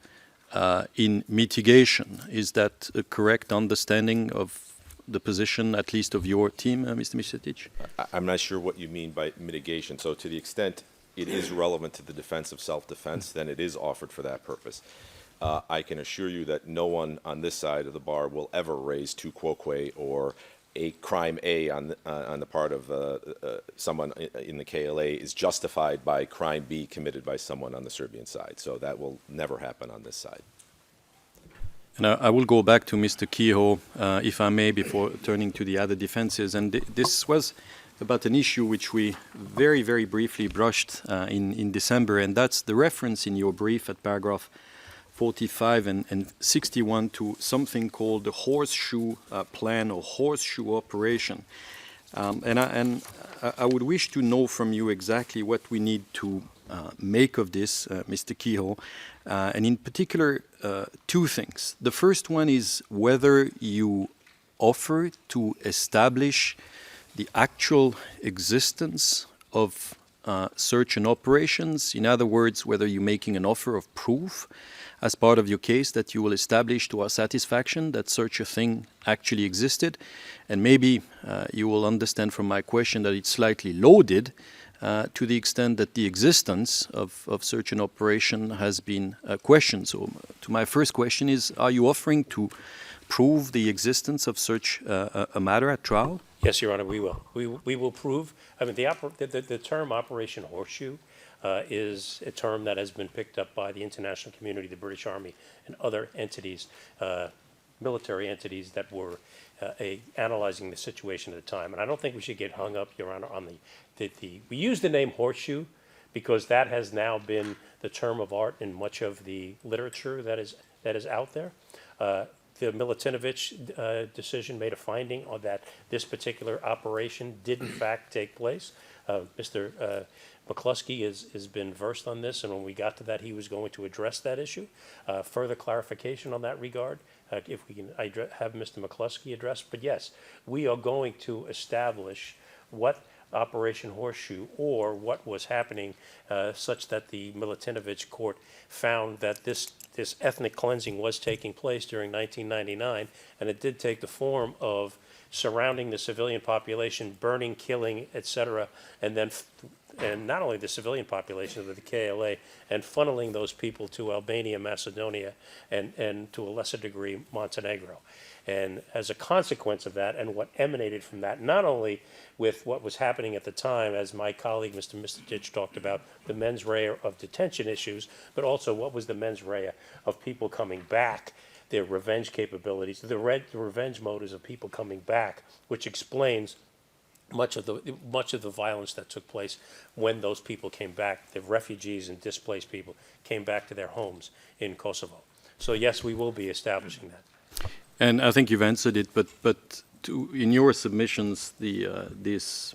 in mitigation. Is that a correct understanding of the position, at least of your team, Mr. Micetic? I'm not sure what you mean by mitigation. So to the extent it is relevant to the defense of self-defense, then it is offered for that purpose. I can assure you that no one on this side of the bar will ever raise tu quoque or a crime A on the part of someone in the KLA is justified by crime B committed by someone on the Serbian side. So that will never happen on this side. And I will go back to Mr. Kehoe, if I may, before turning to the other defenses. And this was about an issue which we very, very briefly brushed in December, and that's the reference in your brief at paragraph 45 and 61 to something called the horseshoe plan or horseshoe operation. And I would wish to know from you exactly what we need to make of this, Mr. Kehoe, and in particular, 2 things. The first one is whether you offer to establish the actual existence of search and operations. In other words, whether you're making an offer of proof as part of your case that you will establish to our satisfaction that such a thing actually existed. And maybe you will understand from my question that it's slightly loaded to the extent that the existence of search and operation has been questioned. So to my first question is, are you offering to prove the existence of such a matter at trial? Yes, Your Honor, we will. We will prove. I mean, the term Operation Horseshoe is a term that has been picked up by the international community, the British Army, and other entities, military entities that were analyzing the situation at the time. And I don't think we should get hung up, Your Honor, on we use the name horseshoe because that has now been the term of art in much of the literature that is out there. The Milutinovich decision made a finding on that this particular operation did in fact take place. Mr. McCluskey has been versed on this, and when we got to that, he was going to address that issue. Further clarification on that regard, if we can have Mr. McCluskey address. But yes, we are going to establish what Operation Horseshoe or what was happening such that the Milutinovich court found that this ethnic cleansing was taking place during 1999, and it did take the form of surrounding the civilian population, burning, killing, etc., and not only the civilian population but the KLA, and funneling those people to Albania, Macedonia, and to a lesser degree Montenegro. And as a consequence of that and what emanated from that, not only with what was happening at the time, as my colleague, Mr. Ditch, talked about, the mens rea of detention issues, but also what was the mens rea of people coming back, their revenge capabilities, the revenge motives of people coming back, which explains much of the violence that took place when those people came back, the refugees and displaced people came back to their homes in Kosovo. So yes, we will be establishing that. And I think you've answered it, but in your submissions, this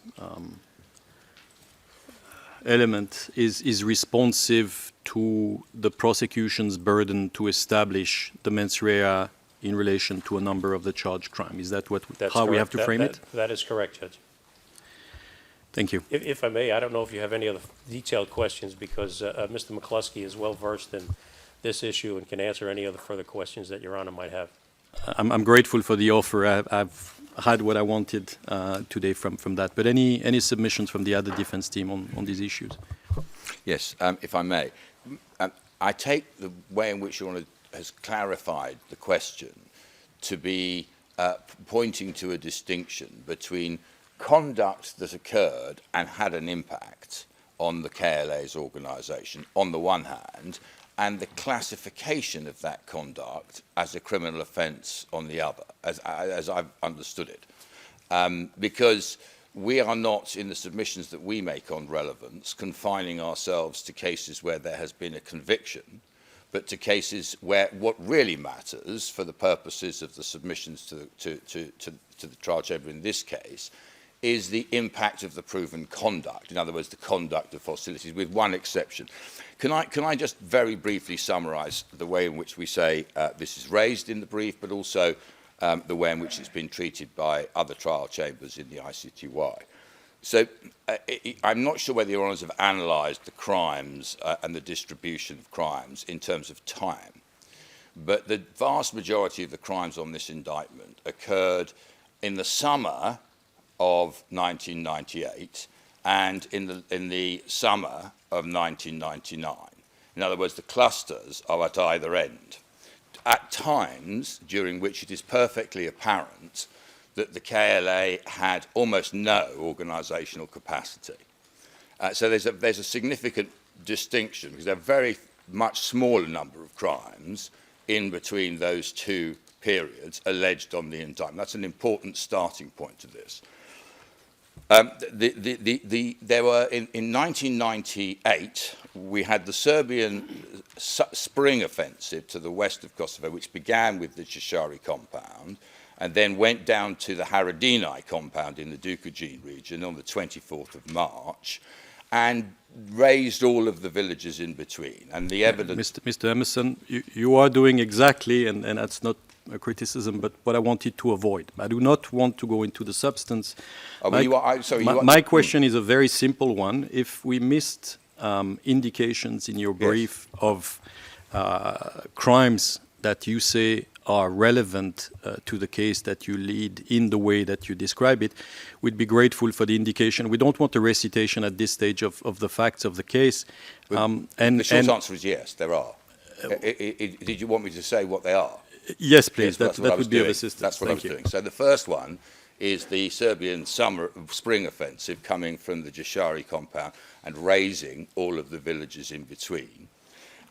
element is responsive to the prosecution's burden to establish the mens rea in relation to a number of the charged crime. Is that how we have to frame it? That is correct, Judge. Thank you. If I may, I don't know if you have any other detailed questions, because Mr. McCluskey is well versed in this issue and can answer any other further questions that Your Honor might have. I'm grateful for the offer. I've had what I wanted today from that. But any submissions from the other defense team on these issues? Yes, if I may. I take the way in which Your Honor has clarified the question to be pointing to a distinction between conduct that occurred and had an impact on the KLA's organisation on the one hand, and the classification of that conduct as a criminal offence on the other, as I've understood it. Because we are not, in the submissions that we make on relevance, confining ourselves to cases where there has been a conviction, but to cases where what really matters for the purposes of the submissions to the trial chamber in this case is the impact of the proven conduct. In other words, the conduct of hostilities, with one exception. Can I just very briefly summarise the way in which we say this is raised in the brief, but also the way in which it's been treated by other trial chambers in the ICTY? So I'm not sure whether Your Honours have analysed the crimes and the distribution of crimes in terms of time, but the vast majority of the crimes on this indictment occurred in the summer of 1998 and in the summer of 1999. In other words, the clusters are at either end, at times during which it is perfectly apparent that the KLA had almost no organisational capacity. So there's a significant distinction, because there are very much smaller number of crimes in between those two periods alleged on the indictment. That's an important starting point to this. There were, in 1998, we had the Serbian spring offensive to the west of Kosovo, which began with the Thaçi compound, and then went down to the Haradinaj compound in the Dukagin region on the 24th of March, and razed all of the villages in between. And the evidence... Mr. Emerson, you are doing exactly, and that's not a criticism, but what I wanted to avoid. I do not want to go into the substance. My question is a very simple one. If we missed indications in your brief of crimes that you say are relevant to the case that you lead in the way that you describe it, we'd be grateful for the indication. We don't want a recitation at this stage of the facts of the case. The short answer is yes, there are. Did you want me to say what they are? Yes, please. That would be of assistance. That's what I was doing. So the first one is the Serbian spring offensive coming from the Thaçi compound and razing all of the villages in between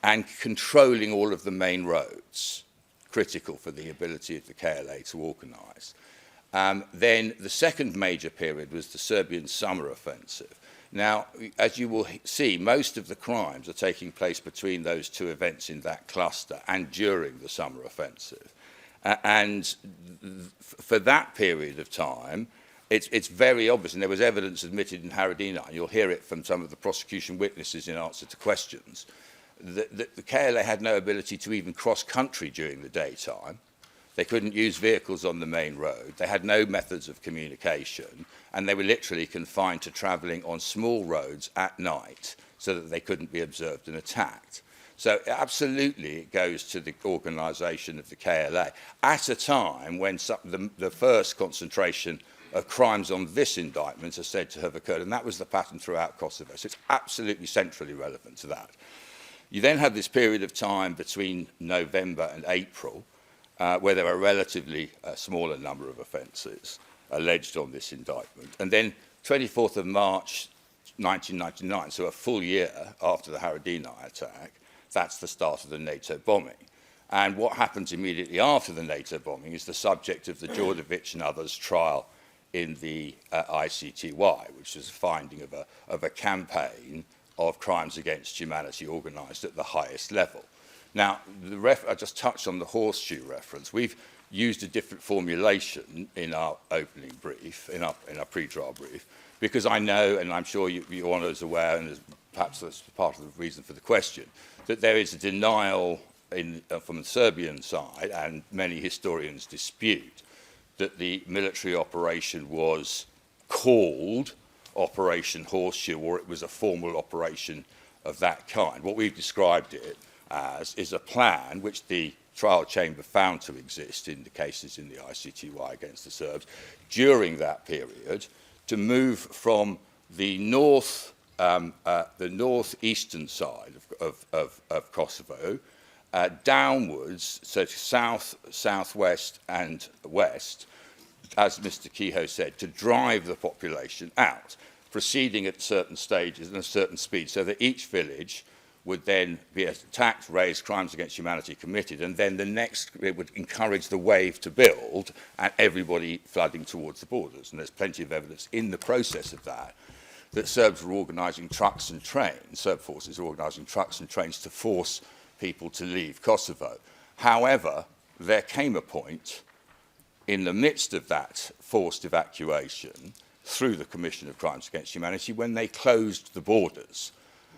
and controlling all of the main roads, critical for the ability of the KLA to organise. Then the second major period was the Serbian summer offensive. Now, as you will see, most of the crimes are taking place between those two events in that cluster and during the summer offensive. And for that period of time, it's very obvious, and there was evidence admitted in Haradinaj, and you'll hear it from some of the prosecution witnesses in answer to questions, that the KLA had no ability to even cross country during the daytime. They couldn't use vehicles on the main road. They had no methods of communication, and they were literally confined to travelling on small roads at night so that they couldn't be observed and attacked. So absolutely it goes to the organisation of the KLA at a time when the first concentration of crimes on this indictment are said to have occurred, and that was the pattern throughout Kosovo. So it's absolutely centrally relevant to that. You then have this period of time between November and April, where there were a relatively smaller number of offences alleged on this indictment. And then 24th of March 1999, so a full year after the Haradinaj attack, that's the start of the NATO bombing. And what happens immediately after the NATO bombing is the subject of the Djordjevic and others' trial in the ICTY, which is a finding of a campaign of crimes against humanity organised at the highest level. Now, I just touched on the horseshoe reference. We've used a different formulation in our opening brief, in our pre-trial brief, because I know, and I'm sure your Honour is aware, and perhaps that's part of the reason for the question, that there is a denial from the Serbian side, and many historians dispute, that the military operation was called Operation Horseshoe, or it was a formal operation of that kind. What we've described it as is a plan which the trial chamber found to exist in the cases in the ICTY against the Serbs during that period to move from the northeastern side of Kosovo downwards, so to south, southwest and west, as Mr. Kehoe said, to drive the population out, proceeding at certain stages and a certain speed, so that each village would then be attacked, raised, crimes against humanity committed, and then the next, it would encourage the wave to build and everybody flooding towards the borders. And there's plenty of evidence in the process of that Serbs were organising trucks and trains, Serb forces were organising trucks and trains to force people to leave Kosovo. However, there came a point in the midst of that forced evacuation through the Commission of Crimes Against Humanity when they closed the borders.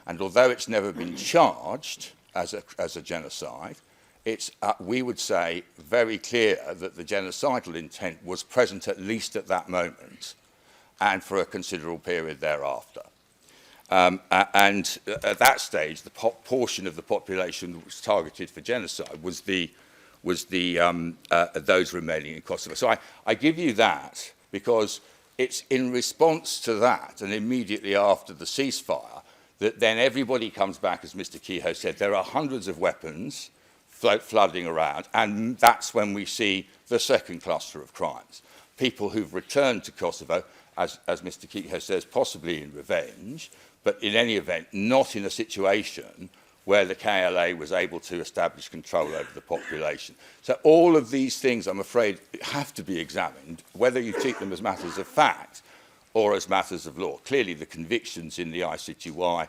And although it's never been charged as a genocide, it's, we would say, very clear that the genocidal intent was present at least at that moment and for a considerable period thereafter. And at that stage, the portion of the population that was targeted for genocide was those remaining in Kosovo. So I give you that because it's in response to that and immediately after the ceasefire that then everybody comes back, as Mr. Kehoe said. There are hundreds of weapons flooding around, and that's when we see the second cluster of crimes. People who've returned to Kosovo, as Mr. Kehoe says, possibly in revenge, but in any event, not in a situation where the KLA was able to establish control over the population. So all of these things, I'm afraid, have to be examined, whether you treat them as matters of fact or as matters of law. Clearly, the convictions in the ICTY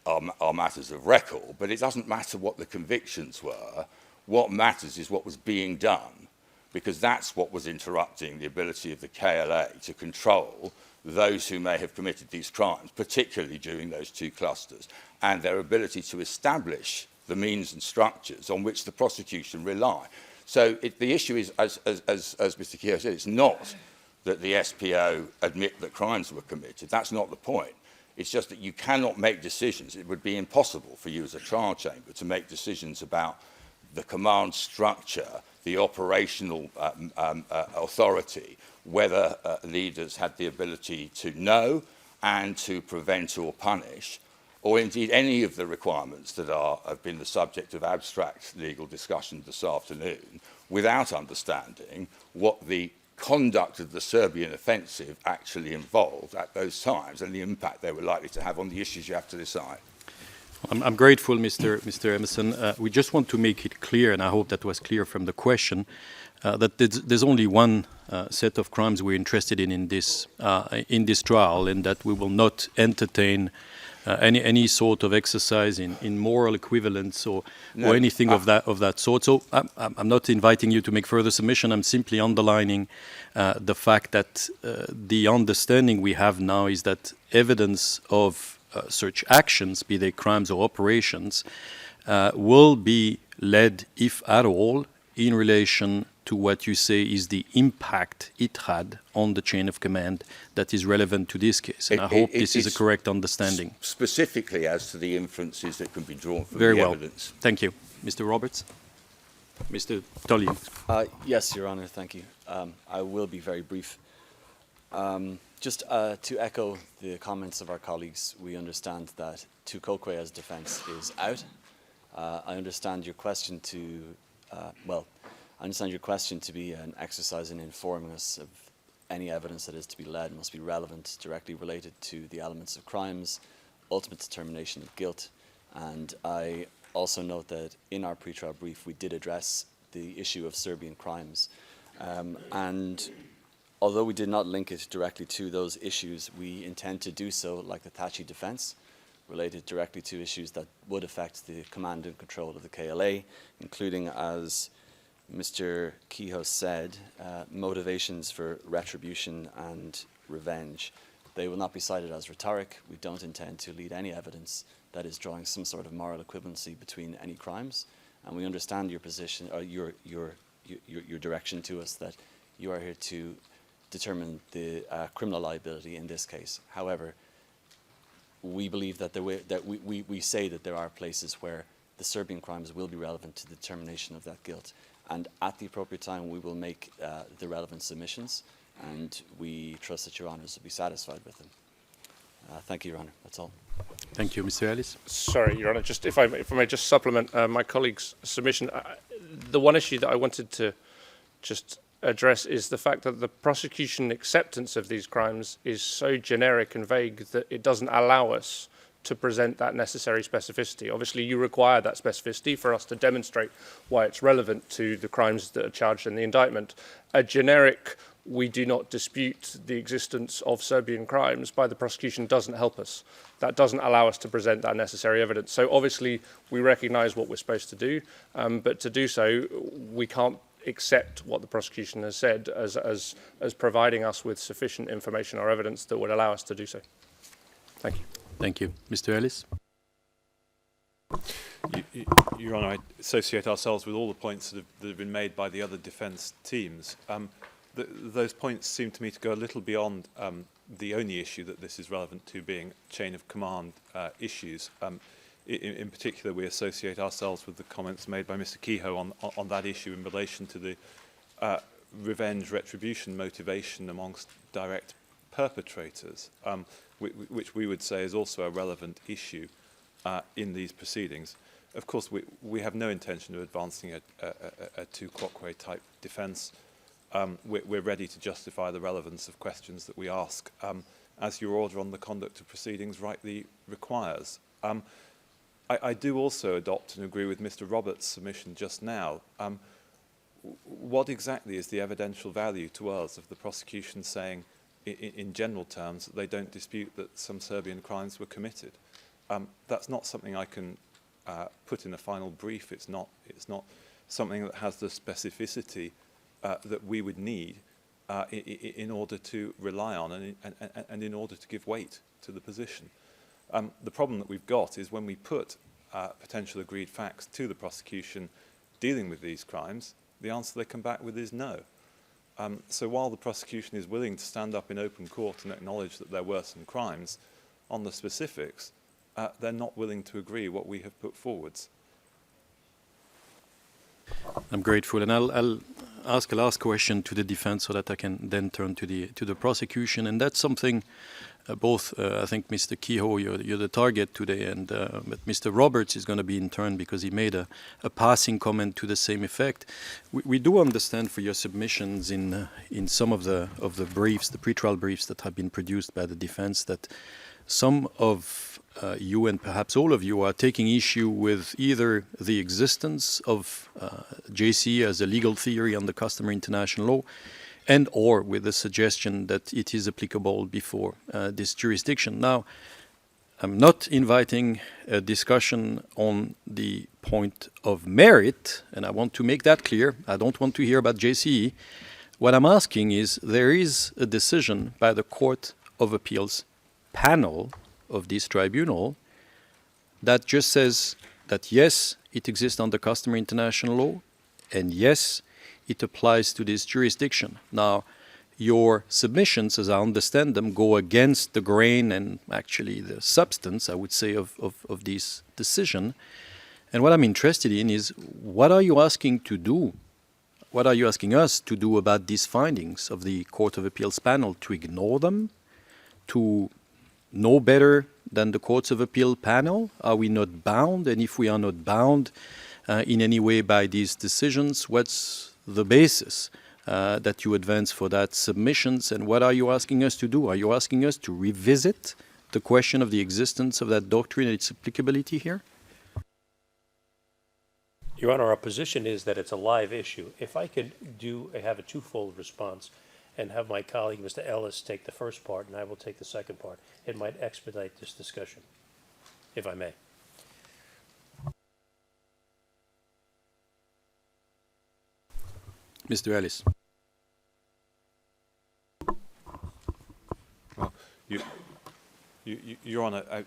are matters of record, but it doesn't matter what the convictions were. What matters is what was being done, because that's what was interrupting the ability of the KLA to control those who may have committed these crimes, particularly during those two clusters, and their ability to establish the means and structures on which the prosecution rely. So the issue is, as Mr. Kehoe said, it's not that the SPO admit that crimes were committed. That's not the point. It's just that you cannot make decisions. It would be impossible for you as a trial chamber to make decisions about the command structure, the operational authority, whether leaders had the ability to know and to prevent or punish, or indeed any of the requirements that have been the subject of abstract legal discussion this afternoon, without understanding what the conduct of the Serbian offensive actually involved at those times and the impact they were likely to have on the issues you have to decide. I'm grateful, Mr. Emerson. We just want to make it clear, and I hope that was clear from the question, that there's only one set of crimes we're interested in this trial, and that we will not entertain any sort of exercise in moral equivalence or anything of that sort. So I'm not inviting you to make further submission. I'm simply underlining the fact that the understanding we have now is that evidence of such actions, be they crimes or operations, will be led, if at all, in relation to what you say is the impact it had on the chain of command that is relevant to this case. And I hope this is a correct understanding. Specifically as to the inferences that can be drawn from Very the well. evidence. Thank you. Mr. Roberts? Mr. Tully? Yes, Your Honour, thank you. I will be very brief. Just to echo the comments of our colleagues, we understand that Tukokwe as defence is out. I understand your question to, well, I understand your question to be an exercise in informing us of any evidence that is to be led must be relevant, directly related to the elements of crimes, ultimate determination of guilt. And I also note that in our pretrial brief, we did address the issue of Serbian crimes. And although we did not link it directly to those issues, we intend to do so, like the Thaçi defense, related directly to issues that would affect the command and control of the KLA, including, as Mr. Kehoe said, motivations for retribution and revenge. They will not be cited as rhetoric. We don't intend to lead any evidence that is drawing some sort of moral equivalency between any crimes. And we understand your position, or your direction to us, that you are here to determine the criminal liability in this case. However, we believe that we say that there are places where the Serbian crimes will be relevant to the determination of that guilt. And at the appropriate time, we will make the relevant submissions, and we trust that Your Honours will be satisfied with them. Thank you, Your Honour. That's all. Thank you, Mr. Ellis. Sorry, Your Honour, just if I may just supplement my colleague's submission. The one issue that I wanted to just address is the fact that the prosecution acceptance of these crimes is so generic and vague that it doesn't allow us to present that necessary specificity. Obviously, you require that specificity for us to demonstrate why it's relevant to the crimes that are charged in the indictment. A generic, we do not dispute the existence of Serbian crimes by the prosecution doesn't help us. That doesn't allow us to present that necessary evidence. So obviously, we recognise what we're supposed to do, but to do so, we can't accept what the prosecution has said as providing us with sufficient information or evidence that would allow us to do so. Thank you. Thank you. Mr. Ellis? Your Honour, I associate ourselves with all the points that have been made by the other defence teams. Those points seem to me to go a little beyond the only issue that this is relevant to, being chain of command issues. In particular, we associate ourselves with the comments made by Mr. Kehoe on that issue in relation to the revenge, retribution motivation amongst direct perpetrators, which we would say is also a relevant issue in these proceedings. Of course, we have no intention of advancing a tu quoque type defence. We're ready to justify the relevance of questions that we ask, as your order on the conduct of proceedings rightly requires. I do also adopt and agree with Mr. Roberts' submission just now. What exactly is the evidential value to us of the prosecution saying, in general terms, that they don't dispute that some Serbian crimes were committed? That's not something I can put in a final brief. It's not something that has the specificity that we would need in order to rely on and in order to give weight to the position. The problem that we've got is when we put potential agreed facts to the prosecution dealing with these crimes, the answer they come back with is no. So while the prosecution is willing to stand up in open court and acknowledge that there were some crimes, on the specifics, they're not willing to agree what we have put forwards. I'm grateful, and I'll ask a last question to the defense so that I can then turn to the prosecution, and that's something I think Mr. Kehoe, you're the target today, and but Mr. Roberts is going to be in turn because he made a passing comment to the same effect. We do understand for your submissions in some of the briefs, the pretrial briefs that have been produced by the defense, that some of you and perhaps all of you are taking issue with either the existence of JC as a legal theory under customary international law, and or with the suggestion that it is applicable before this jurisdiction. Now, I'm not inviting a discussion on the point of merit, and I want to make that clear. I don't want to hear about JCE. What I'm asking is, there is a decision by the Court of Appeals panel of this tribunal that just says that yes, it exists under customary international law, and yes, it applies to this jurisdiction. Now, your submissions, as I understand them, go against the grain and actually the substance, I would say, of this decision. And what I'm interested in is, what are you asking to do? What are you asking us to do about these findings of the Court of Appeals panel? To ignore them? To know better than the Courts of Appeal panel? Are we not bound? And if we are not bound in any way by these decisions, what's the basis that you advance for that submissions, and what are you asking us to do? Are you asking us to revisit the question of the existence of that doctrine and its applicability here? Your Honor, our position is that it's a live issue. If I could have a twofold response and have my colleague, Mr. Ellis, take the first part, and I will take the second part, it might expedite this discussion, if I may. Mr. Ellis. Well, Your Honour,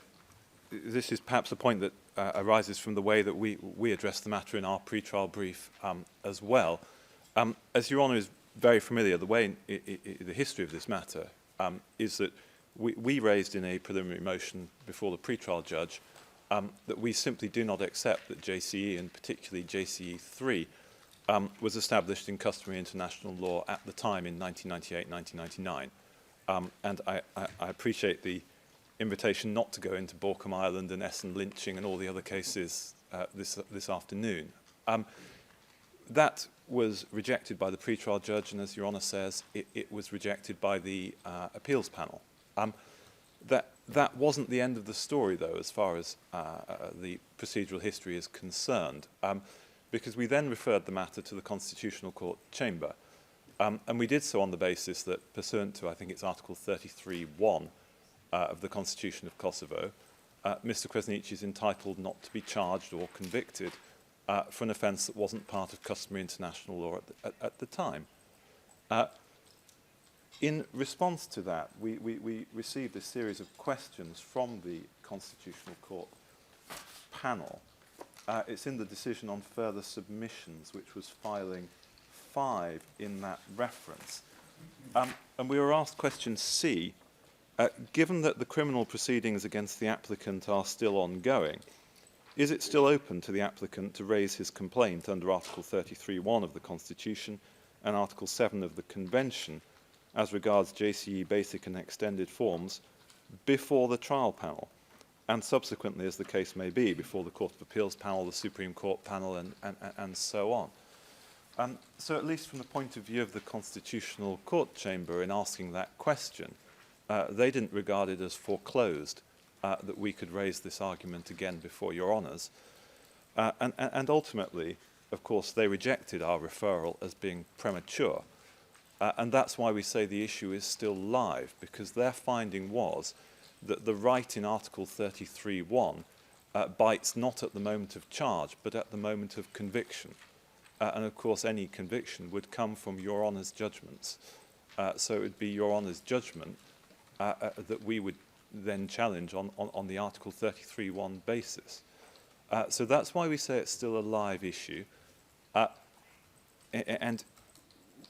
this is perhaps a point that arises from the way that we address the matter in our pre-trial brief as well. As Your Honour is very familiar, the way the history of this matter is that we raised in a preliminary motion before the pre-trial judge that we simply do not accept that JCE, and particularly JCE 3, was established in customary international law at the time in 1998-1999. And I appreciate the invitation not to go into Borkham Island and Essen lynching and all the other cases this afternoon. That was rejected by the pre-trial judge, and as Your Honour says, it was rejected by the appeals panel. That wasn't the end of the story, though, as far as the procedural history is concerned, because we then referred the matter to the Constitutional Court chamber. And we did so on the basis that, pursuant to, I think it's Article 33(1) of the Constitution of Kosovo, Mr. Kresnici is entitled not to be charged or convicted for an offence that wasn't part of customary international law at the time. In response to that, we received a series of questions from the Constitutional Court panel. It's in the decision on further submissions, which was filing 5 in that reference. And we were asked question C, given that the criminal proceedings against the applicant are still ongoing, is it still open to the applicant to raise his complaint under Article 33(1) of the Constitution and Article 7 of the Convention as regards JCE basic and extended forms before the trial panel, and subsequently, as the case may be, before the Court of Appeals panel, the Supreme Court panel, and so on? So at least from the point of view of the Constitutional Court chamber in asking that question, they didn't regard it as foreclosed that we could raise this argument again before Your Honours. And ultimately, of course, they rejected our referral as being premature. And that's why we say the issue is still live, because their finding was that the right in Article 33(1) bites not at the moment of charge, but at the moment of conviction. And of course, any conviction would come from Your Honour's judgments. So it would be Your Honour's judgment that we would then challenge on the Article 33(1) basis. So that's why we say it's still a live issue. And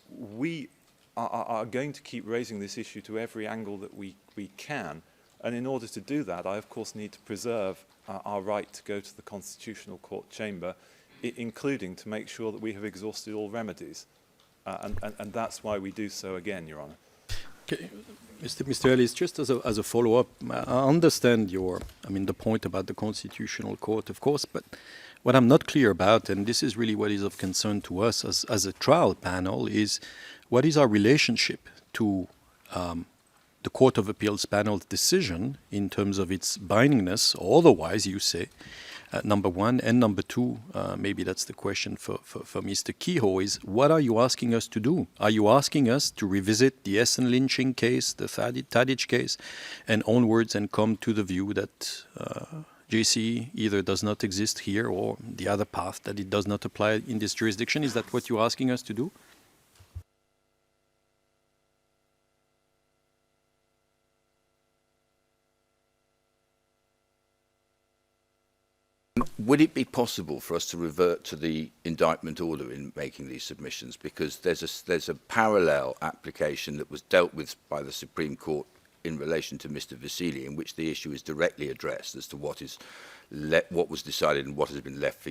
we are going to keep raising this issue to every angle that we can. And in order to do that, I, of course, need to preserve our right to go to the Constitutional Court chamber, including to make sure that we have exhausted all remedies. And that's why we do so again, Your Honour. Okay. Mr. Ellis, just as a follow-up, I understand the point about the Constitutional Court, of course, but what I'm not clear about, and this is really what is of concern to us as a trial panel, is what is our relationship to the Court of Appeals panel's decision in terms of its bindingness, or otherwise, you say, number one. And number two, maybe that's the question for Mr. Kehoe, is what are you asking us to do? Are you asking us to revisit the Essen lynching case, the Thaçi case, and onwards and come to the view that JCE either does not exist here or the other path, that it does not apply in this jurisdiction? Is that what you're asking us to do? Would it be possible for us to revert to the indictment order in making these submissions? Because there's a parallel application that was dealt with by the Supreme Court in relation to Mr. Vasili, in which the issue is directly addressed as to what was decided and what has been left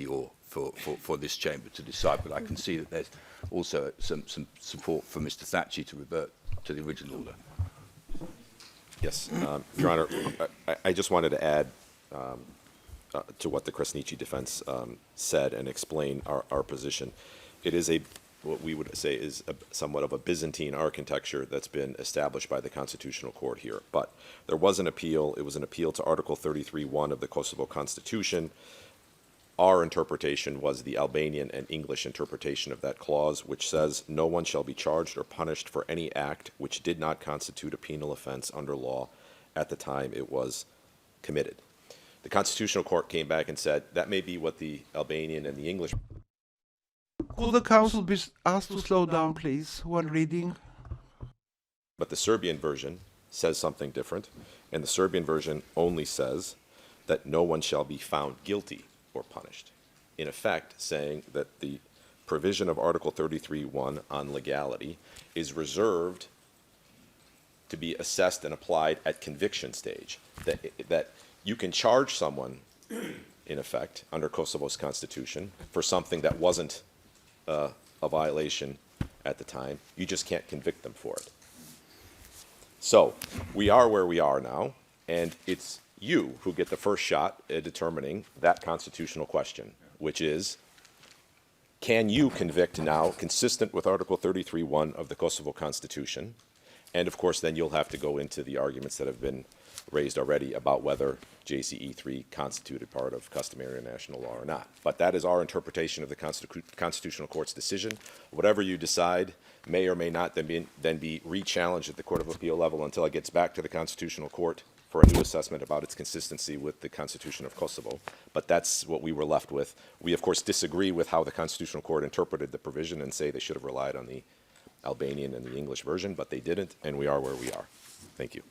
for this chamber to decide. But I can see that there's also some support for Mr. Thaçi to revert to the original order. Yes, Your Honour, I just wanted to add to what the Kresnici defense said and explain our position. It is a what we would say is somewhat of a Byzantine architecture that's been established by the Constitutional Court here. But there was an appeal. It was an appeal to Article 33(1) of the Kosovo Constitution. Our interpretation was the Albanian and English interpretation of that clause, which says, "No one shall be charged or punished for any act which did not constitute a penal offense under law at the time it was committed." The Constitutional Court came back and said that may be what the Albanian and the English. Could the council be asked to slow down, please, when reading? But the Serbian version says something different, and the Serbian version only says that no one shall be found guilty or punished. In effect, saying that the provision of Article 33(1) on legality is reserved to be assessed and applied at conviction stage. That you can charge someone, in effect, under Kosovo's constitution for something that wasn't a violation at the time. You just can't convict them for it. So we are where we are now, and it's you who get the first shot at determining that constitutional question, which is, can you convict now consistent with Article 33(1) of the Kosovo Constitution? And of course, then you'll have to go into the arguments that have been raised already about whether JCE 3 constituted part of customary international law or not. But that is our interpretation of the Constitutional Court's decision. Whatever you decide may or may not then be re-challenged at the Court of Appeal level until it gets back to the Constitutional Court for a new assessment about its consistency with the Constitution of Kosovo. But that's what we were left with. We, of course, disagree with how the Constitutional Court interpreted the provision and say they should have relied on the Albanian and the English version, but they didn't, and we are where we are. Thank you.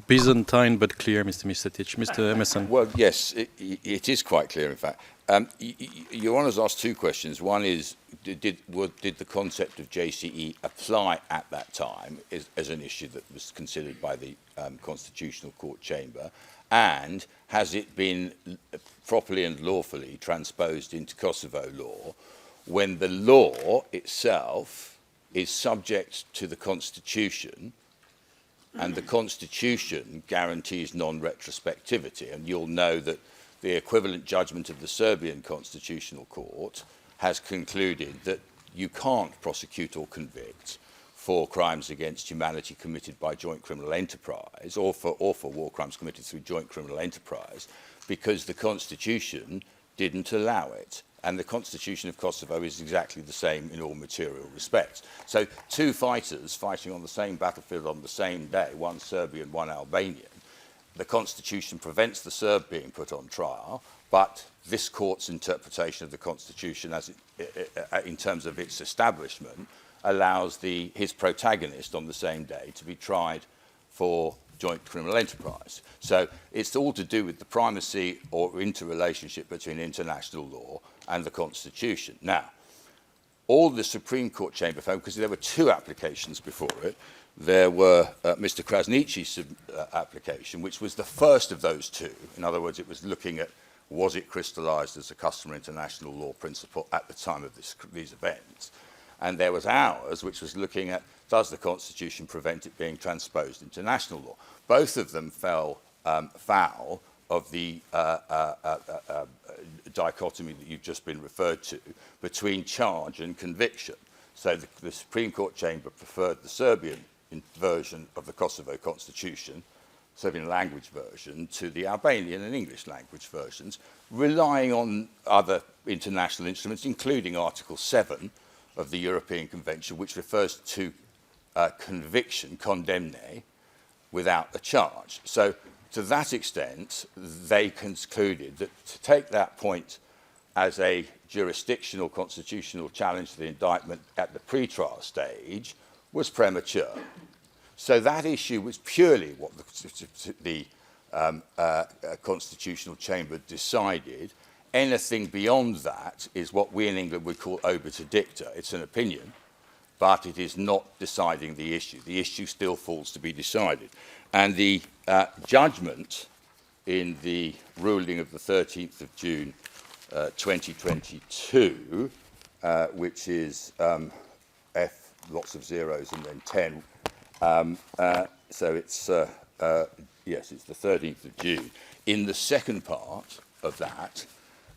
Byzantine but clear, Mr. Misetic. Mr. Emerson. Well, yes, it is quite clear, in fact. Your Honour's asked two questions. One is, did the concept of JCE apply at that time as an issue that was considered by the Constitutional Court chamber? And has it been properly and lawfully transposed into Kosovo law when the law itself is subject to the Constitution, and the Constitution guarantees non-retrospectivity? And you'll know that the equivalent judgment of the Serbian Constitutional Court has concluded that you can't prosecute or convict for crimes against humanity committed by joint criminal enterprise, or for war crimes committed through joint criminal enterprise, because the Constitution didn't allow it. And the Constitution of Kosovo is exactly the same in all material respects. So two fighters fighting on the same battlefield on the same day, one Serbian, one Albanian, the Constitution prevents the Serb being put on trial, but this court's interpretation of the Constitution as in terms of its establishment allows his protagonist on the same day to be tried for joint criminal enterprise. So it's all to do with the primacy or interrelationship between international law and the Constitution. Now, all the Supreme Court chamber found, because there were two applications before it, there were Mr. Krasniqi's application, which was the first of those two. In other words, it was looking at, was it crystallized as a customary international law principle at the time of these events? And there was ours, which was looking at, does the Constitution prevent it being transposed into national law? Both of them fell foul of the dichotomy that you've just been referred to between charge and conviction. So the Supreme Court chamber preferred the Serbian version of the Kosovo Constitution, Serbian language version, to the Albanian and English language versions, relying on other international instruments, including Article 7 of the European Convention, which refers to conviction, condemne, without a charge. So to that extent, they concluded that to take that point as a jurisdictional constitutional challenge to the indictment at the pre-trial stage was premature. So that issue was purely what the Constitutional Chamber decided. Anything beyond that is what we in England would call obiter dicta. It's an opinion, but it is not deciding the issue. The issue still falls to be decided. And the judgment in the ruling of the 13th of June 2022, which is F, lots of zeros, and then 10. So it's, yes, it's the 13th of June. In the second part of that,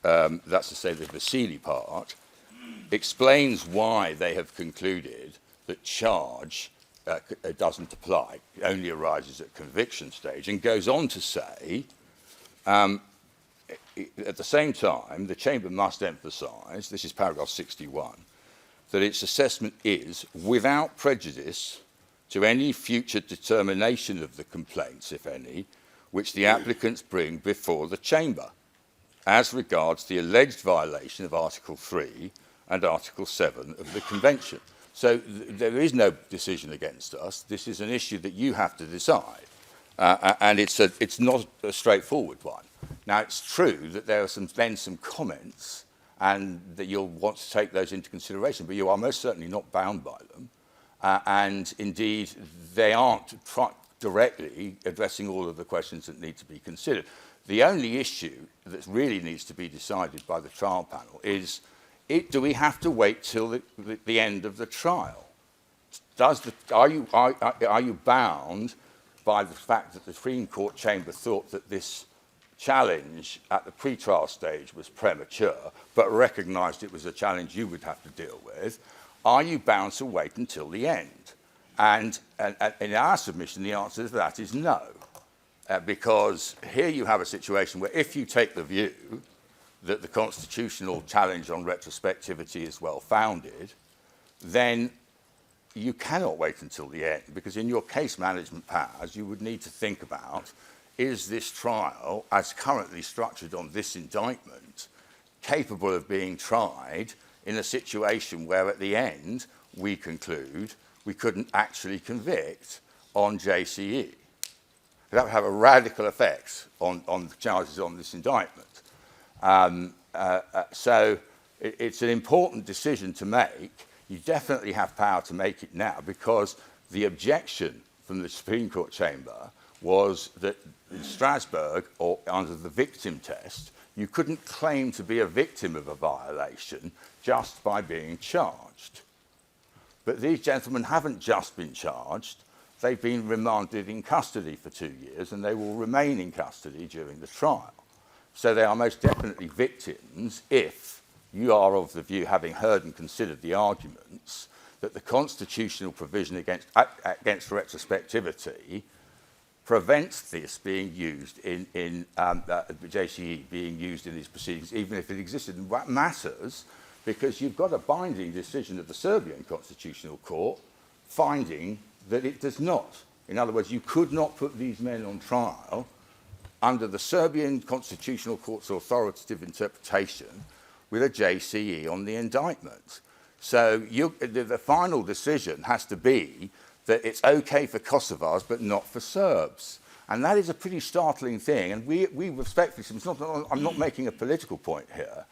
that's to say the Vasili part, explains why they have concluded that charge doesn't apply, it only arises at conviction stage, and goes on to say, at the same time, the Chamber must emphasise, this is paragraph 61, that its assessment is without prejudice to any future determination of the complaints, if any, which the applicants bring before the Chamber, as regards the alleged violation of Article 3 and Article 7 of the Convention. So there is no decision against us. This is an issue that you have to decide, and it's not a straightforward one. Now, it's true that there are then some comments, and that you'll want to take those into consideration, but you are most certainly not bound by them. And indeed, they aren't directly addressing all of the questions that need to be considered. The only issue that really needs to be decided by the trial panel is, do we have to wait till the end of the trial? Are you bound by the fact that the Supreme Court Chamber thought that this challenge at the pre-trial stage was premature, but recognised it was a challenge you would have to deal with? Are you bound to wait until the end? And in our submission, the answer to that is no. Because here you have a situation where if you take the view that the constitutional challenge on retrospectivity is well-founded, then you cannot wait until the end, because in your case management powers, you would need to think about, is this trial, as currently structured on this indictment, capable of being tried in a situation where at the end we conclude we couldn't actually convict on JCE? That would have a radical effect on the charges on this indictment. So it's an important decision to make. You definitely have power to make it now, because the objection from the Supreme Court Chamber was that in Strasbourg, or under the victim test, you couldn't claim to be a victim of a violation just by being charged. But these gentlemen haven't just been charged. They've been remanded in custody for 2 years, and they will remain in custody during the trial. So they are most definitely victims if you are of the view, having heard and considered the arguments, that the constitutional provision against retrospectivity prevents this being used in JCE being used in these proceedings, even if it existed. And that matters because you've got a binding decision of the Serbian Constitutional Court finding that it does not. In other words, you could not put these men on trial under the Serbian Constitutional Court's authoritative interpretation with a JCE on the indictment. So the final decision has to be that it's okay for Kosovars but not for Serbs. And that is a pretty startling thing. And we respectfully submit, I'm not making a political point here,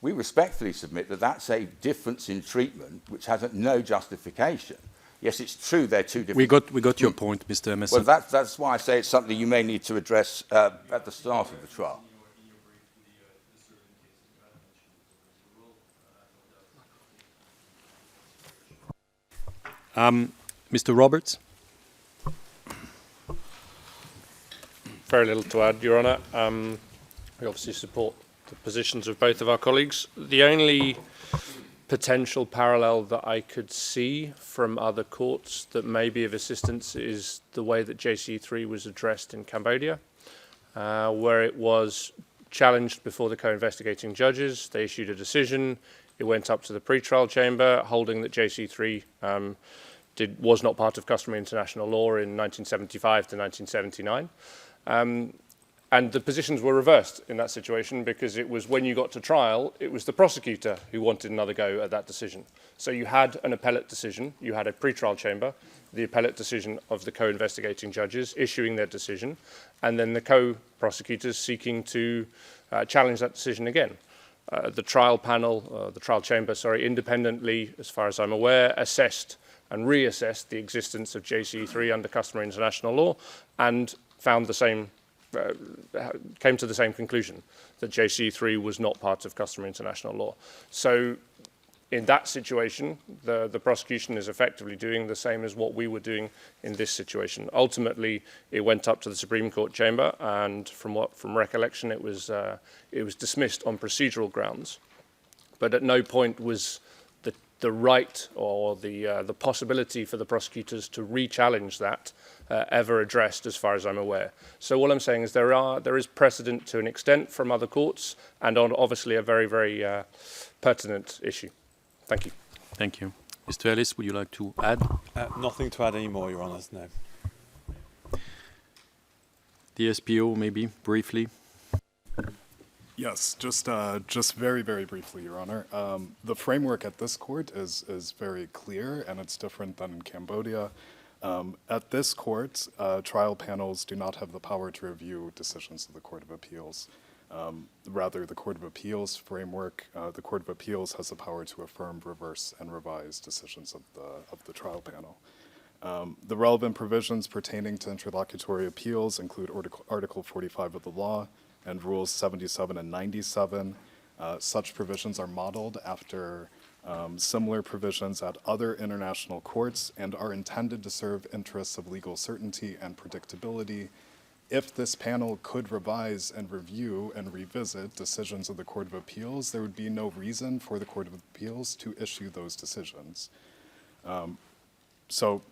we respectfully submit that that's a difference in treatment which has no justification. Yes, it's true they're two different... We got your point, Mr. Messer. Well, that's why I say it's something you may need to address at the start of the trial. Mr. Roberts? Very little to add, Your Honour. We obviously support the positions of both of our colleagues. The only potential parallel that I could see from other courts that may be of assistance is the way that JCE3 was addressed in Cambodia, where it was challenged before the co-investigating judges. They issued a decision. It went up to the pre-trial chamber, holding that JCE3 was not part of customary international law in 1975 to 1979. And the positions were reversed in that situation, because it was when you got to trial, it was the prosecutor who wanted another go at that decision. So you had an appellate decision, you had a pre-trial chamber, the appellate decision of the co-investigating judges issuing their decision, and then the co-prosecutors seeking to challenge that decision again. The trial panel, the trial chamber, sorry, independently, as far as I'm aware, assessed and reassessed the existence of JCE3 under customary international law and found the same, came to the same conclusion, that JCE3 was not part of customary international law. So in that situation, the prosecution is effectively doing the same as what we were doing in this situation. Ultimately, it went up to the Supreme Court chamber, and from recollection, it was dismissed on procedural grounds. But at no point was the right or the possibility for the prosecutors to re-challenge that ever addressed, as far as I'm aware. So all I'm saying is there is precedent to an extent from other courts, and on obviously a very, very pertinent issue. Thank you. Thank you. Mr. Ellis, would you like to add? Nothing to add anymore, Your Honours, no. The SPO, maybe, briefly. Yes, just very, very briefly, Your Honor. The framework at this court is very clear, and it's different than in Cambodia. At this court, trial panels do not have the power to review decisions of the Court of Appeals. Rather, the Court of Appeals framework, the Court of Appeals has the power to affirm, reverse, and revise decisions of the trial panel. The relevant provisions pertaining to interlocutory appeals include Article 45 of the law and Rules 77 and 97. Such provisions are modeled after similar provisions at other international courts and are intended to serve interests of legal certainty and predictability. If this panel could revise and review and revisit decisions of the Court of Appeals, there would be no reason for the Court of Appeals to issue those decisions. So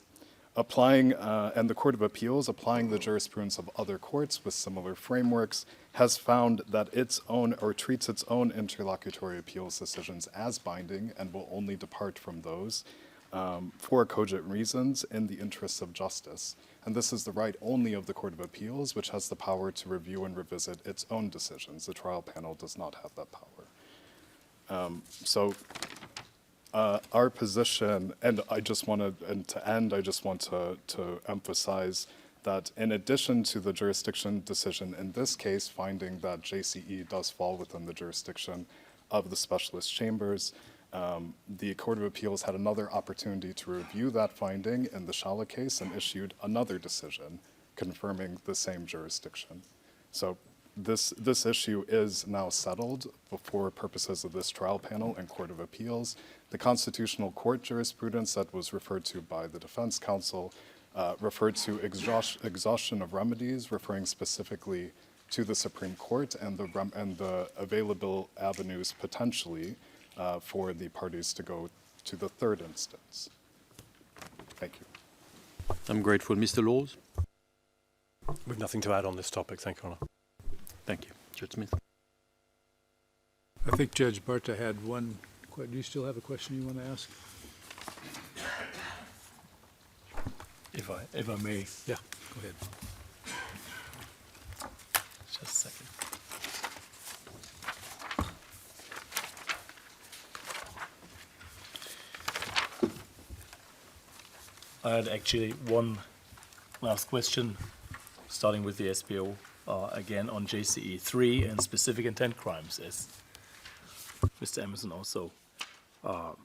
applying, and the Court of Appeals, applying the jurisprudence of other courts with similar frameworks, has found that its own, or treats its own interlocutory appeals decisions as binding and will only depart from those for cogent reasons in the interests of justice. And this is the right only of the Court of Appeals, which has the power to review and revisit its own decisions. The trial panel does not have that power. Our position, and I just want to, and to end, I just want to emphasize that in addition to the jurisdiction decision in this case, finding that JCE does fall within the jurisdiction of the specialist chambers, the Court of Appeals had another opportunity to review that finding in the Shala case and issued another decision confirming the same jurisdiction. So this issue is now settled for purposes of this trial panel and Court of Appeals. The Constitutional Court jurisprudence that was referred to by the Defense Counsel referred to exhaustion of remedies, referring specifically to the Supreme Court and the available avenues potentially for the parties to go to the third instance. Thank you. I'm grateful. Mr. Laws? With nothing to add on this topic, thank you, Honor. Thank you. Judge Smith? I think Judge Barta had one. Do you still have a question you want to ask? If I may. Yeah, go ahead. Just a second. I had actually one last question, starting with the SPO, again on JCE 3 and specific intent crimes, as Mr. Emerson also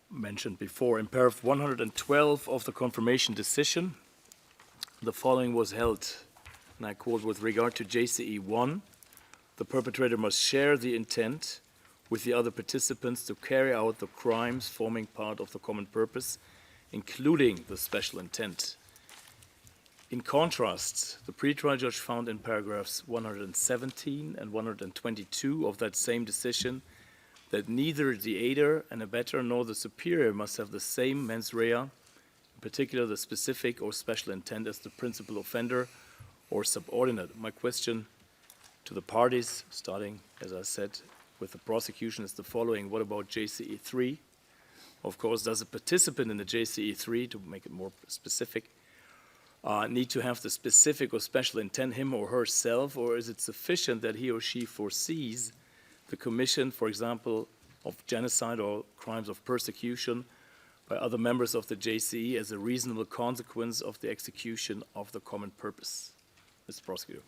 mentioned before. In paragraph 112 of the confirmation decision, the following was held, and I quote, with regard to JCE 1, the perpetrator must share the intent with the other participants to carry out the crimes forming part of the common purpose, including the special intent. In contrast, the pretrial judge found in paragraphs 117 and 122 of that same decision that neither the aider and abettor nor the superior must have the same mens rea, in particular the specific or special intent as the principal offender or subordinate. My question to the parties, starting, as I said, with the prosecution, is the following. What about JCE 3? Of course, does a participant in the JCE 3, to make it more specific, need to have the specific or special intent, him or herself, or is it sufficient that he or she foresees the commission, for example, of genocide or crimes of persecution by other members of the JCE as a reasonable consequence of the execution of the common purpose? Mr. Prosecutor.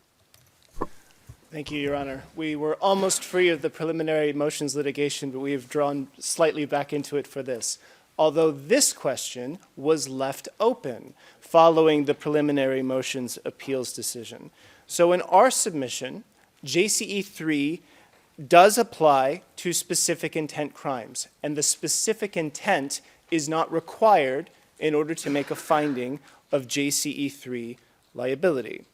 Thank you, Your Honor. We were almost free of the preliminary motions litigation, but we have drawn slightly back into it for this. Although this question was left open following the preliminary motions appeals decision. So in our submission, JCE 3 does apply to specific intent crimes, and the specific intent is not required in order to make a finding of JCE 3 liability.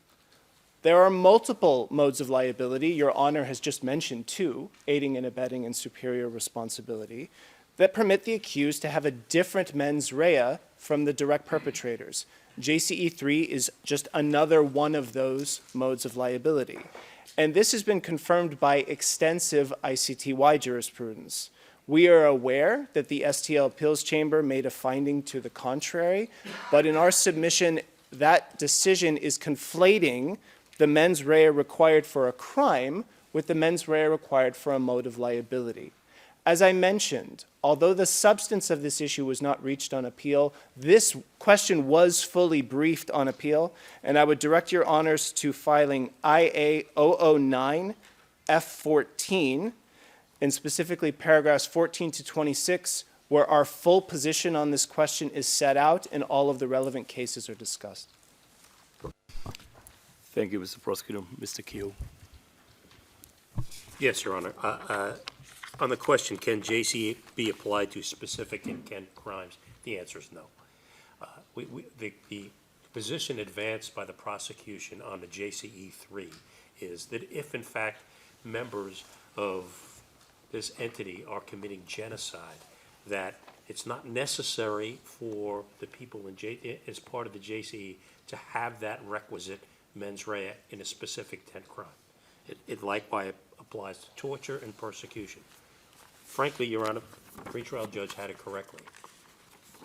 There are multiple modes of liability. Your Honor has just mentioned two, aiding and abetting and superior responsibility. that permit the accused to have a different mens rea from the direct perpetrators. JCE 3 is just another one of those modes of liability. And this has been confirmed by extensive ICTY jurisprudence. We are aware that the STL Appeals Chamber made a finding to the contrary, but in our submission, that decision is conflating the mens rea required for a crime with the mens rea required for a mode of liability. As I mentioned, although the substance of this issue was not reached on appeal, this question was fully briefed on appeal, and I would direct your honors to filing IA 009 F14, and specifically paragraphs 14 to 26, where our full position on this question is set out and all of the relevant cases are discussed. Thank you, Mr. Prosecutor. Mr. Kehoe. Yes, Your Honor. On the question, can JCE be applied to specific intent crimes? The answer is no. The position advanced by the prosecution on the JCE 3 is that if, in fact, members of this entity are committing genocide, that it's not necessary for the people as part of the JCE to have that requisite mens rea in a specific intent crime. It likewise applies to torture and persecution. Frankly, Your Honor, the pretrial judge had it correctly.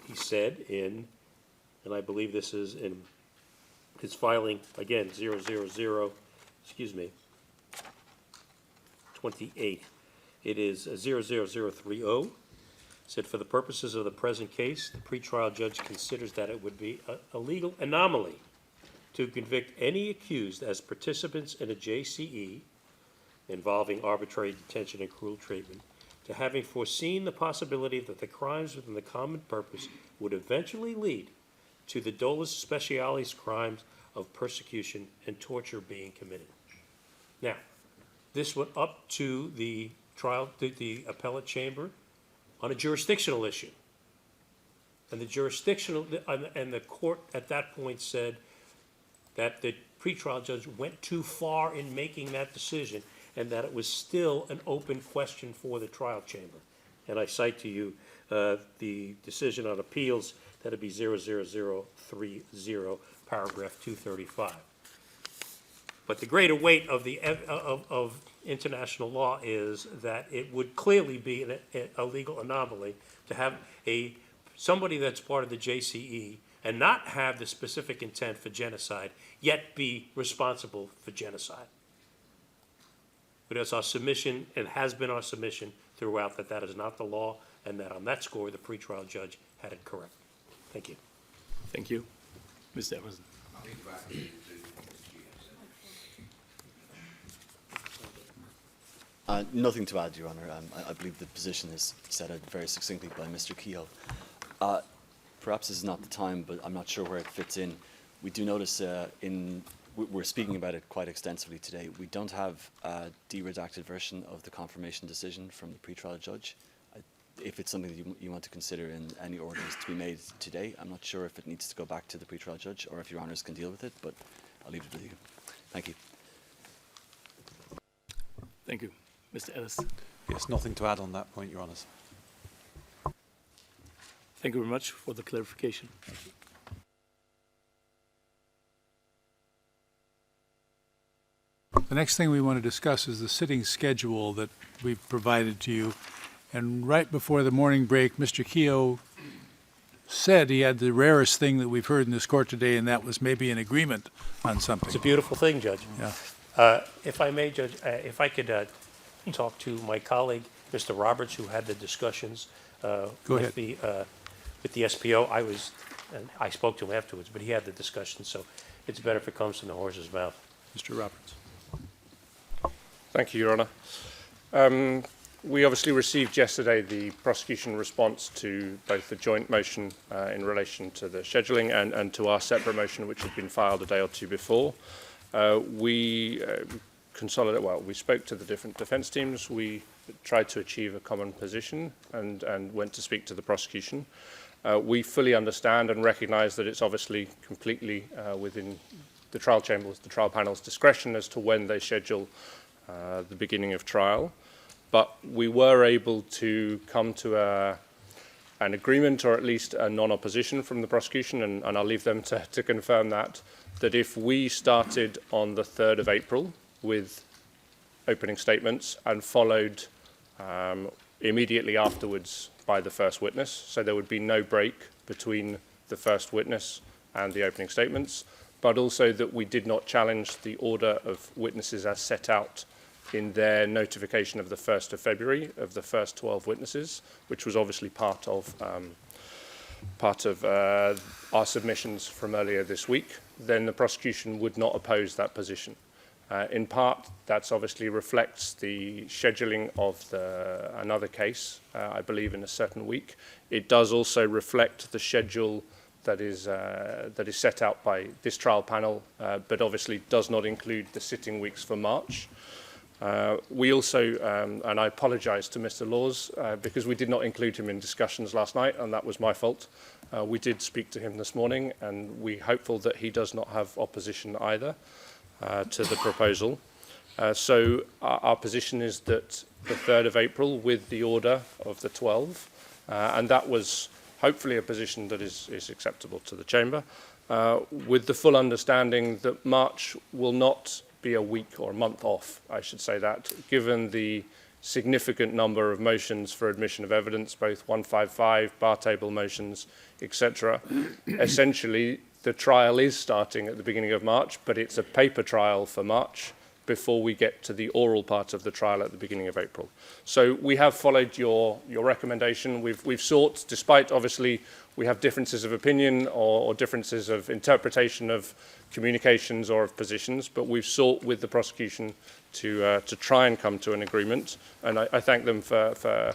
He said and I believe this is in his filing, again, 28. It is 00030. Said, for the purposes of the present case, the pretrial judge considers that it would be a legal anomaly to convict any accused as participants in a JCE involving arbitrary detention and cruel treatment, to having foreseen the possibility that the crimes within the common purpose would eventually lead to the dolus specialis crimes of persecution and torture being committed. Now, this went up to the the appellate chamber on a jurisdictional issue. And the court at that point said that the pretrial judge went too far in making that decision and that it was still an open question for the trial chamber. And I cite to you the decision on appeals, that'd be 00030, paragraph 235. But the greater weight of of international law is that it would clearly be a legal anomaly to have somebody that's part of the JCE and not have the specific intent for genocide, yet be responsible for genocide. But it's our submission, and has been our submission throughout, that that is not the law, and that on that score, the pretrial judge had it correct. Thank you. Thank you. Mr. Emerson. Nothing to add, Your Honor. I believe the position is set out very succinctly by Mr. Kehoe. Perhaps this is not the time, but I'm not sure where it fits in. We do notice we're speaking about it quite extensively today. We don't have a de-redacted version of the confirmation decision from the pretrial judge. If it's something that you want to consider in any orders to be made today, I'm not sure if it needs to go back to the pretrial judge or if Your Honors can deal with it, but I'll leave it with you. Thank you. Thank you. Mr. Ellis. Yes, nothing to add on that point, Your Honours. Thank you very much for the clarification. The next thing we want to discuss is the sitting schedule that we've provided to you. And right before the morning break, Mr. Kehoe said he had the rarest thing that we've heard in this court today, and that was maybe an agreement on something. It's a beautiful thing, Judge. Yeah. If I may, Judge, if I could talk to my colleague, Mr. Roberts, who had the discussions with the SPO. I spoke to him afterwards, but he had the discussion, so it's better if it comes from the horse's mouth. Mr. Roberts. Thank you, Your Honour. We obviously received yesterday the prosecution response to both the joint motion in relation to the scheduling and to our separate motion, which had been filed a day or two before. We spoke to the different defence teams. We tried to achieve a common position and went to speak to the prosecution. We fully understand and recognise that it's obviously completely within the trial chamber's, the trial panel's discretion as to when they schedule the beginning of trial. but we were able to come to an agreement, or at least a non-opposition from the prosecution, and I'll leave them to confirm that if we started on the 3rd of April with opening statements and followed immediately afterwards by the first witness, so there would be no break between the first witness and the opening statements, but also that we did not challenge the order of witnesses as set out in their notification of the 1st of February of the first 12 witnesses, which was obviously part of our submissions from earlier this week, then the prosecution would not oppose that position. In part, that obviously reflects the scheduling of another case, I believe, in a certain week. It does also reflect the schedule that is set out by this trial panel, but obviously does not include the sitting weeks for March. We also, and I apologise to Mr. Laws, because we did not include him in discussions last night, and that was my fault. We did speak to him this morning, and we're hopeful that he does not have opposition either to the proposal. So our position is that the 3rd of April with the order of the 12, and that was hopefully a position that is acceptable to the Chamber, with the full understanding that March will not be a week or a month off, I should say that, given the significant number of motions for admission of evidence, both 155, bar table motions, etc. Essentially, the trial is starting at the beginning of March, but it's a paper trial for March before we get to the oral part of the trial at the beginning of April. So we have followed your recommendation. We've sought, despite obviously we have differences of opinion or differences of interpretation of communications or of positions, but we've sought with the prosecution to try and come to an agreement, and I thank them for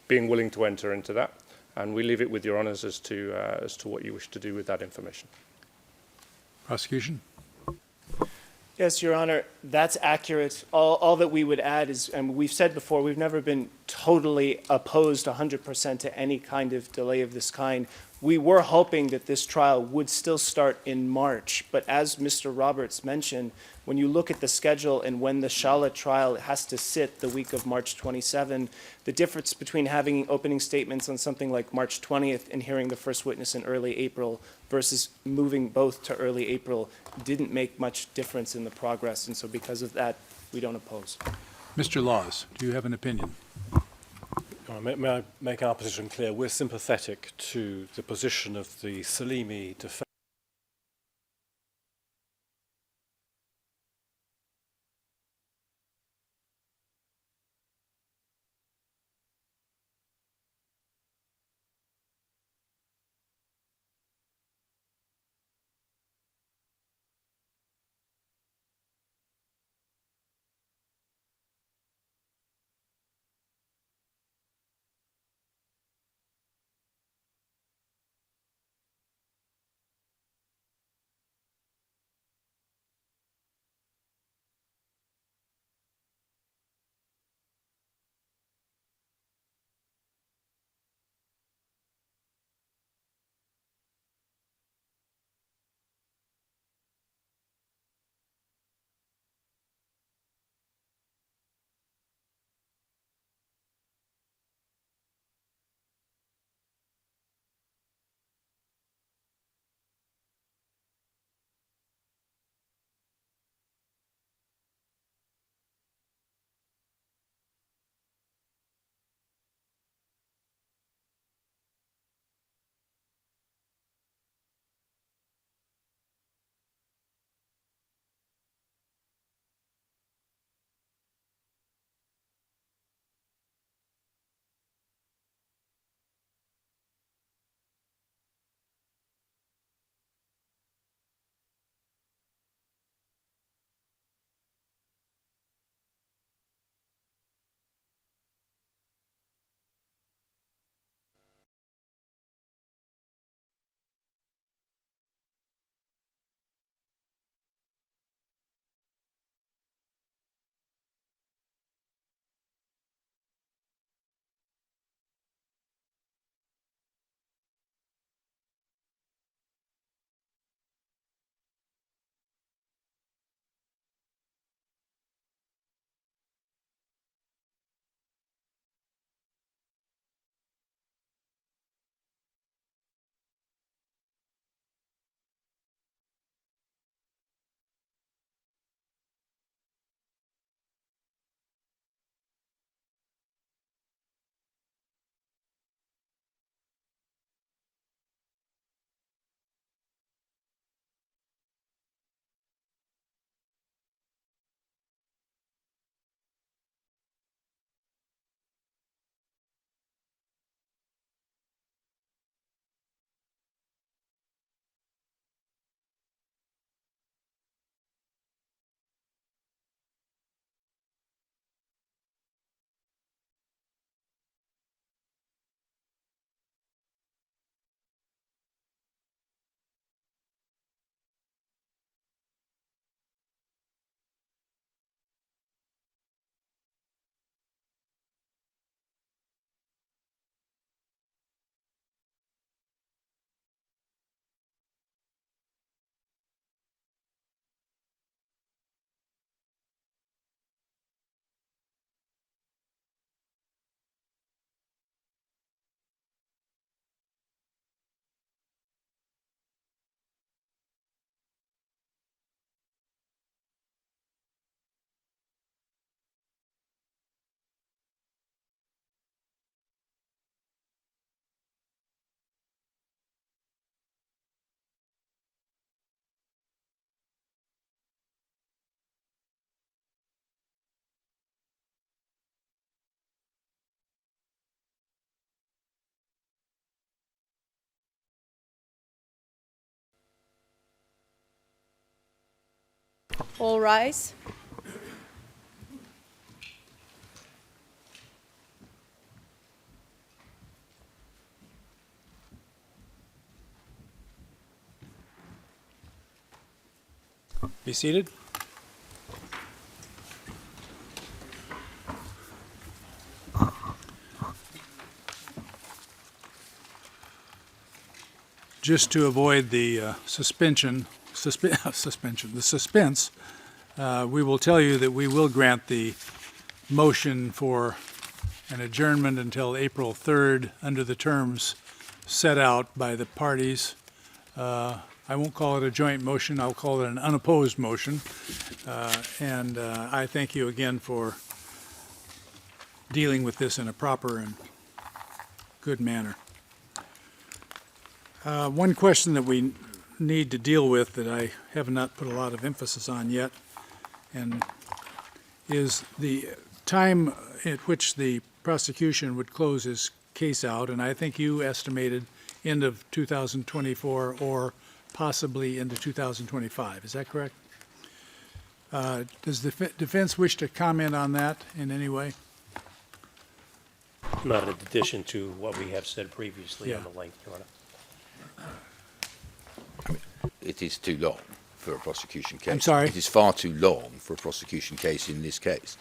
being willing to enter into that, and we leave it with your honours as to what you wish to do with that information. Prosecution? Yes, Your Honor, that's accurate. All that we would add is, and we've said before, we've never been totally opposed 100% to any kind of delay of this kind. We were hoping that this trial would still start in March, but as Mr. Roberts mentioned, when you look at the schedule and when the Shala trial has to sit the week of March 27, the difference between having opening statements on something like March 20th and hearing the first witness in early April versus moving both to early April didn't make much difference in the progress, and so because of that, we don't oppose. Mr. Laws, do you have an opinion? May I make our position clear? We're sympathetic to the position of the Salimi defence. All rise. Be seated. Just to avoid the suspense, we will tell you that we will grant the motion for an adjournment until April 3rd under the terms set out by the parties. I won't call it a joint motion, I'll call it an unopposed motion. And I thank you again for dealing with this in a proper and good manner. One question that we need to deal with that I have not put a lot of emphasis on yet, and is the time at which the prosecution would close his case out, and I think you estimated end of 2024 or possibly into 2025. Is that correct? Does the defense wish to comment on that in any way? Not in addition to what we have said previously on Yeah. the length, Your Honor. It is too long for a prosecution case. I'm sorry? It is far too long for a prosecution case in this case.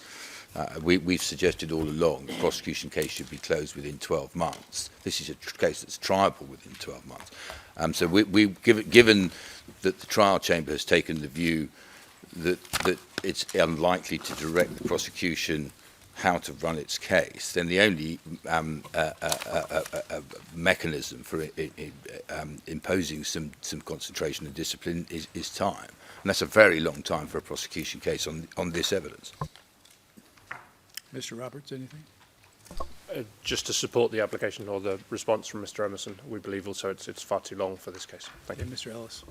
We've suggested all along the prosecution case should be closed within 12 months. This is a case that's triable within 12 months. So given that the trial chamber has taken the view that it's unlikely to direct the prosecution how to run its case, then the only mechanism for imposing some concentration and discipline is time. And that's a very long time for a prosecution case on this evidence. Mr. Roberts, anything? Just to support the application or the response from Mr. Emerson, we believe also it's far too long for this case. Thank you. Mr. Ellis.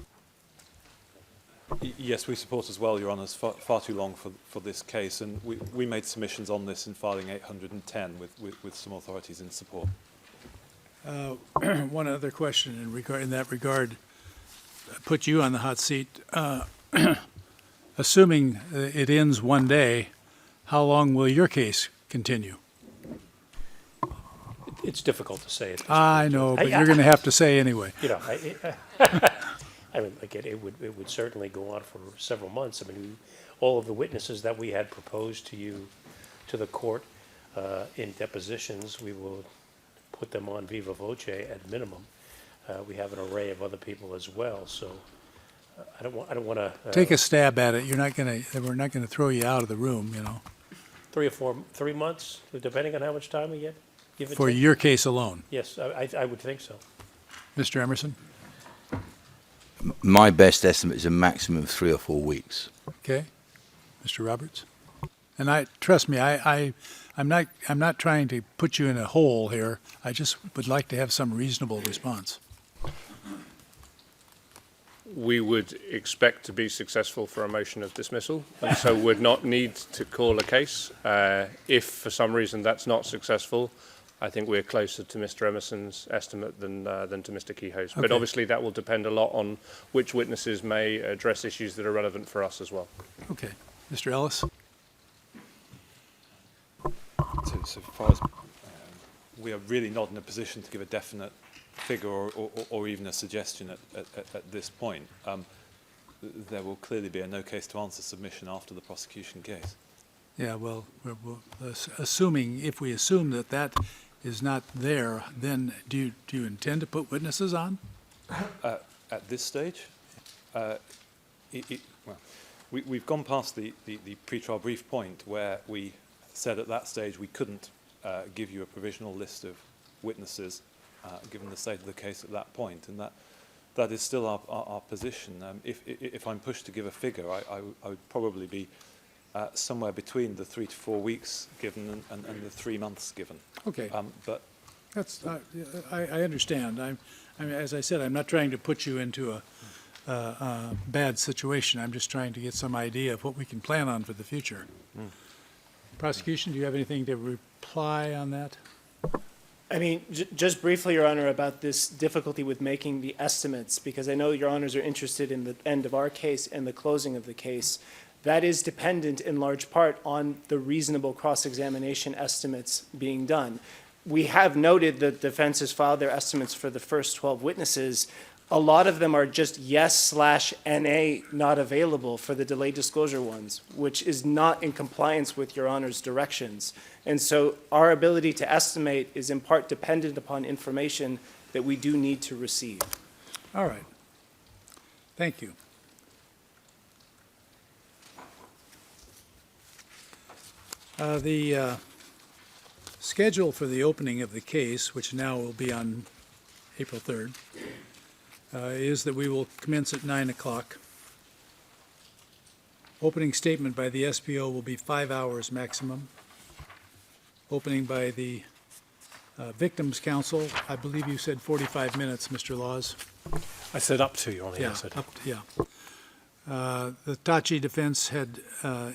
Yes, we support as well, Your Honours, far too long for this case, and we made submissions on this in filing 810 with some authorities in support. One other question in that regard, put you on the hot seat. Assuming it ends one day, how long will your case continue? It's difficult to say at this point. I know, but you're going to have to say anyway. You know, I mean, again, it would certainly go on for several months. I mean, all of the witnesses that we had proposed to you, to the court, in depositions, we will put them on viva voce at minimum. We have an array of other people as well, so I don't want to Take a stab at it. We're not going to throw you out of the room, you know. 3 months, depending on how much time we get. Give or For take. your case alone. Yes, I would think so. Mr. Emerson? My best estimate is a maximum of 3 or 4 weeks. Okay. Mr. Roberts? And trust me, I'm not trying to put you in a hole here. I just would like to have some reasonable response. We would expect to be successful for a motion of dismissal, and so would not need to call a case. If for some reason that's not successful, I think we're closer to Mr. Emerson's estimate than to Mr. Kehoe's. But Okay. obviously that will depend a lot on which witnesses may address issues that are relevant for us as well. Okay. Mr. Ellis? So far as we are really not in a position to give a definite figure or even a suggestion at this point. There will clearly be a no case to answer submission after the prosecution case. Yeah, well, if we assume that is not there, then do you intend to put witnesses on? At this stage, we've gone past the pre-trial brief point where we said at that stage we couldn't give you a provisional list of witnesses given the state of the case at that point, and that is still our position. If I'm pushed to give a figure, I would probably be somewhere between the 3 to 4 weeks given and the 3 months given. Okay. But That's I understand. As I said, I'm not trying to put you into a bad situation. I'm just trying to get some idea of what we can plan on for the future. Prosecution, do you have anything to reply on that? I mean, just briefly, Your Honor, about this difficulty with making the estimates, because I know Your Honors are interested in the end of our case and the closing of the case. that is dependent in large part on the reasonable cross-examination estimates being done. We have noted that the defense has filed their estimates for the first 12 witnesses. A lot of them are just yes/NA not available for the delayed disclosure ones, which is not in compliance with Your Honor's directions. And so our ability to estimate is in part dependent upon information that we do need to receive. All right. Thank you. The schedule for the opening of the case, which now will be on April 3rd, is that we will commence at 9 o'clock. Opening statement by the SPO will be 5 hours maximum. Opening by the Victims' Counsel, I believe you said 45 minutes, Mr. Laws. I said up to, Your Honor. Yeah, Yes, I did. The Thaçi defense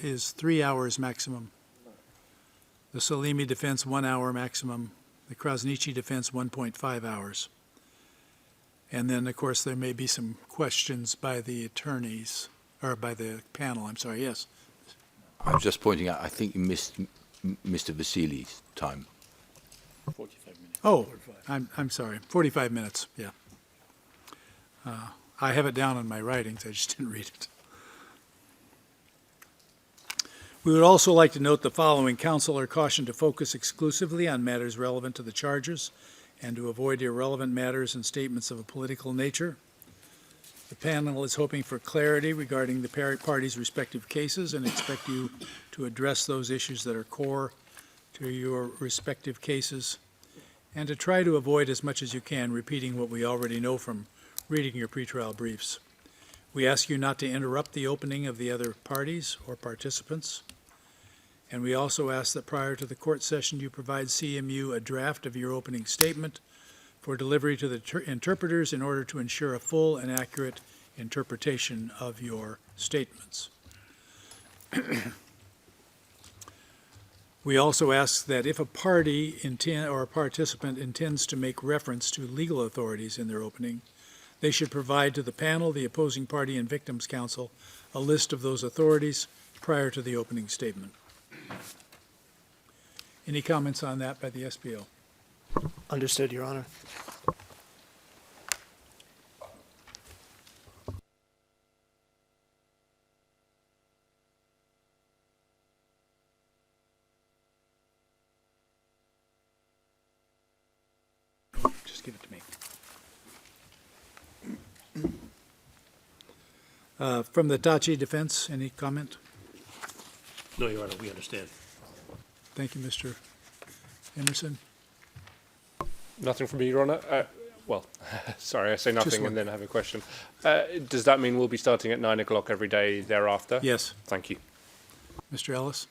is 3 hours maximum. The Salimi defense, 1 hour maximum. The Krasniqi defense, 1.5 hours. And then, of course, there may be some questions by the attorneys, or by the panel, I'm sorry, yes. I was just pointing out, I think you missed Mr. Vasili's time. 45 minutes. Oh, I'm sorry, 45 minutes, yeah. I have it down in my writings, I just didn't read it. We would also like to note the following. Counsel are cautioned to focus exclusively on matters relevant to the charges and to avoid irrelevant matters and statements of a political nature. The panel is hoping for clarity regarding the parties' respective cases and expect you to address those issues that are core to your respective cases and to try to avoid as much as you can repeating what we already know from reading your pretrial briefs. We ask you not to interrupt the opening of the other parties or participants. And we also ask that prior to the court session, you provide CMU a draft of your opening statement for delivery to the interpreters in order to ensure a full and accurate interpretation of your statements. We also ask that if a party or a participant intends to make reference to legal authorities in their opening, they should provide to the panel, the opposing party, and Victims' Counsel a list of those authorities prior to the opening statement. Any comments on that by the SPO? Understood, Your Honor. Just give it to me. From the Thaçi defense, any comment? No, Your Honor, we understand. Thank you, Mr. Emerson. Nothing from me, Your Honor. Well, sorry, I say nothing and then have a question. Does that mean we'll be starting at 9 o'clock every day thereafter? Yes. Thank you. Mr. Ellis?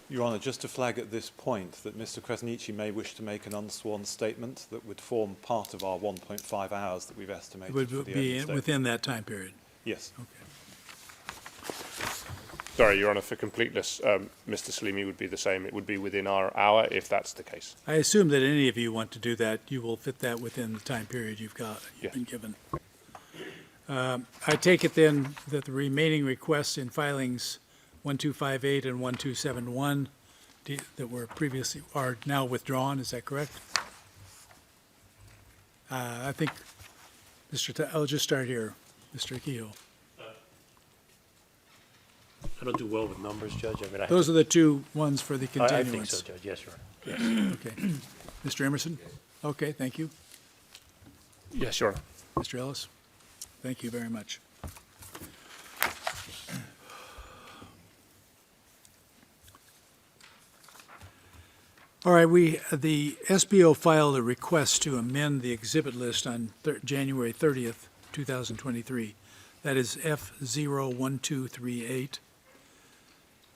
Your Honour, just to flag at this point that Mr. Krasniqi may wish to make an unsworn statement that would form part of our 1.5 hours that we've estimated Would for the be opening within that time period? Yes. Okay. Sorry, Your Honour, for completeness, Mr. Salimi would be the same. It would be within our hour if that's the case. I assume that any of you want to do that, you will fit that within the time period you've been given. I take it then that the remaining requests in filings 1258 and 1271 that were previously are now withdrawn. Is that correct? I think, I'll just start here, Mr. Kehoe. I don't do well with numbers, Judge. I mean, Those are the two ones for the continuance. I think so, Judge. Yes, Your Honor. Yes. Okay. Mr. Emerson? Okay, thank you. Yes, Your Honor. Mr. Ellis? Thank you very much. All right, the SPO filed a request to amend the exhibit list on January 30th, 2023. That is F01238.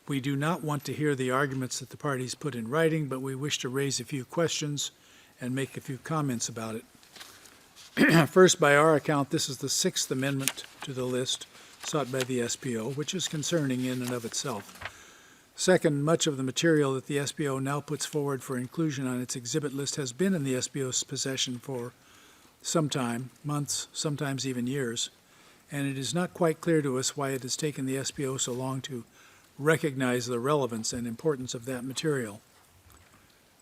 We do not want to hear the arguments that the parties put in writing, but we wish to raise a few questions and make a few comments about it. First, by our account, this is the sixth amendment to the list sought by the SPO, which is concerning in and of itself. Second, much of the material that the SPO now puts forward for inclusion on its exhibit list has been in the SPO's possession for some time, months, sometimes even years, and it is not quite clear to us why it has taken the SPO so long to recognize the relevance and importance of that material.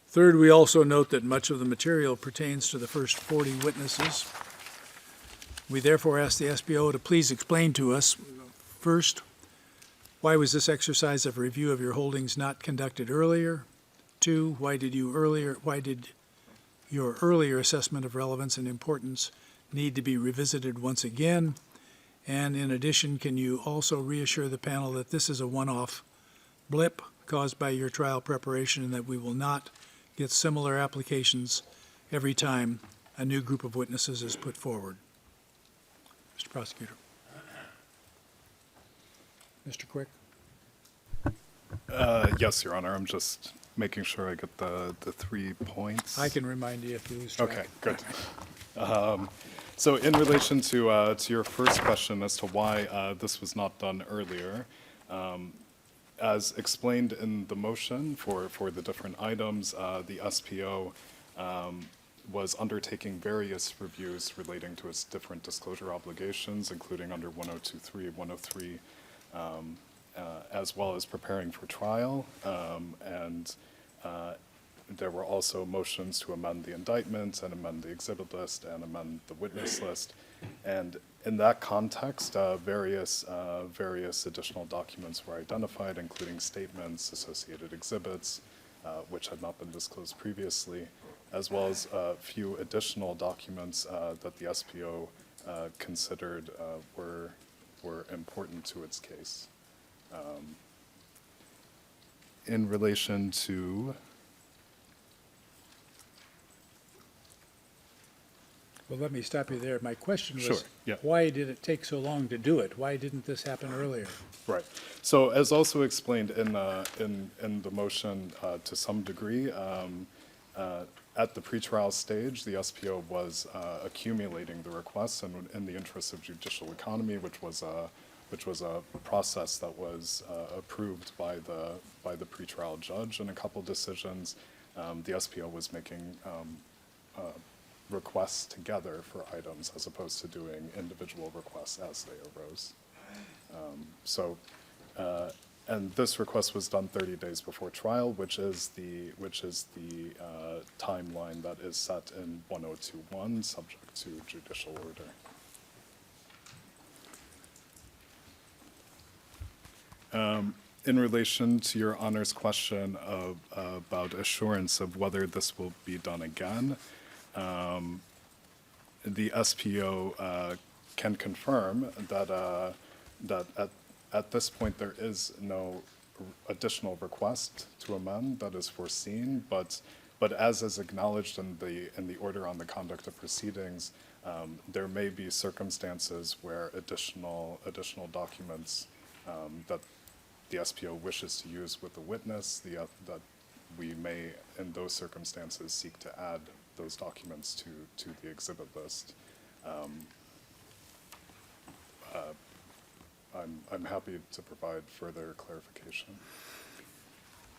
Third, we also note that much of the material pertains to the first 40 witnesses. We therefore ask the SPO to please explain to us, first, why was this exercise of review of your holdings not conducted earlier? Two, why did your earlier assessment of relevance and importance need to be revisited once again? And in addition, can you also reassure the panel that this is a one-off blip caused by your trial preparation and that we will not get similar applications every time a new group of witnesses is put forward? Mr. Prosecutor. Mr. Quick. Yes, Your Honor. I'm just making sure I get the 3 points. I can remind you if you lose track. Okay, good. So in relation to your first question as to why this was not done earlier, as explained in the motion for the different items, the SPO was undertaking various reviews relating to its different disclosure obligations, including under 1023, 103, as well as preparing for trial. There were also motions to amend the indictment and amend the exhibit list and amend the witness list. And in that context, various additional documents were identified, including statements, associated exhibits, which had not been disclosed previously, as well as a few additional documents that the SPO considered were important to its case. In relation to... Well, let me stop you there. My question was, Sure, yeah. why did it take so long to do it? Why didn't this happen earlier? Right. So as also explained in the motion to some degree, at the pretrial stage, the SPO was accumulating the requests in the interest of judicial economy, which was a process that was approved by the pretrial judge in a couple decisions. The SPO was making requests together for items as opposed to doing individual requests as they arose. And this request was done 30 days before trial, which is the timeline that is set in 1021, subject to judicial order. In relation to Your Honor's question about assurance of whether this will be done again, the SPO can confirm that at this point there is no additional request to amend that is foreseen, but as is acknowledged in the order on the conduct of proceedings, there may be circumstances where additional documents that the SPO wishes to use with the witness, that we may, in those circumstances, seek to add those documents to the exhibit list. I'm happy to provide further clarification.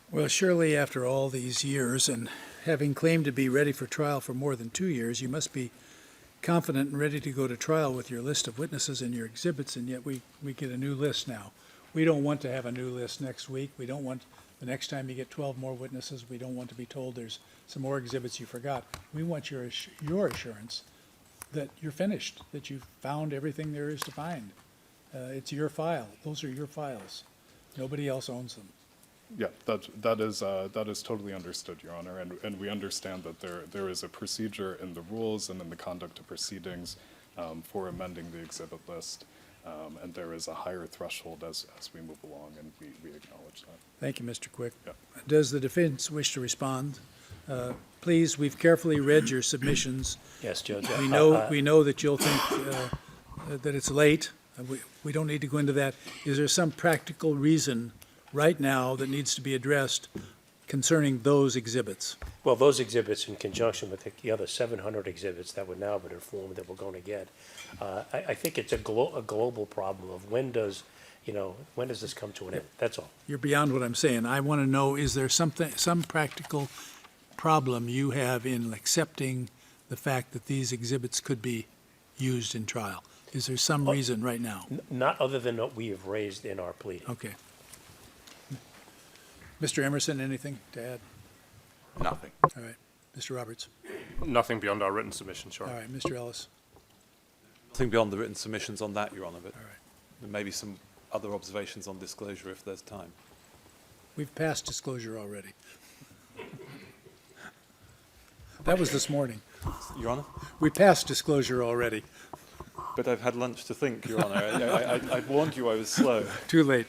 Well, surely after all these years and having claimed to be ready for trial for more than 2 years, you must be confident and ready to go to trial with your list of witnesses and your exhibits, and yet we get a new list now. We don't want to have a new list next week. We don't want the next time you get 12 more witnesses, we don't want to be told there's some more exhibits you forgot. We want your assurance that you're finished, that you've found everything there is to find. It's your file. Those are your files. Nobody else owns them. Yeah, that is totally understood, Your Honor, and we understand that there is a procedure in the rules and in the conduct of proceedings for amending the exhibit list, and there is a higher threshold as we move along, and we acknowledge that. Thank you, Mr. Quick. Yeah. Does the defense wish to respond? Please, we've carefully read your submissions. Yes, Judge. We know that you'll think that it's late. We don't need to go into that. Is there some practical reason right now that needs to be addressed concerning those exhibits? Well, those exhibits in conjunction with the other 700 exhibits that would now have been informed that we're going to get, I think it's a global problem of when does this come to an end? That's all. You're beyond what I'm saying. I want to know, is there some practical problem you have in accepting the fact that these exhibits could be used in trial? Is there some reason right now? Not other than what we have raised in our pleading. Okay. Mr. Emerson, anything to add? Nothing. All right. Mr. Roberts? Nothing beyond our written submission, Your All Honor. right. Mr. Ellis? Nothing beyond the written submissions on that, Your Honour, but there may be some other observations on disclosure if there's time. We've passed disclosure already. That was this morning. Your Honour? We passed disclosure already. But I've had lunch to think, Your Honour. I warned you I was slow. Too late.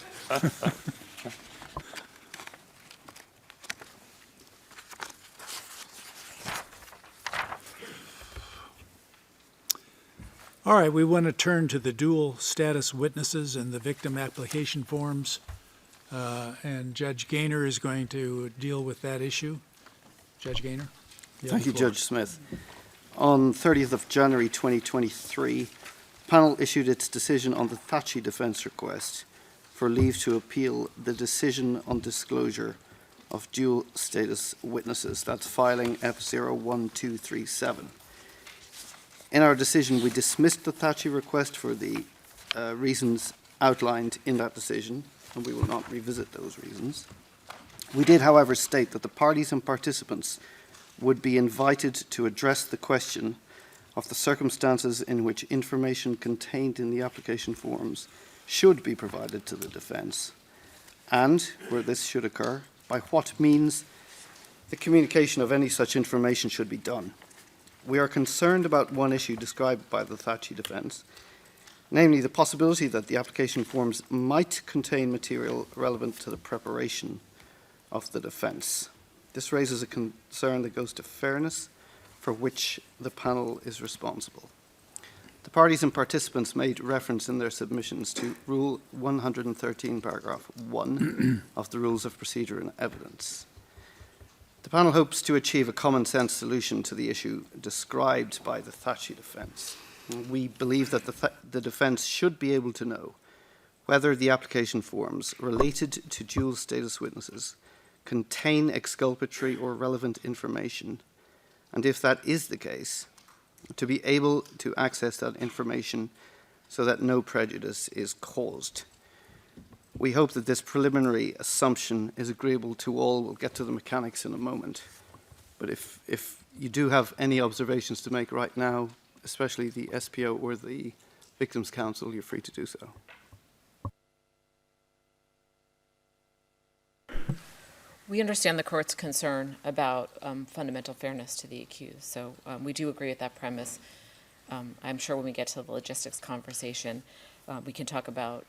All right, we want to turn to the dual status witnesses and the victim application forms. And Judge Gaynor is going to deal with that issue. Judge Gaynor? Thank you, Judge Smith. On 30th of January 2023, the panel issued its decision on the Thaçi defence request for leave to appeal the decision on disclosure of dual status witnesses. That's filing F01237. In our decision, we dismissed the Thaçi request for the reasons outlined in that decision, and we will not revisit those reasons. We did, however, state that the parties and participants would be invited to address the question of the circumstances in which information contained in the application forms should be provided to the defence, and, where this should occur, by what means the communication of any such information should be done. We are concerned about one issue described by the Thaçi defence, namely the possibility that the application forms might contain material relevant to the preparation of the defence. This raises a concern that goes to fairness, for which the panel is responsible. The parties and participants made reference in their submissions to Rule 113, paragraph 1 of the Rules of Procedure and Evidence. The panel hopes to achieve a common-sense solution to the issue described by the Thaçi defence. We believe that the defence should be able to know whether the application forms related to dual status witnesses contain exculpatory or relevant information, and if that is the case, to be able to access that information so that no prejudice is caused. We hope that this preliminary assumption is agreeable to all. We'll get to the mechanics in a moment. But if you do have any observations to make right now, especially the SPO or the Victims' Council, you're free to do so. We understand the court's concern about fundamental fairness to the accused, so we do agree with that premise. I'm sure when we get to the logistics conversation, we can talk about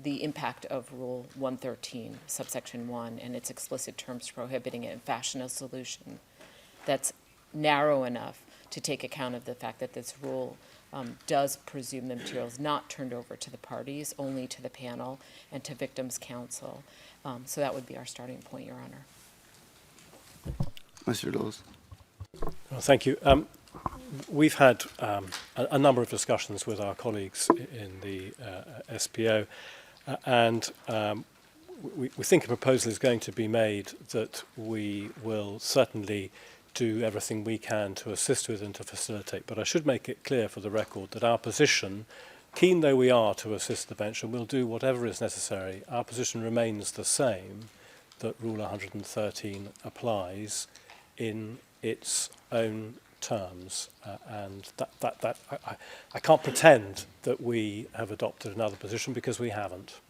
the impact of Rule 113, subsection 1, and its explicit terms prohibiting it, and fashion a solution that's narrow enough to take account of the fact that this rule does presume the material is not turned over to the parties, only to the panel and to Victims' Council. So that would be our starting point, Your Honor. Mr. Dawes. Well, thank you. We've had a number of discussions with our colleagues in the SPO, and we think a proposal is going to be made that we will certainly do everything we can to assist with and to facilitate. But I should make it clear for the record that our position, keen though we are to assist the bench, and we'll do whatever is necessary, our position remains the same, that Rule 113 applies in its own terms, and I can't pretend that we have adopted another position, because we haven't.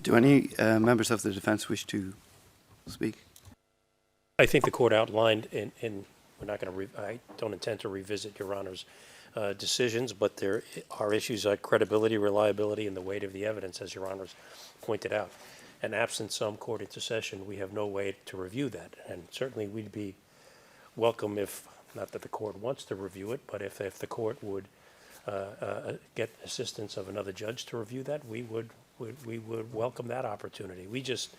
Do any members of the defence wish to speak? I think the court outlined in we're not going to. I don't intend to revisit Your Honor's decisions, but there are issues like credibility, reliability, and the weight of the evidence, as Your Honor's pointed out. And absent some court intercession, we have no way to review that. And certainly, we'd be welcome if, not that the court wants to review it, but if the court would get assistance of another judge to review that, we would welcome that opportunity. We just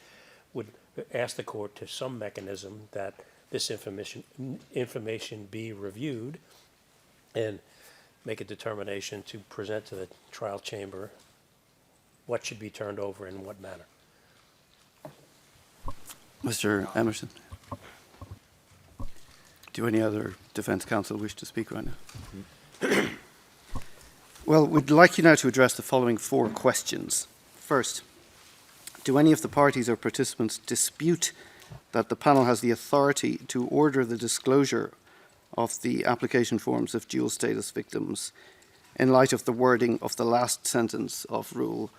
would ask the court to some mechanism that this information be reviewed and make a determination to present to the trial chamber what should be turned over in what manner. Mr. Emerson. Do any other defence counsel wish to speak right now? Well, we'd like you now to address the following 4 questions. First, do any of the parties or participants dispute that the panel has the authority to order the disclosure of the application forms of dual status victims in light of the wording of the last sentence of Rule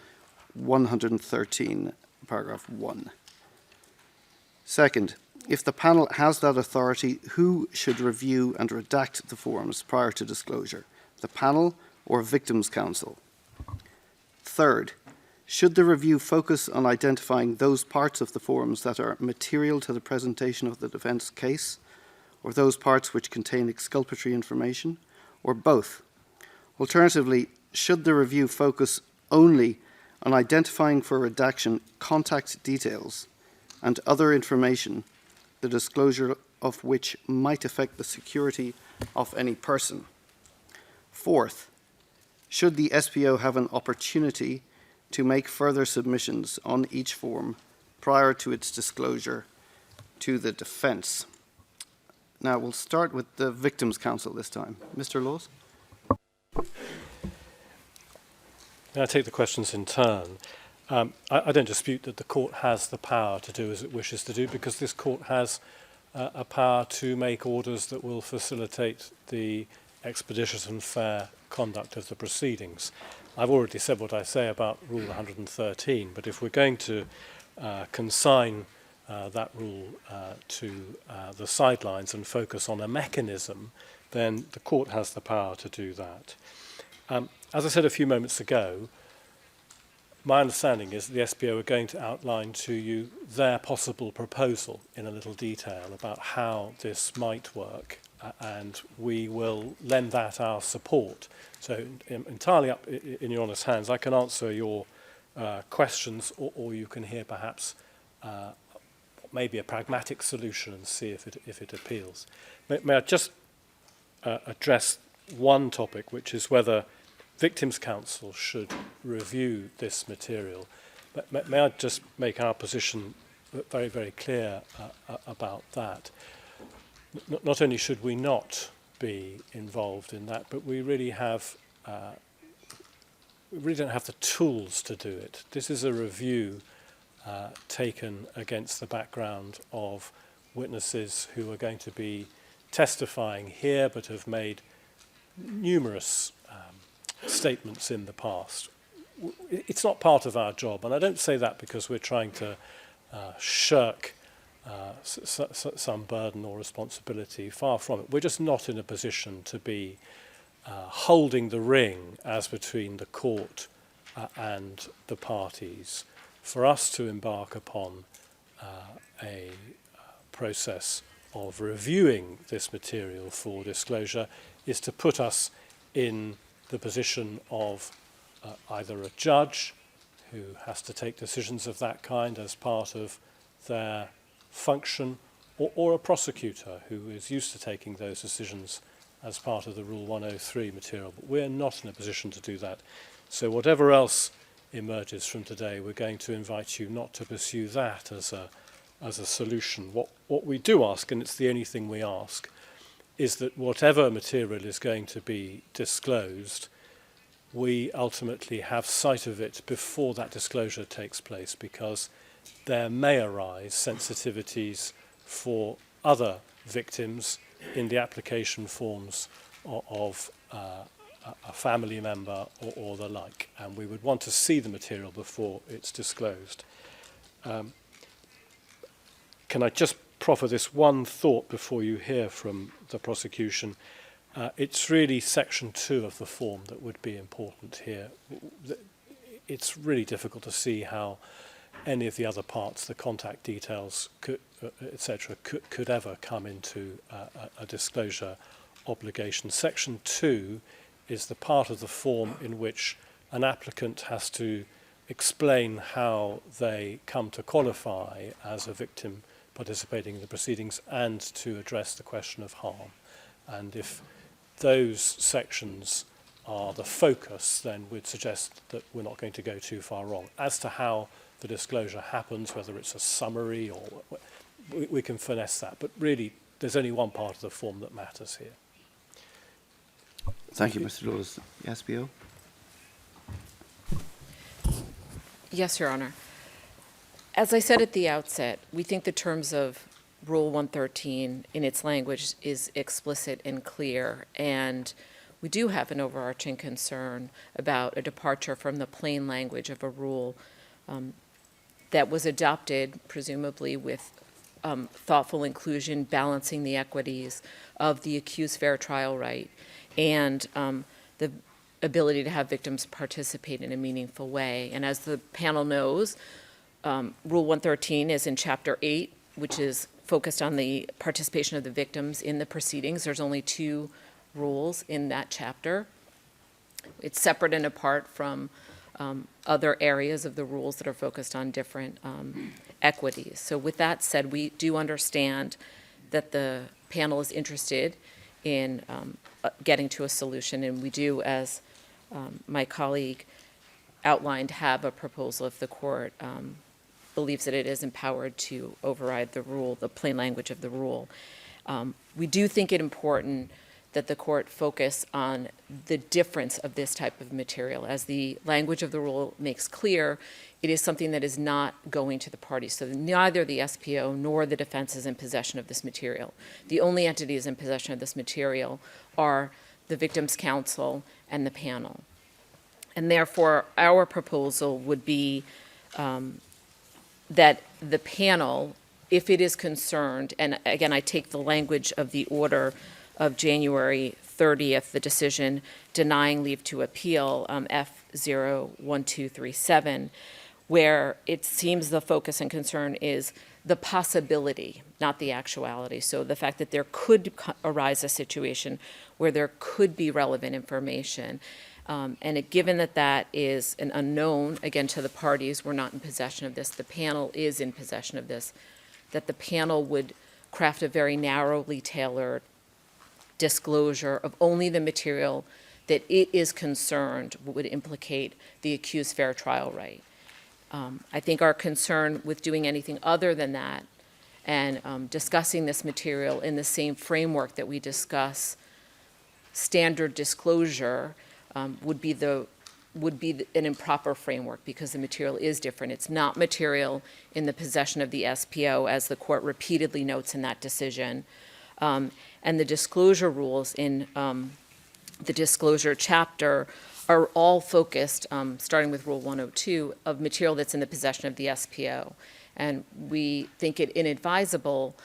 113, paragraph 1? Second, if the panel has that authority, who should review and redact the forms prior to disclosure? The panel or Victims' Counsel? Third, should the review focus on identifying those parts of the forms that are material to the presentation of the defence case, or those parts which contain exculpatory information, or both? Alternatively, should the review focus only on identifying for redaction contact details and other information, the disclosure of which might affect the security of any person? Fourth, should the SPO have an opportunity to make further submissions on each form prior to its disclosure to the defence? Now, we'll start with the Victims' Counsel this time. Mr. Laws? May I take the questions in turn? I don't dispute that the court has the power to do as it wishes to do, because this court has a power to make orders that will facilitate the expeditious and fair conduct of the proceedings. I've already said what I say about Rule 113, but if we're going to consign that rule to the sidelines and focus on a mechanism, then the court has the power to do that. As I said a few moments ago, my understanding is that the SPO are going to outline to you their possible proposal in a little detail about how this might work, and we will lend that our support. So entirely up in your honest hands. I can answer your questions, or you can hear perhaps maybe a pragmatic solution and see if it appeals. May I just address one topic, which is whether Victims' Counsel should review this material. But may I just make our position very, very clear about that? Not only should we not be involved in that, but we really don't have the tools to do it. This is a review taken against the background of witnesses who are going to be testifying here, but have made numerous statements in the past. It's not part of our job, and I don't say that because we're trying to shirk some burden or responsibility. Far from it. We're just not in a position to be holding the ring as between the court and the parties. For us to embark upon a process of reviewing this material for disclosure is to put us in the position of either a judge who has to take decisions of that kind as part of their function, or a prosecutor who is used to taking those decisions as part of the Rule 103 material. But we're not in a position to do that. So whatever else emerges from today, we're going to invite you not to pursue that as a solution. What we do ask, and it's the only thing we ask, is that whatever material is going to be disclosed, we ultimately have sight of it before that disclosure takes place, because there may arise sensitivities for other victims in the application forms of a family member or the like, and we would want to see the material before it's disclosed. Can I just proffer this one thought before you hear from the prosecution? It's really section 2 of the form that would be important here. It's really difficult to see how any of the other parts, the contact details, etc., could ever come into a disclosure obligation. Section 2 is the part of the form in which an applicant has to explain how they come to qualify as a victim participating in the proceedings and to address the question of harm. And if those sections are the focus, then we'd suggest that we're not going to go too far wrong. As to how the disclosure happens, whether it's a summary or we can finesse that, but really there's only one part of the form that matters here. Thank you, Mr. Laws. SPO? Yes, Your Honor. As I said at the outset, we think the terms of Rule 113 in its language is explicit and clear, and we do have an overarching concern about a departure from the plain language of a rule that was adopted, presumably with thoughtful inclusion, balancing the equities of the accused fair trial right and the ability to have victims participate in a meaningful way. And as the panel knows, Rule 113 is in Chapter 8, which is focused on the participation of the victims in the proceedings. There's only 2 rules in that chapter. It's separate and apart from other areas of the rules that are focused on different equities. So with that said, we do understand that the panel is interested in getting to a solution, and we do, as my colleague outlined, have a proposal if the court believes that it is empowered to override the rule, the plain language of the rule. We do think it important that the court focus on the difference of this type of material. As the language of the rule makes clear, it is something that is not going to the parties. So neither the SPO nor the defense is in possession of this material. The only entities in possession of this material are the victim's counsel and the panel. And therefore, our proposal would be that the panel, if it is concerned, and again, I take the language of the order of January 30th, the decision denying leave to appeal, F01237, where it seems the focus and concern is the possibility, not the actuality. So the fact that there could arise a situation where there could be relevant information. Given that that is an unknown, again, to the parties, we're not in possession of this, the panel is in possession of this, that the panel would craft a very narrowly tailored disclosure of only the material that it is concerned would implicate the accused fair trial right. I think our concern with doing anything other than that and discussing this material in the same framework that we discuss standard disclosure would be an improper framework because the material is different. It's not material in the possession of the SPO, as the court repeatedly notes in that decision. And the disclosure rules in the disclosure chapter are all focused, starting with Rule 102, of material that's in the possession of the SPO. And we think it inadvisable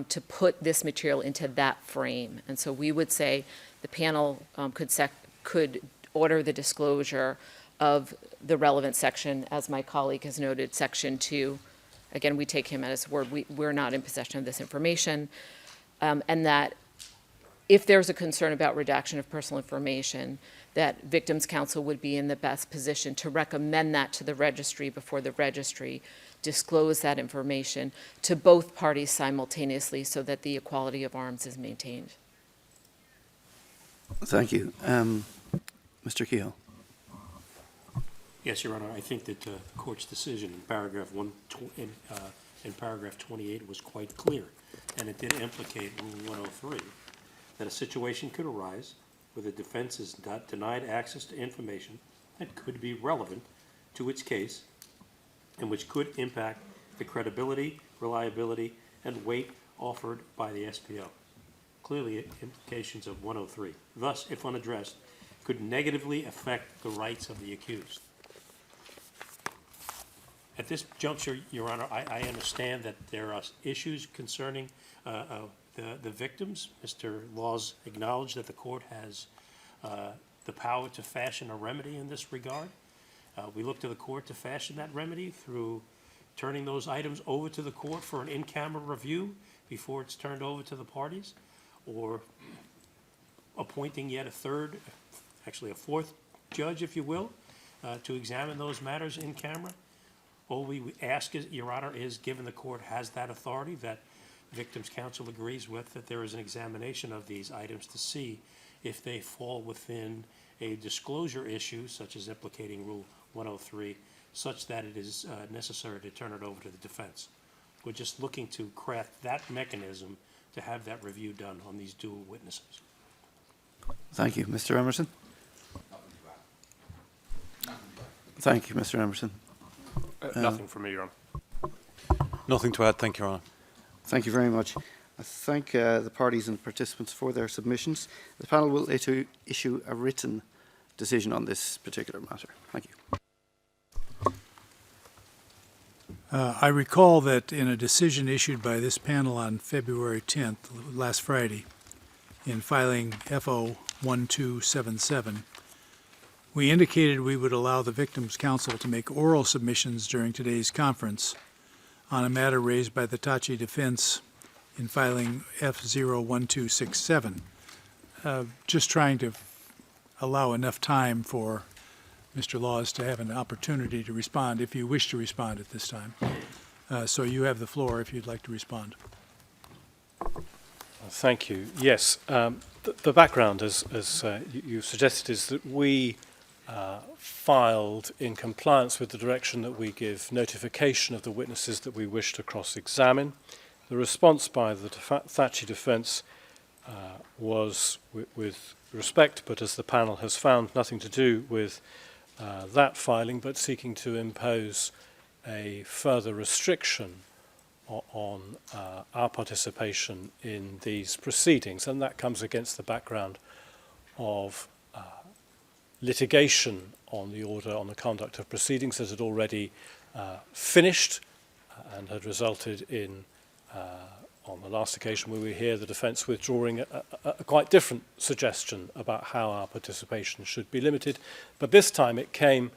to put this material into that frame. And so we would say the panel could order the disclosure of the relevant section, as my colleague has noted, Section 2. Again, we take him at his word. We're not in possession of this information. And that if there's a concern about redaction of personal information, that victims' counsel would be in the best position to recommend that to the registry before the registry disclose that information to both parties simultaneously so that the equality of arms is maintained. Thank you. Mr. Kehoe. Yes, Your Honor, I think that the court's decision in paragraph 28 was quite clear, and it did implicate Rule 103, that a situation could arise where the defense is not denied access to information that could be relevant to its case and which could impact the credibility, reliability, and weight offered by the SPO. Clearly, implications of 103. Thus, if unaddressed, could negatively affect the rights of the accused. At this juncture, Your Honor, I understand that there are issues concerning the victims. Mr. Laws acknowledged that the court has the power to fashion a remedy in this regard. We look to the court to fashion that remedy through turning those items over to the court for an in-camera review before it's turned over to the parties, or appointing yet a fourth judge, if you will, to examine those matters in camera. All we ask, Your Honor, is given the court has that authority, that victims' counsel agrees with, that there is an examination of these items to see if they fall within a disclosure issue, such as implicating Rule 103, such that it is necessary to turn it over to the defense. We're just looking to craft that mechanism to have that review done on these dual witnesses. Thank you. Mr. Emerson? Thank you, Mr. Emerson. Nothing from me, Your Honour. Nothing to add. Thank you, Your Honour. Thank you very much. I thank the parties and participants for their submissions. The panel will issue a written decision on this particular matter. Thank you. I recall that in a decision issued by this panel on February 10th, last Friday, in filing FO 1277, we indicated we would allow the Victims' Counsel to make oral submissions during today's conference on a matter raised by the Thaçi defense in filing F01267, just trying to allow enough time for Mr. Laws to have an opportunity to respond, if you wish to respond at this time. So you have the floor if you'd like to respond. Thank you. Yes, the background, as you suggested, is that we filed in compliance with the direction that we give notification of the witnesses that we wish to cross-examine. The response by the Thaçi defence was with respect, but as the panel has found, nothing to do with that filing, but seeking to impose a further restriction on our participation in these proceedings, and that comes against the background of litigation on the order on the conduct of proceedings that had already finished and had resulted in, on the last occasion we were here, the defence withdrawing a quite different suggestion about how our participation should be limited. But this time it came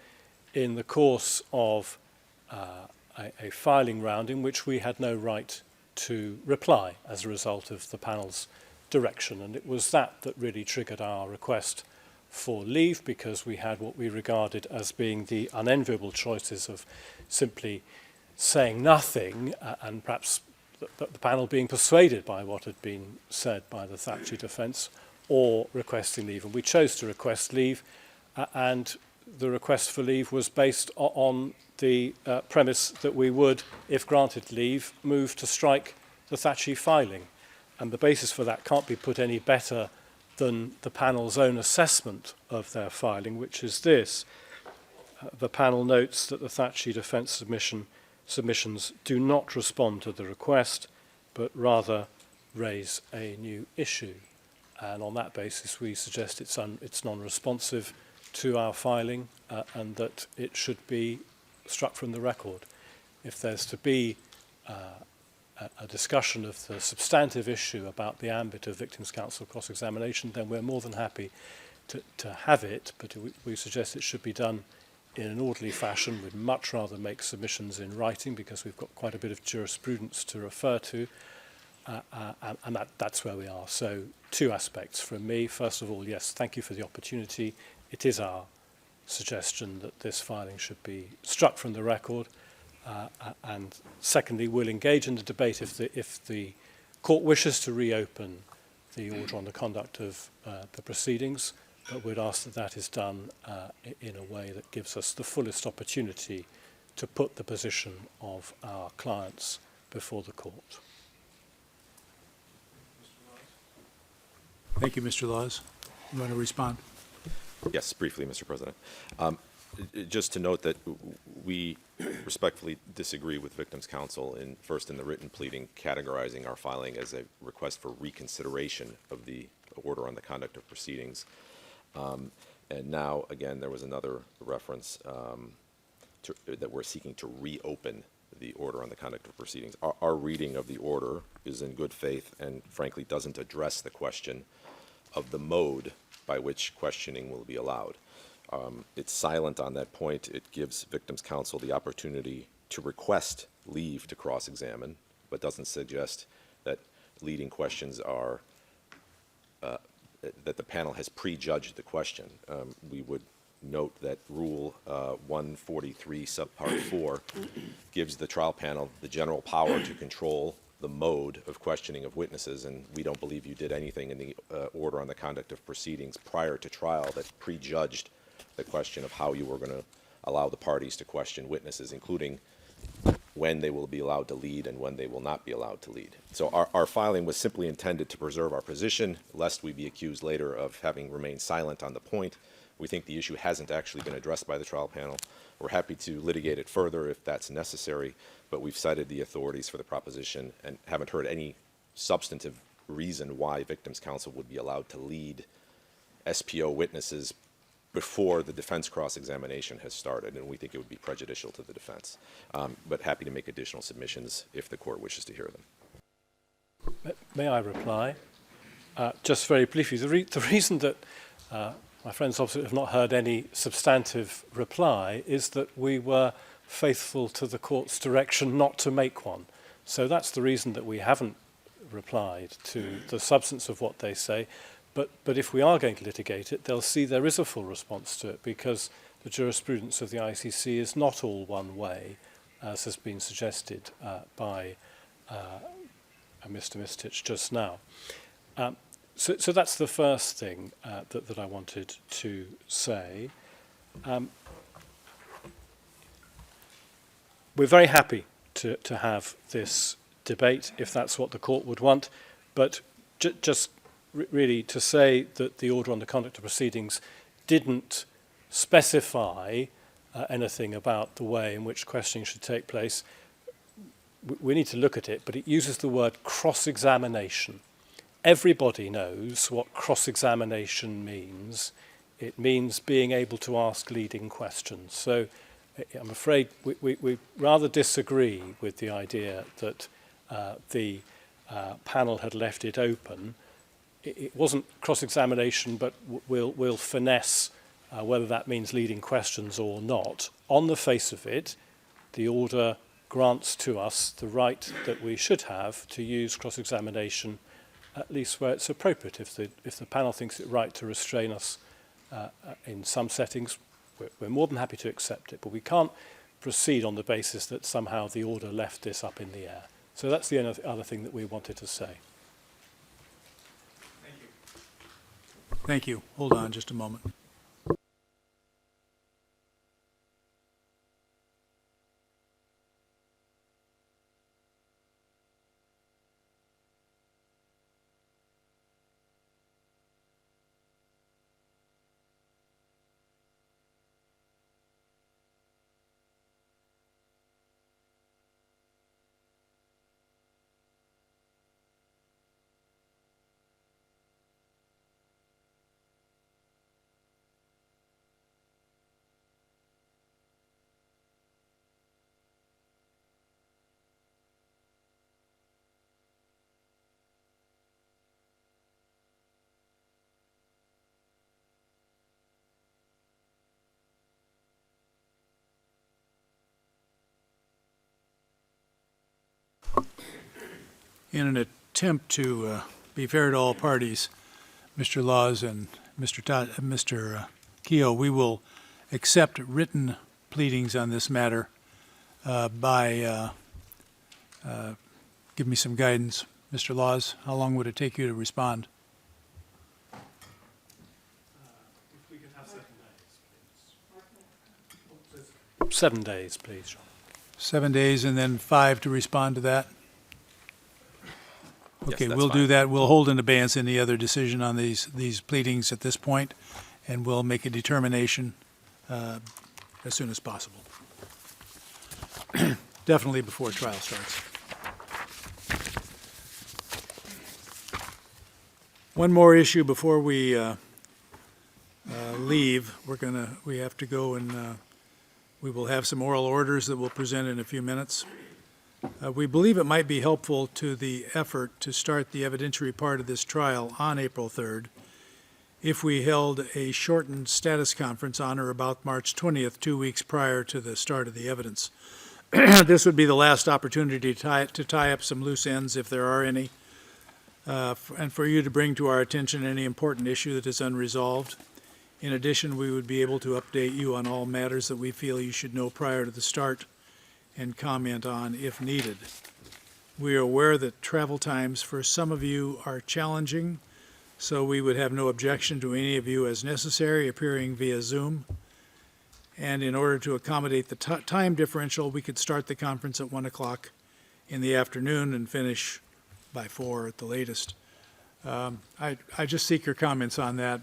in the course of a filing round in which we had no right to reply as a result of the panel's direction. And it was that really triggered our request for leave, because we had what we regarded as being the unenviable choices of simply saying nothing and perhaps the panel being persuaded by what had been said by the Thaçi defence, or requesting leave. And we chose to request leave, and the request for leave was based on the premise that we would, if granted leave, move to strike the Thaçi filing. And the basis for that can't be put any better than the panel's own assessment of their filing, which is this. The panel notes that the Thaçi defence submissions do not respond to the request, but rather raise a new issue. And on that basis, we suggest it's non-responsive to our filing and that it should be struck from the record. If there's to be a discussion of the substantive issue about the ambit of Victims' Counsel cross-examination, then we're more than happy to have it, but we suggest it should be done in an orderly fashion. We'd much rather make submissions in writing because we've got quite a bit of jurisprudence to refer to, and that's where we are. So 2 aspects from me. First of all, yes, thank you for the opportunity. It is our suggestion that this filing should be struck from the record. And secondly, we'll engage in the debate if the court wishes to reopen the order on the conduct of the proceedings, but we'd ask that that is done in a way that gives us the fullest opportunity to put the position of our clients before the court. Thank you, Mr. Laws. You want to respond? Yes, briefly, Mr. President. Just to note that we respectfully disagree with Victims' Counsel in the written pleading, categorizing our filing as a request for reconsideration of the order on the conduct of proceedings. And now, again, there was another reference that we're seeking to reopen the order on the conduct of proceedings. Our reading of the order is in good faith and, frankly, doesn't address the question of the mode by which questioning will be allowed. It's silent on that point. It gives Victims' Counsel the opportunity to request leave to cross-examine, but doesn't suggest that leading questions are, that the panel has prejudged the question. We would note that Rule 143, subpart 4, gives the trial panel the general power to control the mode of questioning of witnesses, and we don't believe you did anything in the order on the conduct of proceedings prior to trial that prejudged the question of how you were going to allow the parties to question witnesses, including when they will be allowed to lead and when they will not be allowed to lead. So our filing was simply intended to preserve our position, lest we be accused later of having remained silent on the point. We think the issue hasn't actually been addressed by the trial panel. We're happy to litigate it further if that's necessary, but we've cited the authorities for the proposition and haven't heard any substantive reason why Victims' Counsel would be allowed to lead SPO witnesses before the defense cross-examination has started, and we think it would be prejudicial to the defense. But happy to make additional submissions if the court wishes to hear them. May I reply? Just very briefly, the reason that my friends obviously have not heard any substantive reply is that we were faithful to the court's direction not to make one. So that's the reason that we haven't replied to the substance of what they say. But if we are going to litigate it, they'll see there is a full response to it, because the jurisprudence of the ICC is not all one way, as has been suggested by Mr. Mistich just now. So that's the first thing that I wanted to say. We're very happy to have this debate, if that's what the court would want, but just really to say that the order on the conduct of proceedings didn't specify anything about the way in which questioning should take place. We need to look at it, but it uses the word cross-examination. Everybody knows what cross-examination means. It means being able to ask leading questions. So I'm afraid we rather disagree with the idea that the panel had left it open. It wasn't cross-examination, but we'll finesse whether that means leading questions or not. On the face of it, the order grants to us the right that we should have to use cross-examination, at least where it's appropriate. If the panel thinks it right to restrain us in some settings, we're more than happy to accept it. But we can't proceed on the basis that somehow the order left this up in the air. So that's the other thing that we wanted to say. Thank you. Hold on just a moment. In an attempt to be fair to all parties, Mr. Laws and Mr. Keogh, we will accept written pleadings on this matter give me some guidance. Mr. Laws, how long would it take you to respond? If we could have 7 days, please. 7 days, please, John. 7 days and then 5 to respond to that? Okay, Yes, we'll that's do fine. that. We'll hold in abeyance any other decision on these pleadings at this point, and we'll make a determination as soon as possible. Definitely before trial starts. One more issue before we leave. We have to go and we will have some oral orders that we'll present in a few minutes. We believe it might be helpful to the effort to start the evidentiary part of this trial on April 3rd if we held a shortened status conference on or about March 20th, 2 weeks prior to the start of the evidence. This would be the last opportunity to tie up some loose ends, if there are any, and for you to bring to our attention any important issue that is unresolved. In addition, we would be able to update you on all matters that we feel you should know prior to the start and comment on if needed. We are aware that travel times for some of you are challenging, so we would have no objection to any of you as necessary appearing via Zoom. And in order to accommodate the time differential, we could start the conference at 1 o'clock in the afternoon and finish by 4 at the latest. I just seek your comments on that.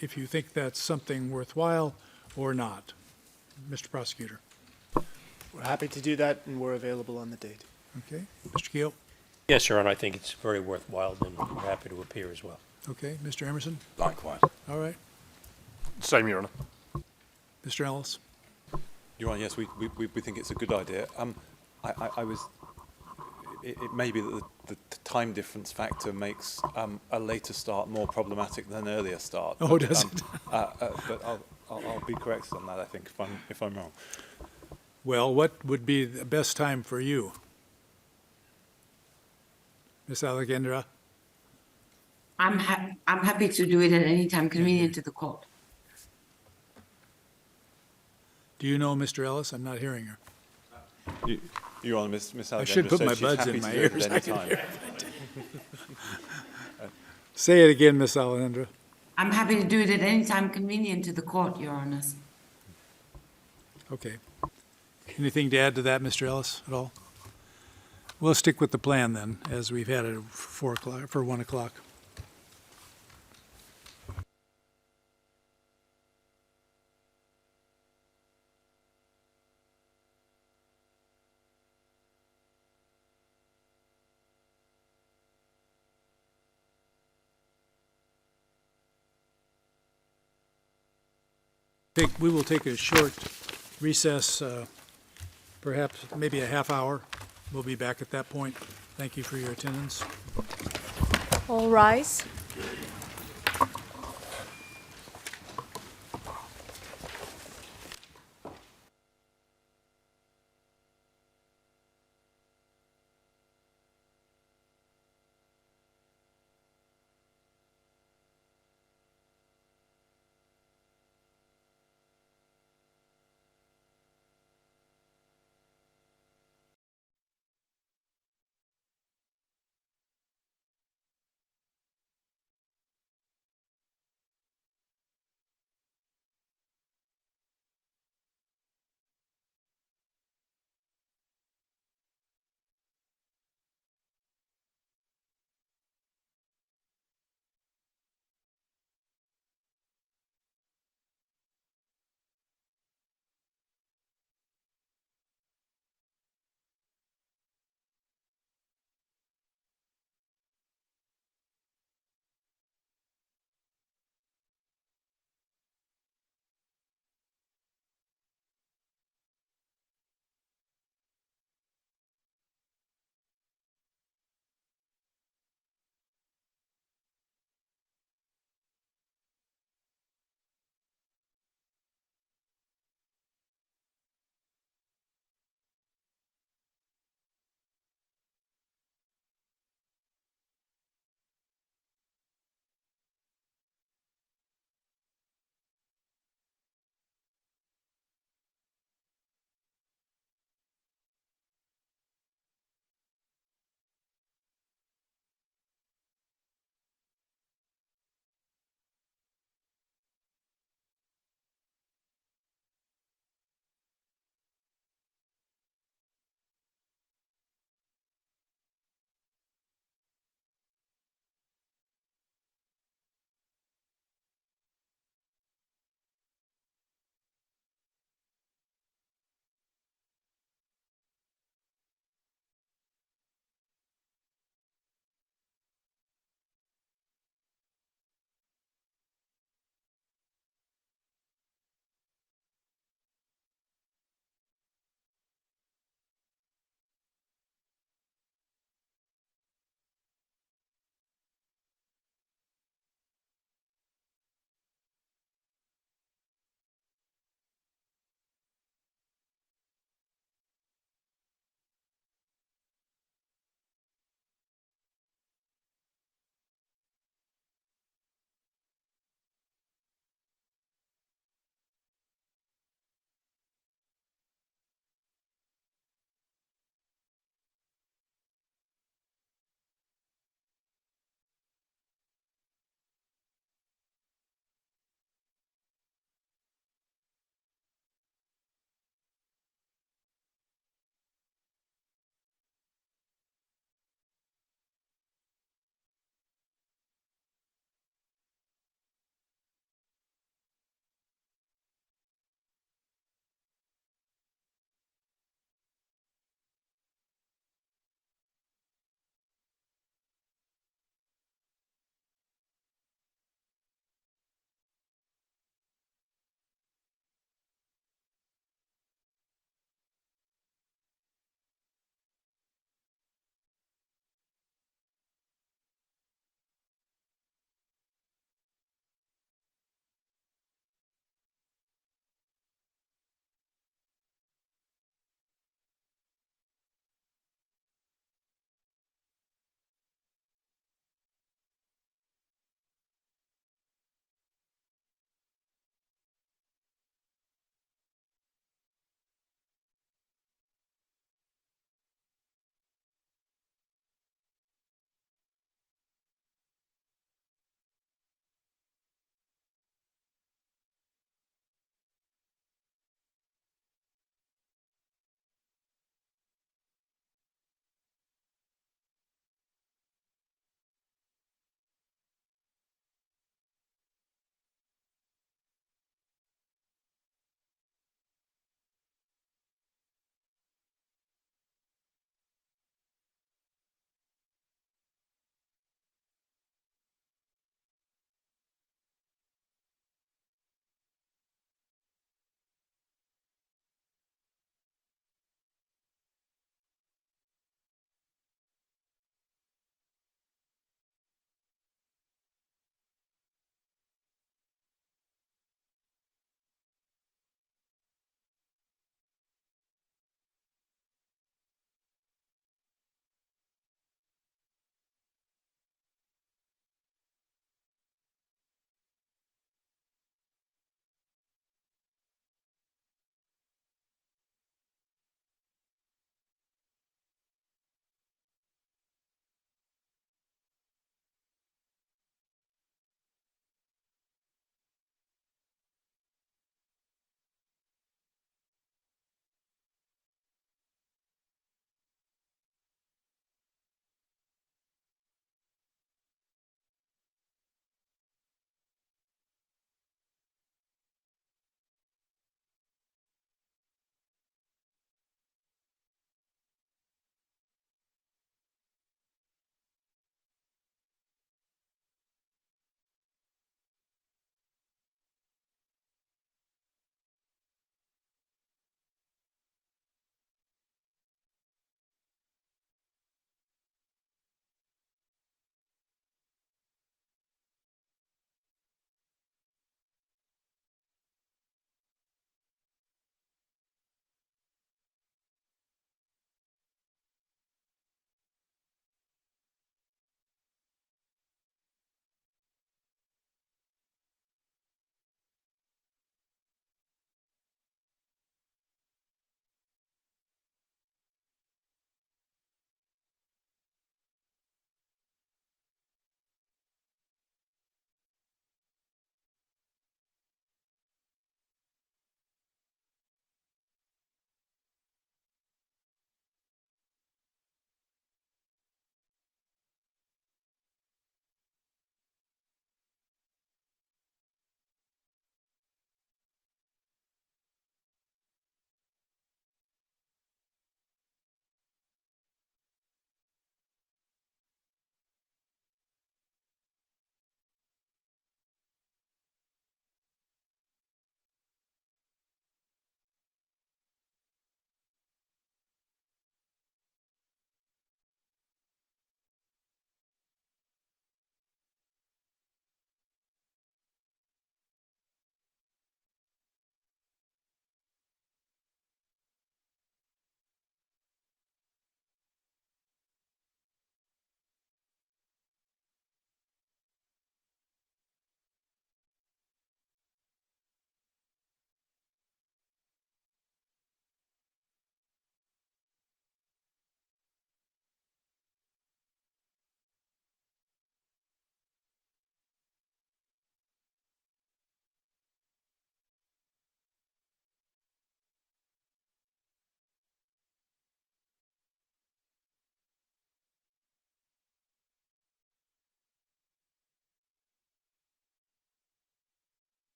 if you think that's something worthwhile or not. Mr. Prosecutor. We're happy to do that, and we're available on the date. Okay. Mr. Keel? Yes, Your Honor, I think it's very worthwhile, and I'm happy to appear as well. Okay. Mr. Emerson? Likewise. All right. Same, Your Honor. Mr. Ellis? Your Honor, yes, we think it's a good idea. It may be that the time difference factor makes a later start more problematic than an earlier start. Oh, does it? But I'll be corrected on that, I think, if I'm wrong. Well, what would be the best time for you? Ms. Alexandra? I'm happy to do it at any time convenient to the court. Do you know Mr. Ellis? I'm not hearing her. Your Honor, Miss Alexandra I should put said my she's buds happy in to my do it ears. at I any can time. hear Say it again, Ms. Alexandra. I'm happy to do it at any time convenient to the court, Your Honors. Okay. Anything to add to that, Mr. Ellis, at all? We'll stick with the plan then, as we've had it for 1 o'clock. We will take a short recess, perhaps maybe a half hour. We'll be back at that point. Thank you for your attendance. All rise.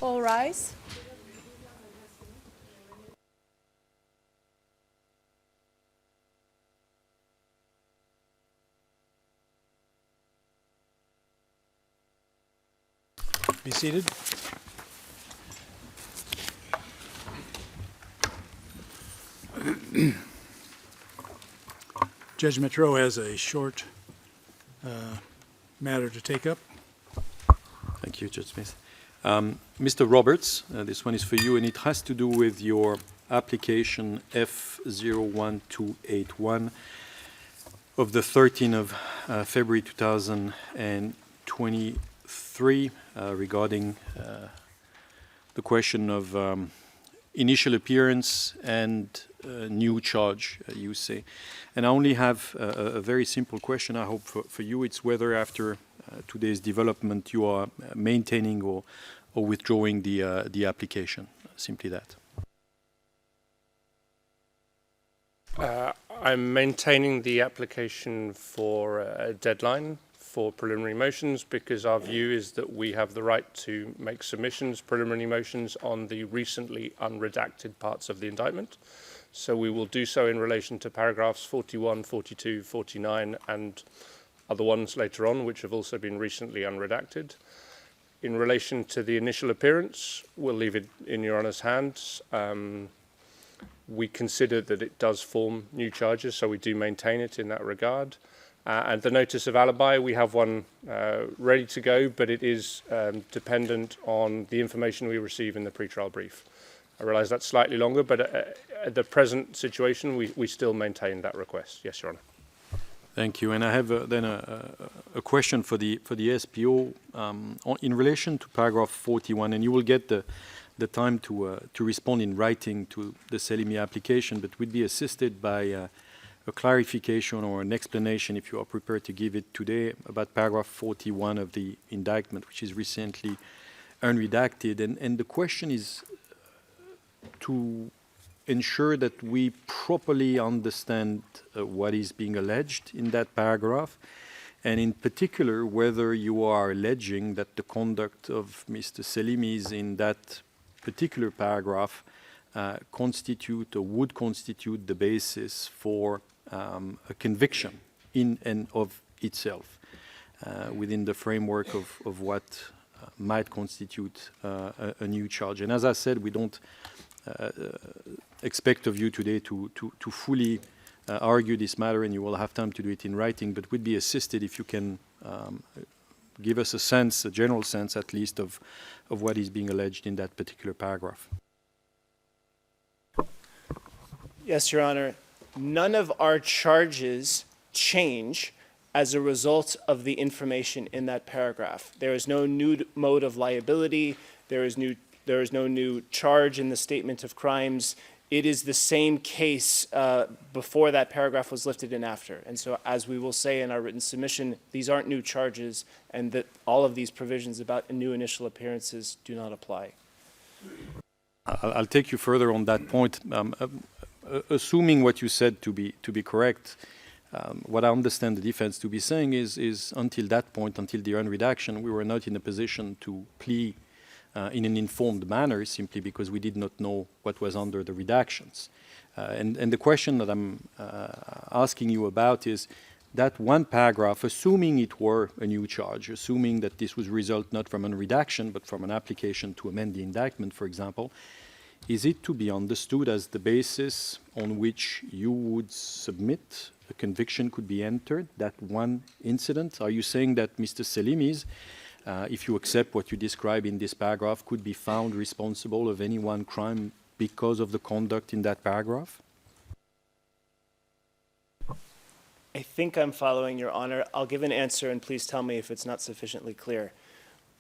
All rise. Be seated. Judge Metro has a short matter to take up. Thank you, Judge Smith. Mr. Roberts, this one is for you, and it has to do with your application F01281 of the 13th of February 2023 regarding the question of initial appearance and new charge, you say. And I only have a very simple question, I hope, for you. It's whether after today's development you are maintaining or withdrawing the application. Simply that. I'm maintaining the application for a deadline for preliminary motions because our view is that we have the right to make submissions, preliminary motions, on the recently unredacted parts of the indictment. So we will do so in relation to paragraphs 41, 42, 49, and other ones later on, which have also been recently unredacted. In relation to the initial appearance, we'll leave it in Your Honour's hands. We consider that it does form new charges, so we do maintain it in that regard. And the notice of alibi, we have one ready to go, but it is dependent on the information we receive in the pretrial brief. I realise that's slightly longer, but at the present situation, we still maintain that request. Yes, Your Honour. Thank you. And I have then a question for the SPO in relation to paragraph 41, and you will get the time to respond in writing to the Selimi application, but we'd be assisted by a clarification or an explanation, if you are prepared to give it today, about paragraph 41 of the indictment, which is recently unredacted. And the question is to ensure that we properly understand what is being alleged in that paragraph, and in particular whether you are alleging that the conduct of Mr. Selimi in that particular paragraph constitute or would constitute the basis for a conviction in and of itself within the framework of what might constitute a new charge. And as I said, we don't expect of you today to fully argue this matter, and you will have time to do it in writing, but we'd be assisted if you can give us a sense, a general sense at least, of what is being alleged in that particular paragraph. Yes, Your Honor. None of our charges change as a result of the information in that paragraph. There is no new mode of liability. There is no new charge in the statement of crimes. It is the same case before that paragraph was lifted and after. And so, as we will say in our written submission, these aren't new charges, and that all of these provisions about new initial appearances do not apply. I'll take you further on that point. Assuming what you said to be correct, what I understand the defense to be saying is until that point, until the unredaction, we were not in a position to plea in an informed manner, simply because we did not know what was under the redactions. And the question that I'm asking you about is that one paragraph, assuming it were a new charge, assuming that this was result not from a redaction but from an application to amend the indictment, for example, is it to be understood as the basis on which you would submit a conviction could be entered, that one incident? Are you saying that Mr. Selimi, if you accept what you describe in this paragraph, could be found responsible of any one crime because of the conduct in that paragraph? I think I'm following, Your Honor. I'll give an answer, and please tell me if it's not sufficiently clear.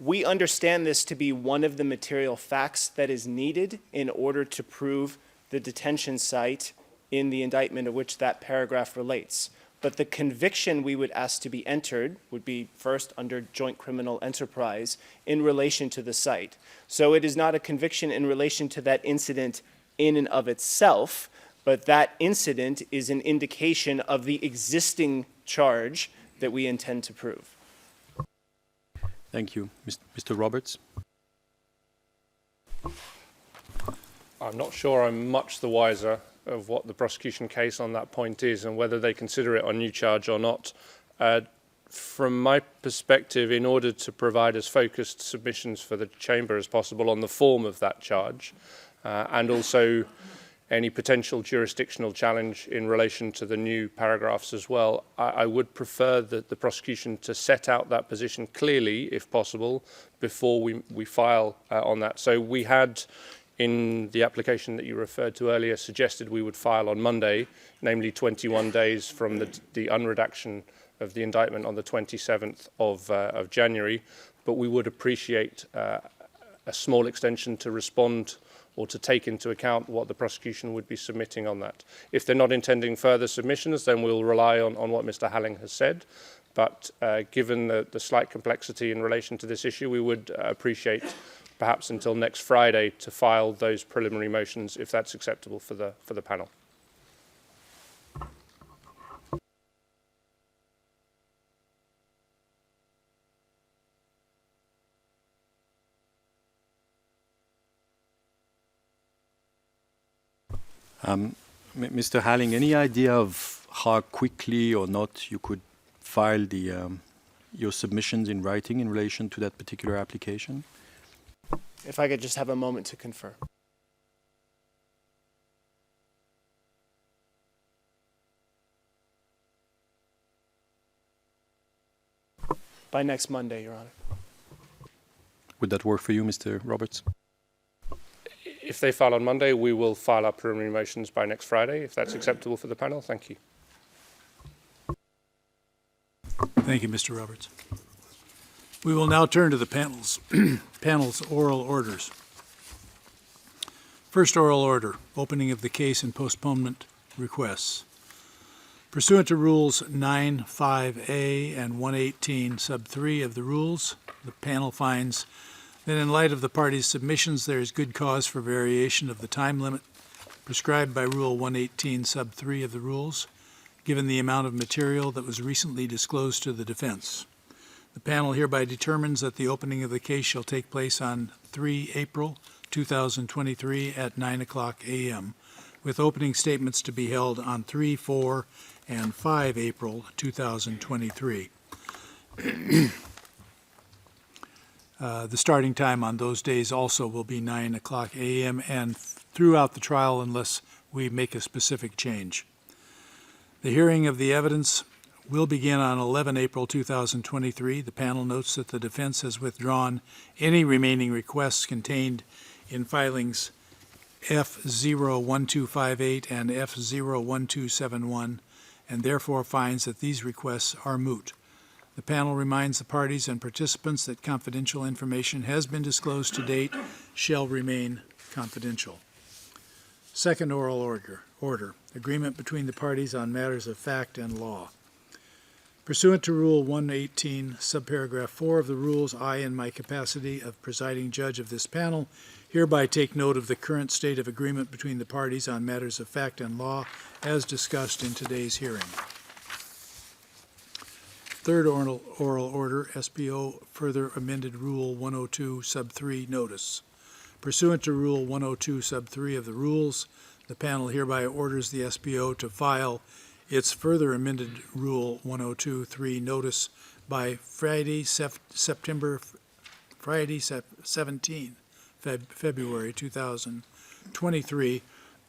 We understand this to be one of the material facts that is needed in order to prove the detention site in the indictment of which that paragraph relates. But the conviction we would ask to be entered would be first under joint criminal enterprise in relation to the site. So it is not a conviction in relation to that incident in and of itself, but that incident is an indication of the existing charge that we intend to prove. Thank you. Mr. Roberts? I'm not sure I'm much the wiser of what the prosecution case on that point is and whether they consider it a new charge or not. From my perspective, in order to provide as focused submissions for the Chamber as possible on the form of that charge, and also any potential jurisdictional challenge in relation to the new paragraphs as well, I would prefer that the prosecution to set out that position clearly, if possible, before we file on that. So we had, in the application that you referred to earlier, suggested we would file on Monday, namely 21 days from the unredaction of the indictment on the 27th of January, but we would appreciate a small extension to respond or to take into account what the prosecution would be submitting on that. If they're not intending further submissions, then we'll rely on what Mr. Halling has said. But given the slight complexity in relation to this issue, we would appreciate perhaps until next Friday to file those preliminary motions, if that's acceptable for the panel. Mr. Halling, any idea of how quickly or not you could file your submissions in writing in relation to that particular application? If I could just have a moment to confer. By next Monday, Your Honor. Would that work for you, Mr. Roberts? If they file on Monday, we will file our preliminary motions by next Friday, if that's acceptable for the panel. Thank you. Thank you, Mr. Roberts. We will now turn to the panel's oral orders. First oral order, opening of the case and postponement requests. Pursuant to Rules 9(5)A and 118 sub 3 of the rules, the panel finds that in light of the parties' submissions, there is good cause for variation of the time limit prescribed by Rule 118 sub 3 of the rules, given the amount of material that was recently disclosed to the defense. The panel hereby determines that the opening of the case shall take place on 3 April 2023 at 9:00 a.m., with opening statements to be held on 3, 4, and 5 April 2023. The starting time on those days also will be 9:00 a.m. and throughout the trial unless we make a specific change. The hearing of the evidence will begin on 11 April 2023. The panel notes that the defense has withdrawn any remaining requests contained in filings F01258 and F01271 and therefore finds that these requests are moot. The panel reminds the parties and participants that confidential information has been disclosed to date, shall remain confidential. Second oral order, agreement between the parties on matters of fact and law. Pursuant to Rule 118, subparagraph 4 of the rules, I, in my capacity of presiding judge of this panel, hereby take note of the current state of agreement between the parties on matters of fact and law as discussed in today's hearing. Third oral order, SPO further amended Rule 102 sub 3 notice. Pursuant to Rule 102 sub 3 of the rules, the panel hereby orders the SPO to file its further amended Rule 102.3 notice by Friday, 17 February 2023,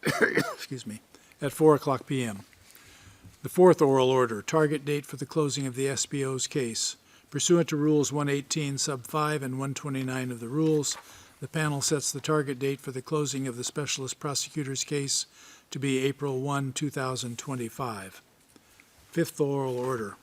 excuse me, at 4:00 p.m. The fourth oral order, target date for the closing of the SPO's case. Pursuant to Rules 118 sub 5 and 129 of the rules, the panel sets the target date for the closing of the specialist prosecutor's case to be April 1, 2025. Fifth oral order.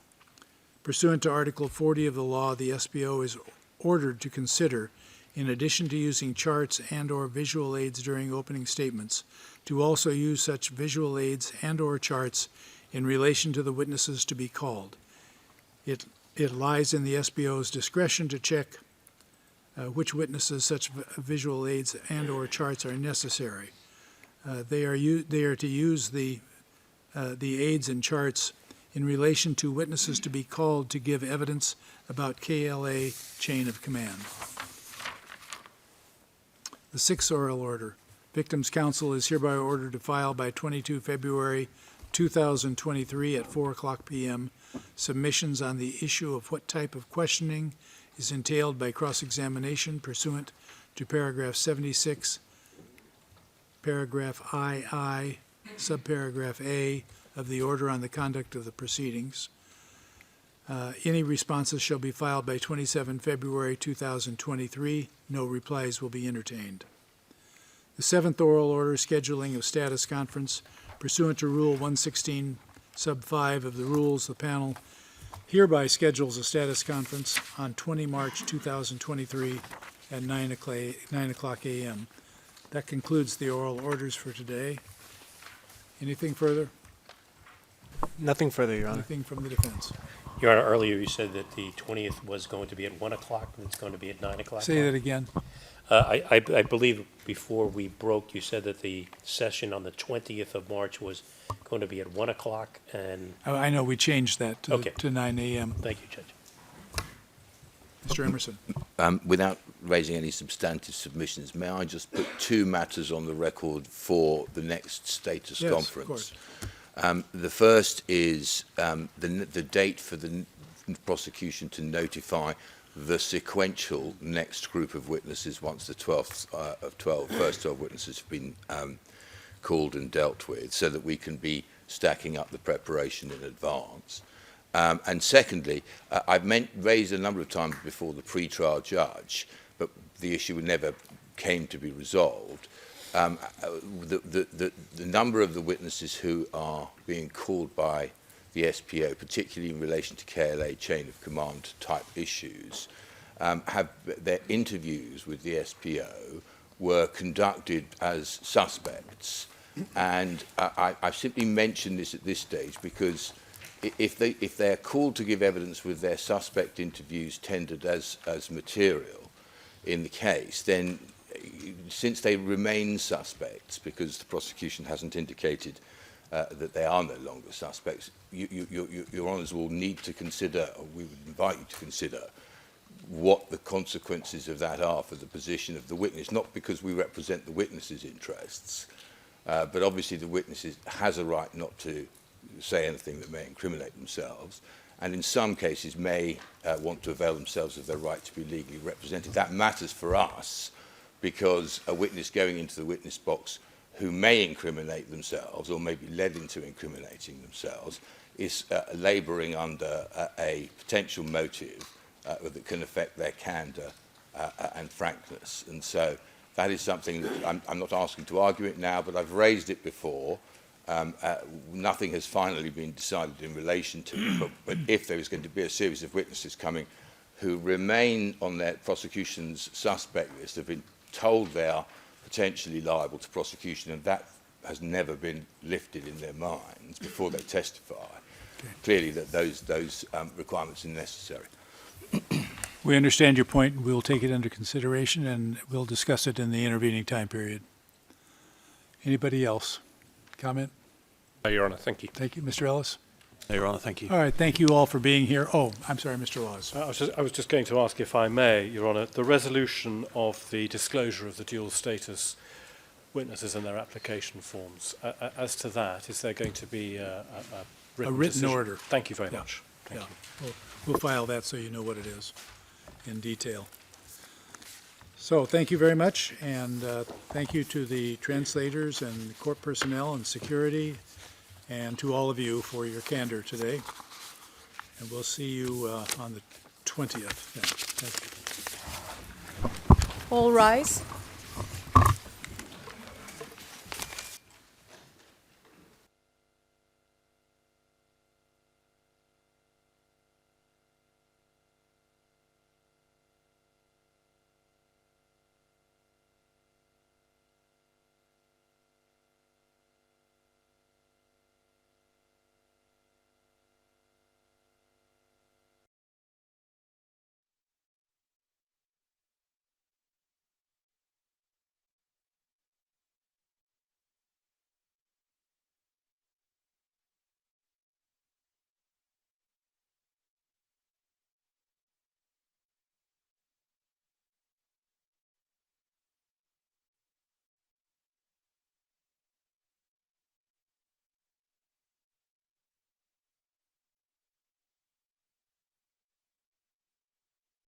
Pursuant to Article 40 of the law, the SPO is ordered to consider, in addition to using charts and/or visual aids during opening statements, to also use such visual aids and/or charts in relation to the witnesses to be called. It lies in the SPO's discretion to check which witnesses such visual aids and/or charts are necessary. They are to use the aids and charts in relation to witnesses to be called to give evidence about KLA chain of command. The sixth oral order. Victims' Counsel is hereby ordered to file by 22 February 2023 at 4:00 p.m. submissions on the issue of what type of questioning is entailed by cross-examination pursuant to paragraph 76, paragraph II, subparagraph A of the Order on the Conduct of the Proceedings. Any responses shall be filed by 27 February 2023. No replies will be entertained. The seventh oral order, scheduling of status conference pursuant to Rule 116, Sub 5 of the Rules, the panel hereby schedules a status conference on 20 March 2023 at 9 o'clock a.m. That concludes the oral orders for today. Anything further? Nothing further, Your Honor. Anything from the defense? Your Honor, earlier you said that the 20th was going to be at 1 o'clock, and it's going to be at 9 o'clock. Say that again. I believe before we broke, you said that the session on the 20th of March was going to be at 1 o'clock, and... I know we changed that Okay. to 9 a.m. Thank you, Judge. Mr. Emerson. Without raising any substantive submissions, may I just put two matters on the record for the next status Yes, conference? of course. The first is the date for the prosecution to notify the sequential next group of witnesses once the first 12 witnesses have been called and dealt with, so that we can be stacking up the preparation in advance. And secondly, I've raised a number of times before the pre-trial judge, but the issue never came to be resolved. The number of the witnesses who are being called by the SPO, particularly in relation to KLA chain of command type issues, have their interviews with the SPO were conducted as suspects. And I simply mention this at this stage because if they are called to give evidence with their suspect interviews tendered as material in the case, then since they remain suspects, because the prosecution hasn't indicated that they are no longer suspects, your Honours will need to consider, or we would invite you to consider, what the consequences of that are for the position of the witness, not because we represent the witness's interests, but obviously the witness has a right not to say anything that may incriminate themselves, and in some cases may want to avail themselves of their right to be legally represented. That matters for us because a witness going into the witness box who may incriminate themselves or may be led into incriminating themselves is labouring under a potential motive that can affect their candour and frankness. And so that is something that I'm not asking to argue it now, but I've raised it before. Nothing has finally been decided in relation to it, but if there is going to be a series of witnesses coming who remain on their prosecution's suspect list, have been told they are potentially liable to prosecution, and that has never been lifted in their minds before they testify, clearly that those requirements are necessary. We understand your point. We'll take it under consideration, and we'll discuss it in the intervening time period. Anybody else? Comment? Your Honour, thank you. Thank you. Mr. Ellis? No, Your Honour, thank you. All right. Thank you all for being here. Oh, I'm sorry, Mr. Laws. I was just going to ask, if I may, Your Honour, the resolution of the disclosure of the dual status witnesses and their application forms. As to that, is there going to be a written decision? Order? Thank you very much. Thank you. We'll file that so you know what it is in detail. So thank you very much, and thank you to the translators and court personnel and security, and to all of you for your candor today. And we'll see you on the 20th. Yeah, thank you. All rise.